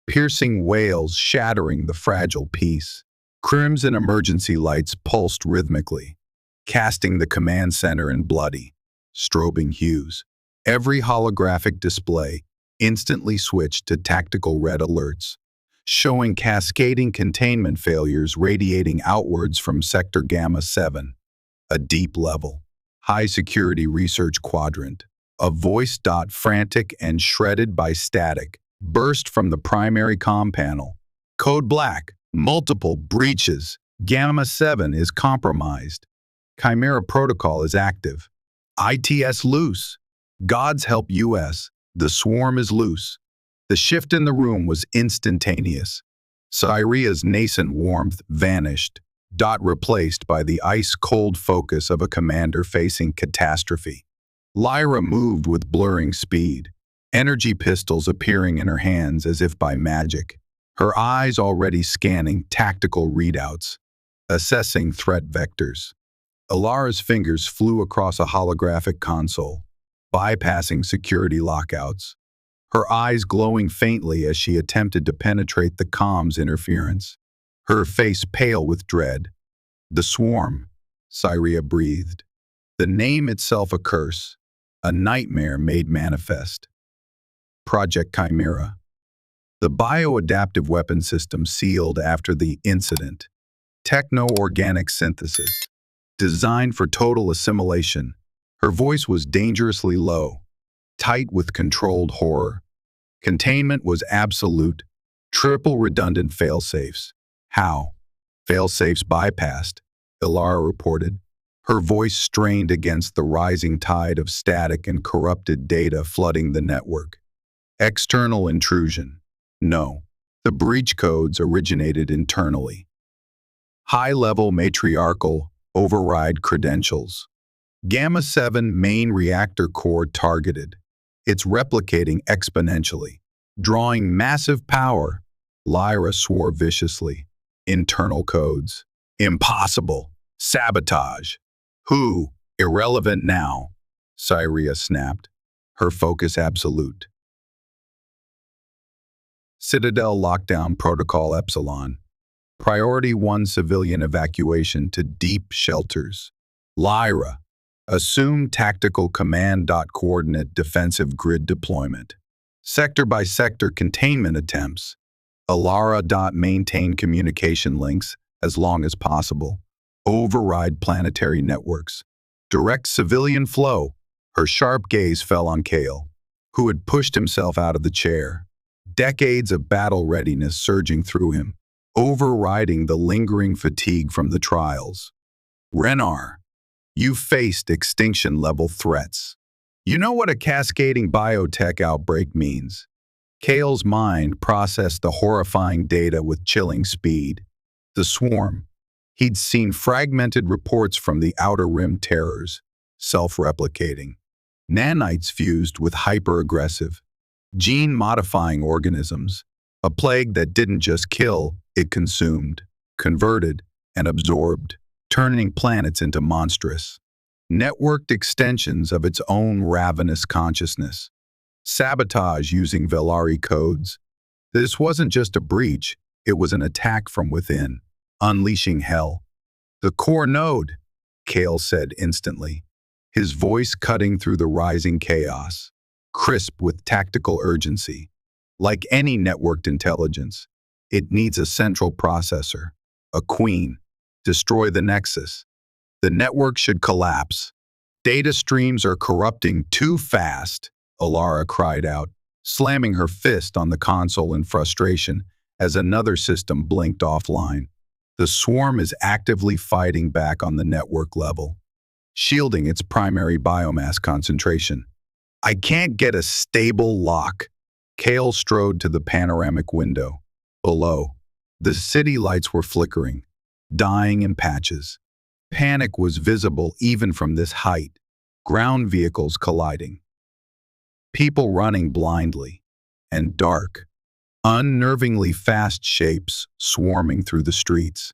piercing wails shattering the fragile peace. Crimson emergency lights pulsed rhythmically, casting the command center in bloody, strobing hues. Every holographic display, instantly switched to tactical red alerts, showing cascading containment failures radiating outwards from Sector Gamma 7, a deep level, high security research quadrant. A voice dot frantic and shredded by static burst from the primary comm panel. Code Black, multiple breaches. Gamma 7 is compromised. Chimera protocol is active. ITS loose. God's help US. The swarm is loose. The shift in the room was instantaneous. Cyria's nascent warmth vanished, replaced by the ice-cold focus of a commander facing catastrophe. Lyra moved with blurring speed, energy pistols appearing in her hands as if by magic, her eyes already scanning tactical readouts, assessing threat vectors. Alara's fingers flew across a holographic console, bypassing security lockouts, her eyes glowing faintly as she attempted to penetrate the comms interference, her face pale with dread. The swarm, Cyria breathed. The name itself a curse, a nightmare made manifest. Project Chimera. The bioadaptive weapon system sealed after the incident. Techno-organic synthesis. Designed for total assimilation. Her voice was dangerously low, tight with controlled horror. Containment was absolute, triple redundant failsafes. How? Failsafes bypassed, Ilara reported, her voice strained against the rising tide of static and corrupted data flooding the network. External intrusion. No, the breach codes originated internally. High-level matriarchal override credentials. Gamma 7 main reactor core targeted. It's replicating exponentially, drawing massive power. Lyra swore viciously. Internal codes. Impossible. Sabotage. Who? Irrelevant now. Cyria snapped, her focus absolute. Citadel Lockdown Protocol Epsilon. Priority 1 civilian evacuation to deep shelters. Lyra. Assume tactical command. Coordinate defensive grid deployment. Sector by sector containment attempts. Alara. Maintain communication links as long as possible. Override planetary networks. Direct civilian flow. Her sharp gaze fell on Kael, who had pushed himself out of the chair. Decades of battle readiness surging through him, overriding the lingering fatigue from the trials. Rennar, you faced extinction-level threats. You know what a cascading biotech outbreak means. Kael's mind processed the horrifying data with chilling speed. The swarm. He'd seen fragmented reports from the Outer Rim terrors, self-replicating. Nanites fused with hyper-aggressive, gene-modifying organisms, a plague that didn't just kill, it consumed, converted, and absorbed, turning planets into monstrous, networked extensions of its own ravenous consciousness. Sabotage using Vel'ari codes. This wasn't just a breach, it was an attack from within, unleashing hell. The core node, Kael said instantly, his voice cutting through the rising chaos, crisp with tactical urgency. Like any networked intelligence, it needs a central processor, a queen. Destroy the nexus. The network should collapse. Data streams are corrupting too fast, Alara cried out, slamming her fist on the console in frustration as another system blinked offline. The swarm is actively fighting back on the network level, shielding its primary biomass concentration. I can't get a stable lock. Kael strode to the panoramic window. Below, the city lights were flickering, dying in patches. Panic was visible even from this height. Ground vehicles colliding. People running blindly. And dark, unnervingly fast shapes swarming through the streets,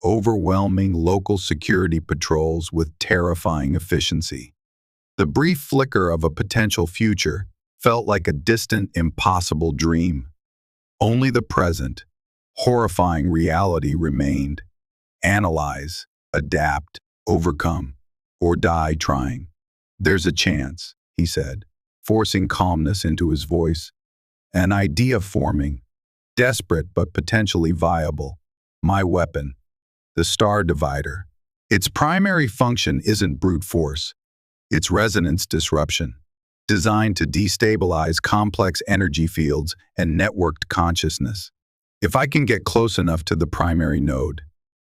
overwhelming local security patrols with terrifying efficiency. The brief flicker of a potential future felt like a distant, impossible dream. Only the present, horrifying reality remained. Analyze, adapt, overcome, or die trying. There's a chance, he said, forcing calmness into his voice. An idea forming, desperate but potentially viable. My weapon, the Star Divider. Its primary function isn't brute force, it's resonance disruption, designed to destabilize complex energy fields and networked consciousness. If I can get close enough to the primary node.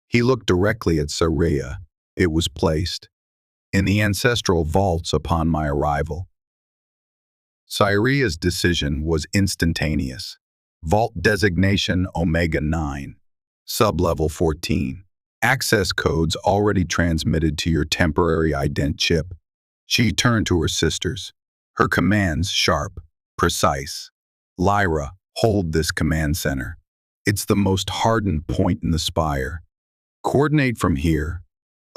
He looked directly at Saria. It was placed in the ancestral vaults upon my arrival. Saria's decision was instantaneous. Vault designation Omega 9, sublevel 14. Access codes already transmitted to your temporary ident chip. She turned to her sisters. Her commands sharp, precise. Lyra, hold this command center. It's the most hardened point in the spire. Coordinate from here.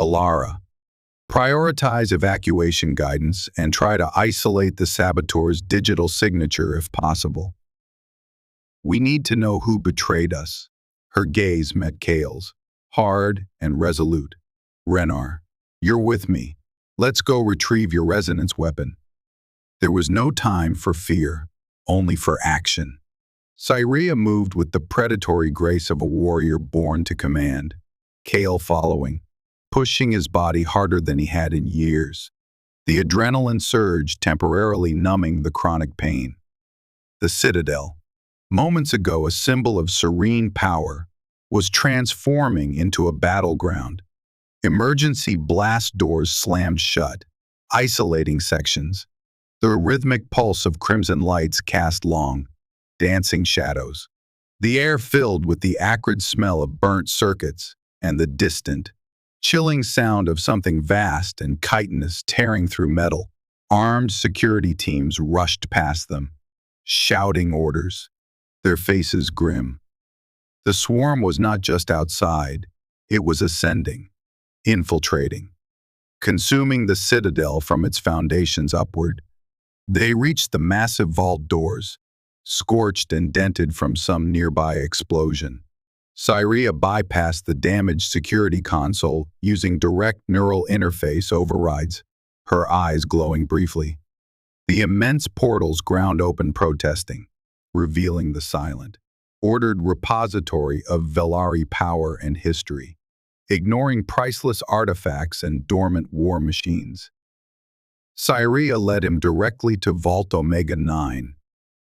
Alara. Prioritize evacuation guidance and try to isolate the saboteur's digital signature if possible. We need to know who betrayed us. Her gaze met Kael's, hard and resolute. Rennar, you're with me. Let's go retrieve your resonance weapon. There was no time for fear, only for action. Saria moved with the predatory grace of a warrior born to command, Kael following, pushing his body harder than he had in years. The adrenaline surged, temporarily numbing the chronic pain. The Citadel, moments ago a symbol of serene power, was transforming into a battleground. Emergency blast doors slammed shut, isolating sections. The rhythmic pulse of crimson lights cast long, dancing shadows. The air filled with the acrid smell of burnt circuits and the distant, chilling sound of something vast and chitinous tearing through metal. Armed security teams rushed past them, shouting orders, their faces grim. The swarm was not just outside, it was ascending, infiltrating, consuming the citadel from its foundations upward. They reached the massive vault doors, scorched and dented from some nearby explosion. Saria bypassed the damaged security console using direct neural interface overrides, her eyes glowing briefly. The immense portals ground open, protesting, revealing the silent, ordered repository of Vel'ari power and history, ignoring priceless artifacts and dormant war machines. Saria led him directly to Vault Omega 9.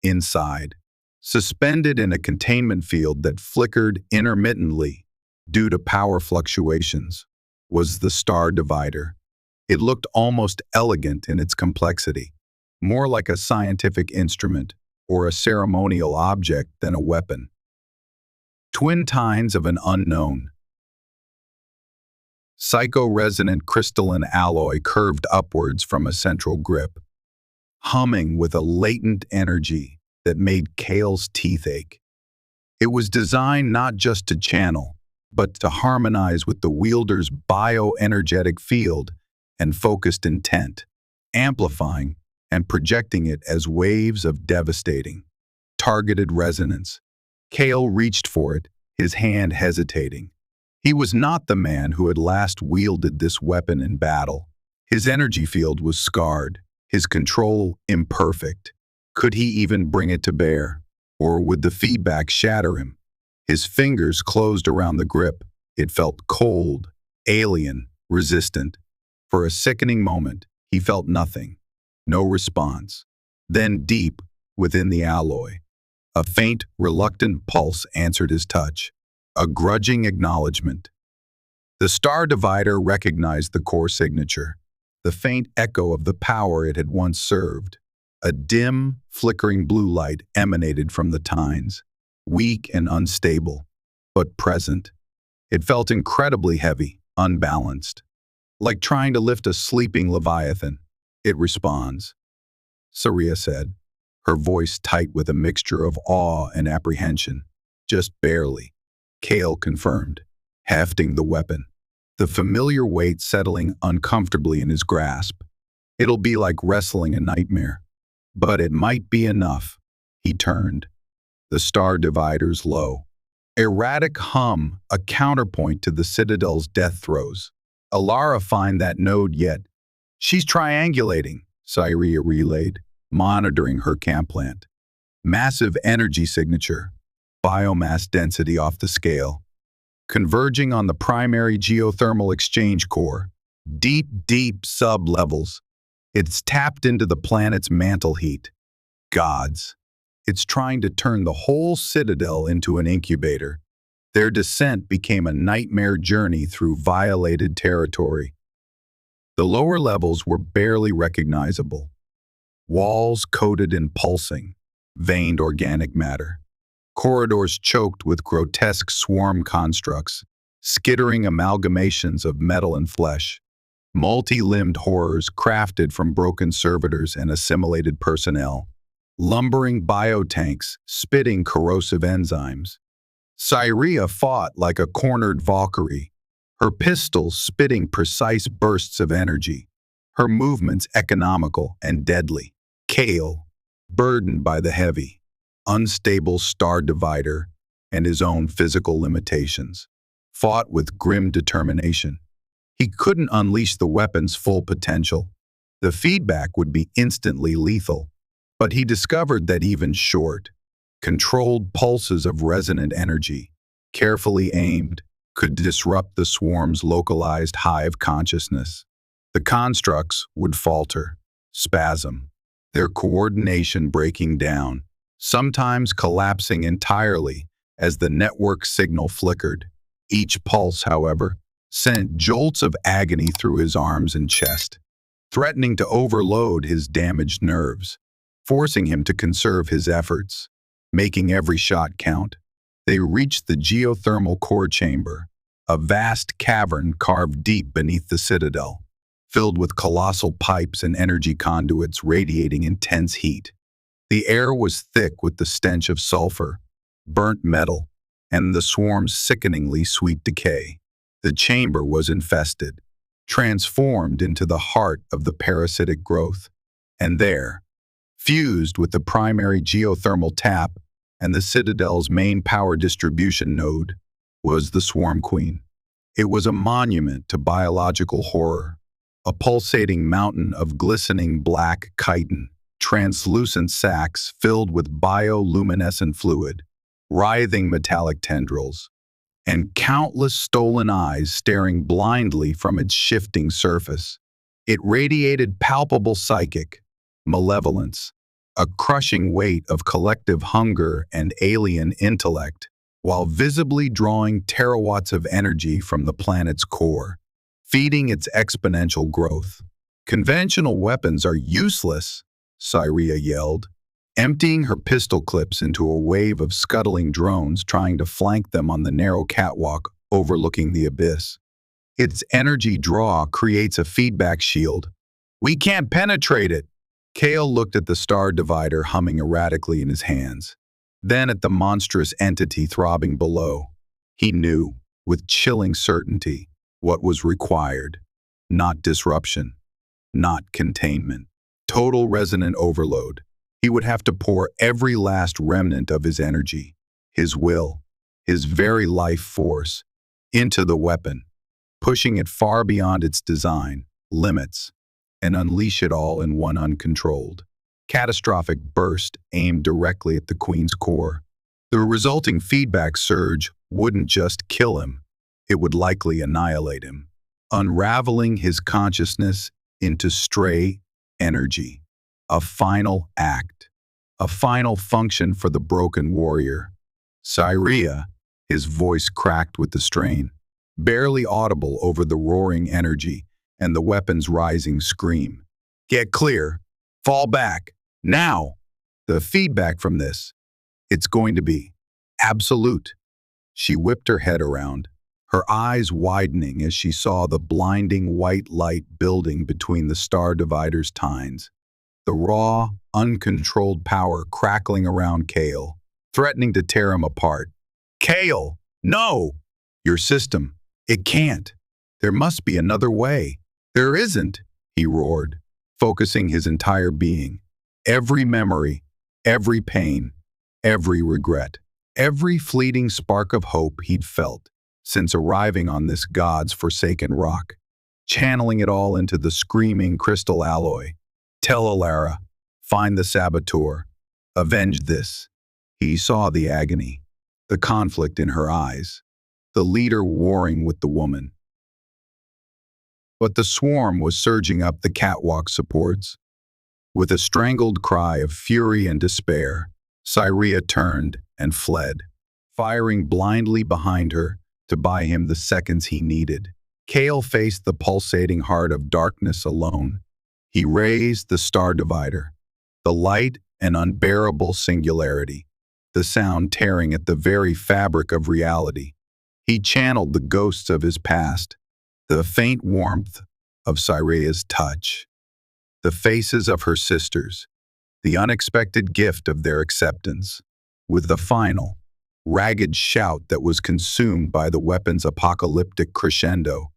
Inside, suspended in a containment field that flickered intermittently due to power fluctuations, was the Star Divider. It looked almost elegant in its complexity, more like a scientific instrument or a ceremonial object than a weapon. Twin tines of an unknown. Psycho-resonant crystalline alloy curved upwards from a central grip, humming with a latent energy that made Kael's teeth ache. It was designed not just to channel, but to harmonize with the wielder's bioenergetic field and focused intent, amplifying and projecting it as waves of devastating, targeted resonance. Kael reached for it, his hand hesitating. He was not the man who had last wielded this weapon in battle. His energy field was scarred, his control imperfect. Could he even bring it to bear? Or would the feedback shatter him? His fingers closed around the grip. It felt cold, alien, resistant. For a sickening moment, he felt nothing. No response. Then deep within the alloy, a faint, reluctant pulse answered his touch. A grudging acknowledgement. The Star Divider recognized the core signature, the faint echo of the power it had once served. A dim, flickering blue light emanated from the tines, weak and unstable, but present. It felt incredibly heavy, unbalanced. Like trying to lift a sleeping leviathan. It responds, Saria said, her voice tight with a mixture of awe and apprehension. Just barely. Kael confirmed, hefting the weapon, the familiar weight settling uncomfortably in his grasp. It'll be like wrestling a nightmare. But it might be enough. He turned, the Star Divider's low, erratic hum, a counterpoint to the Citadel's death throes. Alara find that node yet. She's triangulating, Saria relayed, monitoring her camp plant. Massive energy signature, biomass density off the scale, converging on the primary geothermal exchange core, deep sub-levels. It's tapped into the planet's mantle heat. Gods. It's trying to turn the whole citadel into an incubator. Their descent became a nightmare journey through violated territory. The lower levels were barely recognizable. Walls coated in pulsing, veined organic matter. Corridors choked with grotesque swarm constructs, skittering amalgamations of metal and flesh. Multi-limbed horrors crafted from broken servitors and assimilated personnel. Lumbering biotanks spitting corrosive enzymes. Cyria fought like a cornered Valkyrie, her pistols spitting precise bursts of energy, her movements economical and deadly. Kael, burdened by the heavy, unstable star divider and his own physical limitations, fought with grim determination. He couldn't unleash the weapon's full potential. The feedback would be instantly lethal, but he discovered that even short, controlled pulses of resonant energy, carefully aimed, could disrupt the swarm's localized hive consciousness. The constructs would falter, spasm, their coordination breaking down, sometimes collapsing entirely as the network signal flickered. Each pulse, however, sent jolts of agony through his arms and chest, threatening to overload his damaged nerves, forcing him to conserve his efforts, making every shot count. They reached the geothermal core chamber, a vast cavern carved deep beneath the citadel, filled with colossal pipes and energy conduits radiating intense heat. The air was thick with the stench of sulfur, burnt metal, and the swarm's sickeningly sweet decay. The chamber was infested, transformed into the heart of the parasitic growth. And there, fused with the primary geothermal tap and the citadel's main power distribution node, was the Swarm Queen. It was a monument to biological horror, a pulsating mountain of glistening black chitin, translucent sacs filled with bioluminescent fluid, writhing metallic tendrils, and countless stolen eyes staring blindly from its shifting surface. It radiated palpable psychic malevolence, a crushing weight of collective hunger and alien intellect, while visibly drawing terawatts of energy from the planet's core, feeding its exponential growth. "Conventional weapons are useless," Cyria yelled, emptying her pistol clips into a wave of scuttling drones trying to flank them on the narrow catwalk overlooking the abyss. "Its energy draw creates a feedback shield. We can't penetrate it." Kael looked at the star divider humming erratically in his hands, then at the monstrous entity throbbing below. He knew, with chilling certainty, what was required. Not disruption, not containment. Total resonant overload. He would have to pour every last remnant of his energy, his will, his very life force, into the weapon, pushing it far beyond its design, limits, and unleash it all in one uncontrolled, catastrophic burst aimed directly at the Queen's core. The resulting feedback surge wouldn't just kill him, it would likely annihilate him, unraveling his consciousness into stray energy. A final act, a final function for the broken warrior. Cyria, his voice cracked with the strain, barely audible over the roaring energy and the weapon's rising scream. "Get clear. Fall back. Now." The feedback from this, it's going to be absolute. She whipped her head around, her eyes widening as she saw the blinding white light building between the star divider's tines. The raw, uncontrolled power crackling around Kael, threatening to tear him apart. "Kael, no! Your system, it can't. There must be another way." "There isn't," he roared, focusing his entire being. Every memory, every pain, every regret, every fleeting spark of hope he'd felt since arriving on this God's forsaken rock, channeling it all into the screaming crystal alloy. "Tell Alara, find the saboteur, Avenge this. He saw the agony, the conflict in her eyes, the leader warring with the woman. But the swarm was surging up the catwalk supports. With a strangled cry of fury and despair, Cyria turned and fled, firing blindly behind her to buy him the seconds he needed. Kael faced the pulsating heart of darkness alone. He raised the star divider, the light and unbearable singularity, the sound tearing at the very fabric of reality. He channeled the ghosts of his past, the faint warmth of Cyria's touch, the faces of her sisters, the unexpected gift of their acceptance. With the final, ragged shout that was consumed by the weapon's apocalyptic crescendo,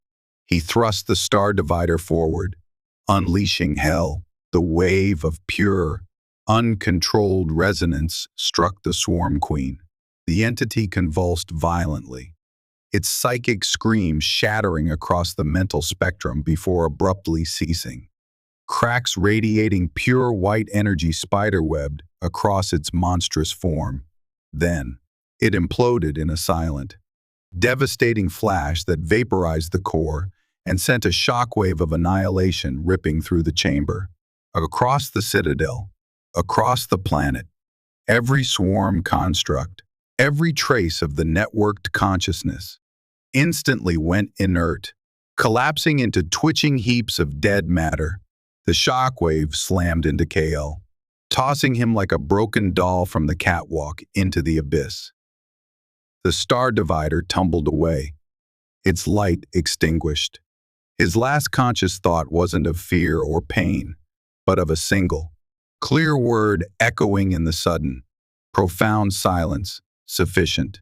he thrust the star divider forward, unleashing hell. The wave of pure, uncontrolled resonance struck the swarm queen. The entity convulsed violently, its psychic scream shattering across the mental spectrum before abruptly ceasing. Cracks radiating pure white energy spiderwebbed across its monstrous form. Then, it imploded in a silent, devastating flash that vaporized the core and sent a shockwave of annihilation ripping through the chamber. Across the citadel, across the planet, every swarm construct, every trace of the networked consciousness, instantly went inert, collapsing into twitching heaps of dead matter. The shockwave slammed into Kael, tossing him like a broken doll from the catwalk into the abyss. The star divider tumbled away, its light extinguished. His last conscious thought wasn't of fear or pain, but of a single, clear word echoing in the sudden, profound silence, sufficient.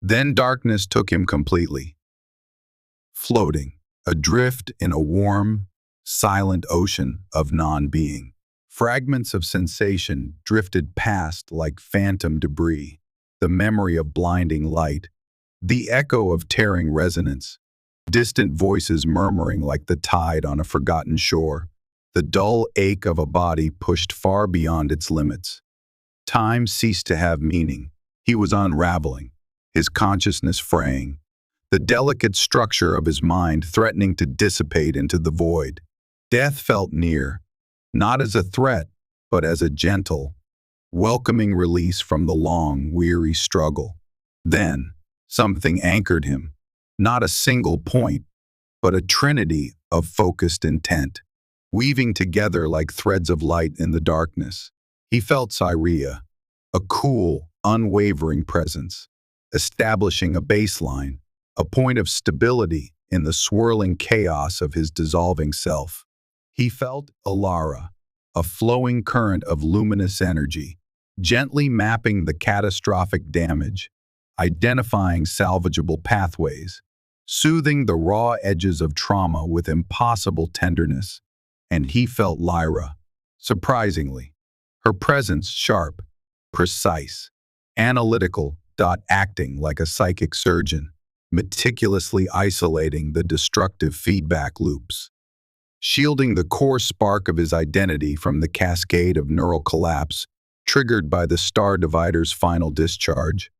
Then darkness took him completely, floating, adrift in a warm, silent ocean of non-being. Fragments of sensation drifted past like phantom debris, the memory of blinding light, the echo of tearing resonance, distant voices murmuring like the tide on a forgotten shore, the dull ache of a body pushed far beyond its limits. Time ceased to have meaning. He was unraveling, his consciousness fraying, the delicate structure of his mind threatening to dissipate into the void. Death felt near, not as a threat, but as a gentle, welcoming release from the long, weary struggle. Then, something anchored him, not a single point, but a trinity of focused intent, weaving together like threads of light in the darkness. He felt Cyria, a cool, unwavering presence, establishing a baseline, a point of stability in the swirling chaos of his dissolving self. He felt Alara, a flowing current of luminous energy, gently mapping the catastrophic damage, identifying salvageable pathways, soothing the raw edges of trauma with impossible tenderness. And he felt Lyra, surprisingly, her presence sharp, precise, analytical, acting like a psychic surgeon, meticulously isolating the destructive feedback loops, shielding the core spark of his identity from the cascade of neural collapse triggered by the star divider's final discharge.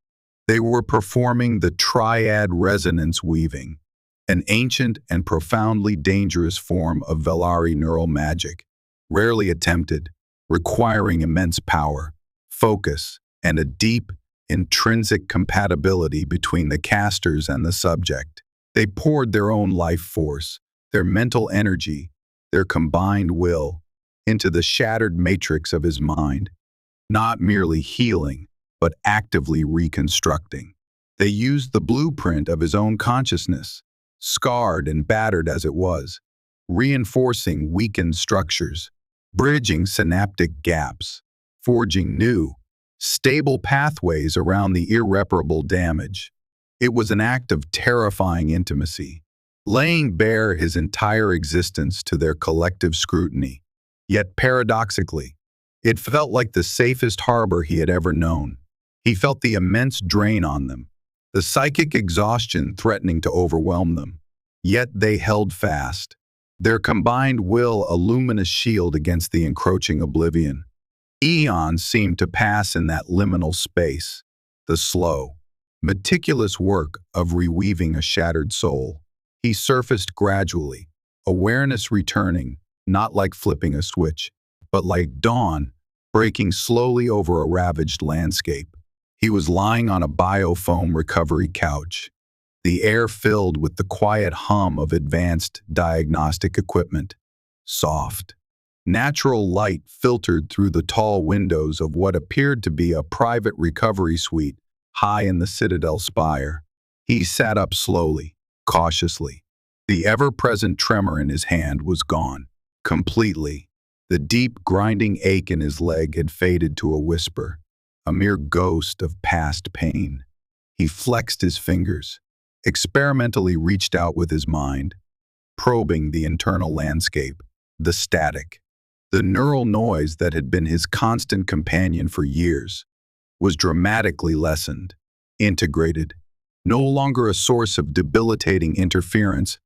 They were performing the triad resonance weaving, an ancient and profoundly dangerous form of Vel'ari neural magic, rarely attempted, requiring immense power, focus, and a deep, intrinsic compatibility between the casters and the subject. They poured their own life force, their mental energy, their combined will, into the shattered matrix of his mind, not merely healing, but actively reconstructing. They used the blueprint of his own consciousness, scarred and battered as it was, reinforcing weakened structures, bridging synaptic gaps, forging new, stable pathways around the irreparable damage. It was an act of terrifying intimacy, laying bare his entire existence to their collective scrutiny. Yet paradoxically, it felt like the safest harbor he had ever known. He felt the immense drain on them, the psychic exhaustion threatening to overwhelm them. Yet they held fast, their combined will a luminous shield against the encroaching oblivion. Eons seemed to pass in that liminal space, the slow, meticulous work of reweaving a shattered soul. He surfaced gradually, awareness returning, not like flipping a switch, but like dawn breaking slowly over a ravaged landscape. He was lying on a biofoam recovery couch, the air filled with the quiet hum of advanced diagnostic equipment. Soft, natural light filtered through the tall windows of what appeared to be a private recovery suite high in the Citadel spire. He sat up slowly, cautiously. The ever-present tremor in his hand was gone, completely. The deep, grinding ache in his leg had faded to a whisper, a mere ghost of past pain. He flexed his fingers, experimentally reached out with his mind, probing the internal landscape, the static. The neural noise that had been his constant companion for years was dramatically lessened, integrated, no longer a source of debilitating interference,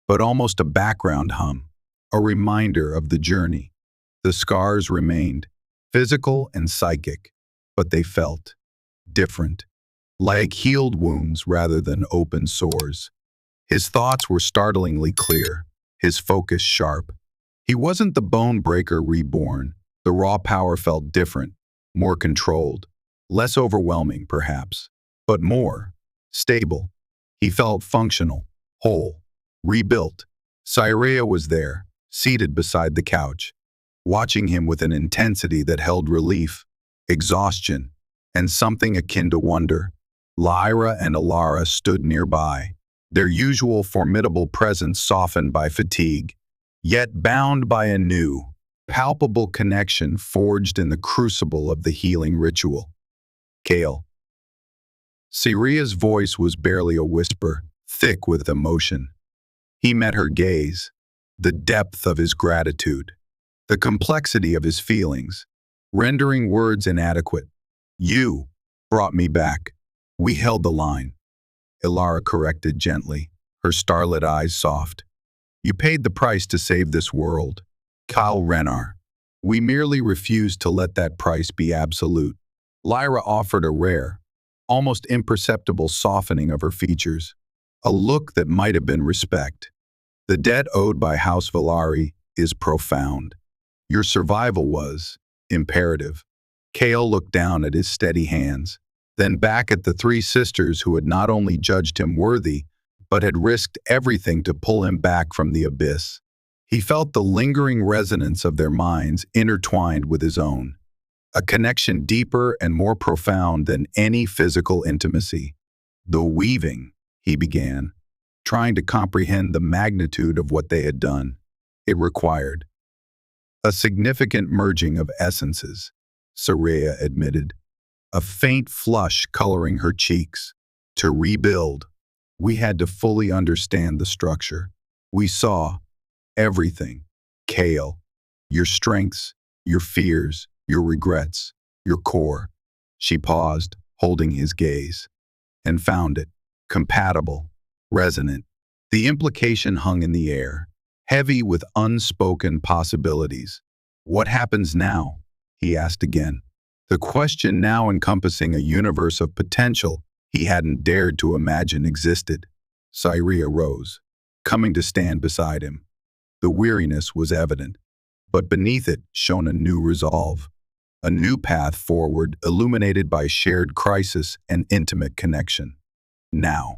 but almost a background hum, a reminder of the journey. The scars remained, physical and psychic, but they felt different, like healed wounds rather than open sores. His thoughts were startlingly clear, his focus sharp. He wasn't the bone breaker reborn. The raw power felt different, more controlled, less overwhelming perhaps, but more stable. He felt functional, whole, rebuilt. Cyrea was there, seated beside the couch, watching him with an intensity that held relief, exhaustion, and something akin to wonder. Lyra and Alara stood nearby, their usual formidable presence softened by fatigue, yet bound by a new, palpable connection forged in the crucible of the healing ritual. Kael. Cyrea's voice was barely a whisper, thick with emotion. He met her gaze, the depth of his gratitude, the complexity of his feelings, rendering words inadequate. You brought me back. We held the line. Ilara corrected gently, her starlit eyes soft. You paid the price to save this world. Kael Rennar. We merely refused to let that price be absolute. Lyra offered a rare, almost imperceptible softening of her features, a look that might have been respect. The debt owed by House Vel'ari is profound. Your survival was imperative. Kael looked down at his steady hands, then back at the three sisters who had not only judged him worthy, but had risked everything to pull him back from the abyss. He felt the lingering resonance of their minds intertwined with his own, a connection deeper and more profound than any physical intimacy. The weaving, he began, trying to comprehend the magnitude of what they had done. It required a significant merging of essences, Cyrea admitted, a faint flush coloring her cheeks. To rebuild, we had to fully understand the structure. We saw everything. Kael, your strengths, your fears, your regrets, your core. She paused, holding his gaze, and found it compatible, resonant. The implication hung in the air, heavy with unspoken possibilities. What happens now? He asked again, the question now encompassing a universe of potential he hadn't dared to imagine existed. Cyrea rose, coming to stand beside him. The weariness was evident, but beneath it shone a new resolve, a new path forward illuminated by shared crisis and intimate connection. Now,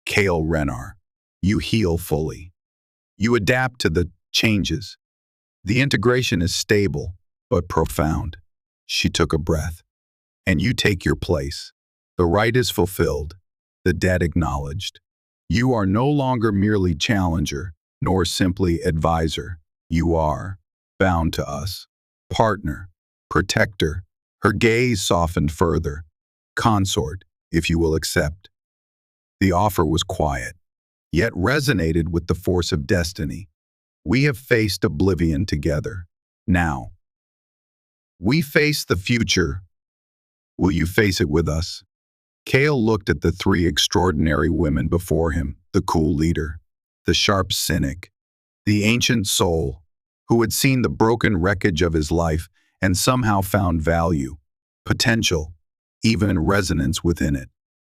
Kael Rennar, you heal fully. You adapt to the changes. The integration is stable, but profound. She took a breath. And you take your place. The right is fulfilled, the debt acknowledged. You are no longer merely challenger, nor simply advisor. You are bound to us. Partner, protector. Her gaze softened further. Consort, if you will accept. The offer was quiet, yet resonated with the force of destiny. We have faced oblivion together. Now, we face the future. Will you face it with us? Kael looked at the three extraordinary women before him, the cool leader, the sharp cynic, the ancient soul, who had seen the broken wreckage of his life and somehow found value, potential, even resonance within it.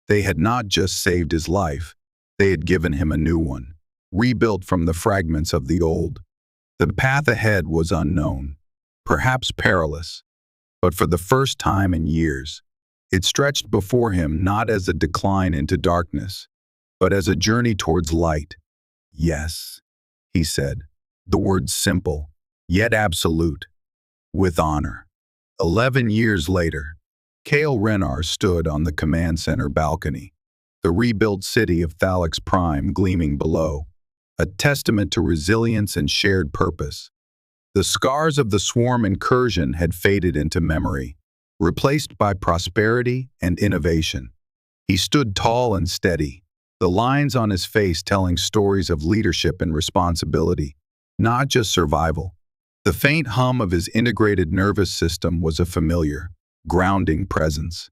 They had not just saved his life, they had given him a new one, rebuilt from the fragments of the old. The path ahead was unknown, perhaps perilous, but for the first time in years, it stretched before him not as a decline into darkness, but as a journey towards light. Yes, he said, the words simple, yet absolute, with honor. 11 years later, Kael Rennar stood on the command center balcony, the rebuilt city of Thalax Prime gleaming below, a testament to resilience and shared purpose. The scars of the swarm incursion had faded into memory, replaced by prosperity and innovation. He stood tall and steady, the lines on his face telling stories of leadership and responsibility, not just survival. The faint hum of his integrated nervous system was a familiar, grounding presence.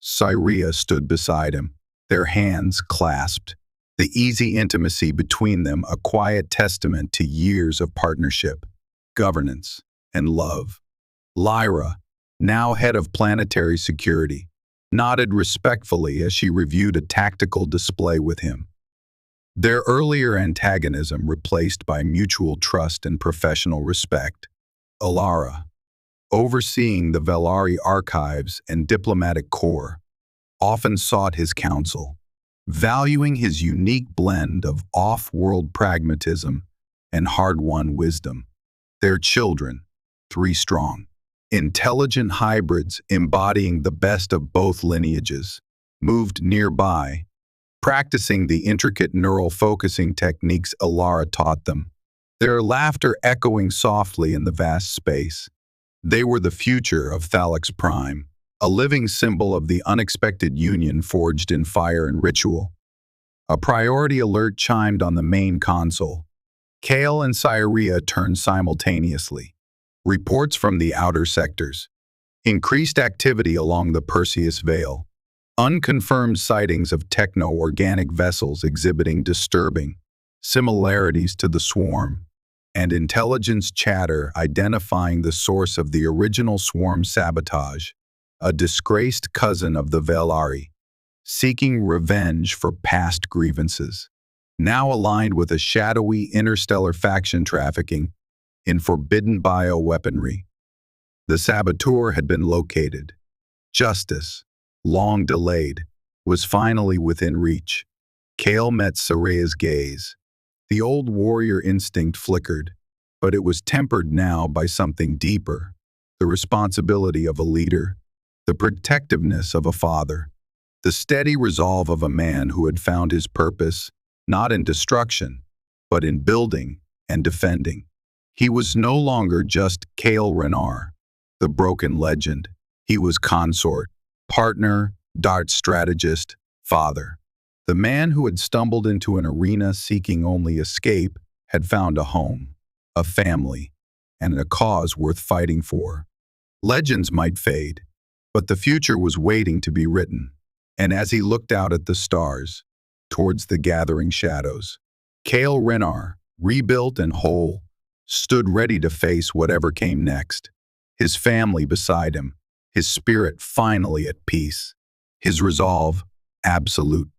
Cyria stood beside him, their hands clasped, the easy intimacy between them a quiet testament to years of partnership, governance, and love. Lyra, now head of planetary security, nodded respectfully as she reviewed a tactical display with him. Their earlier antagonism replaced by mutual trust and professional respect. Alara, overseeing the Vel'ari archives and diplomatic corps, often sought his counsel, valuing his unique blend of off-world pragmatism and hard-won wisdom. Their children, 3 strong, intelligent hybrids embodying the best of both lineages, moved nearby, practicing the intricate neural focusing techniques Alara taught them, their laughter echoing softly in the vast space. They were the future of Thalax Prime, a living symbol of the unexpected union forged in fire and ritual. A priority alert chimed on the main console. Kael and Cyria turned simultaneously. Reports from the outer sectors. Increased activity along the Perseus Veil. Unconfirmed sightings of techno-organic vessels exhibiting disturbing similarities to the swarm, and intelligence chatter identifying the source of the original swarm sabotage, a disgraced cousin of the Vel'ari, seeking revenge for past grievances, now aligned with a shadowy interstellar faction trafficking in forbidden bioweaponry. The saboteur had been located. Justice, long delayed, was finally within reach. Kael met Cyria's gaze. The old warrior instinct flickered, but it was tempered now by something deeper, the responsibility of a leader, the protectiveness of a father, the steady resolve of a man who had found his purpose, not in destruction, but in building and defending. He was no longer just Kael Rennar, the broken legend. He was consort, partner, dart strategist, father. The man who had stumbled into an arena seeking only escape had found a home, a family, and a cause worth fighting for. Legends might fade, but the future was waiting to be written. And as he looked out at the stars, towards the gathering shadows, Kael Rennar, rebuilt and whole, stood ready to face whatever came next. His family beside him, his spirit finally at peace, his resolve absolute.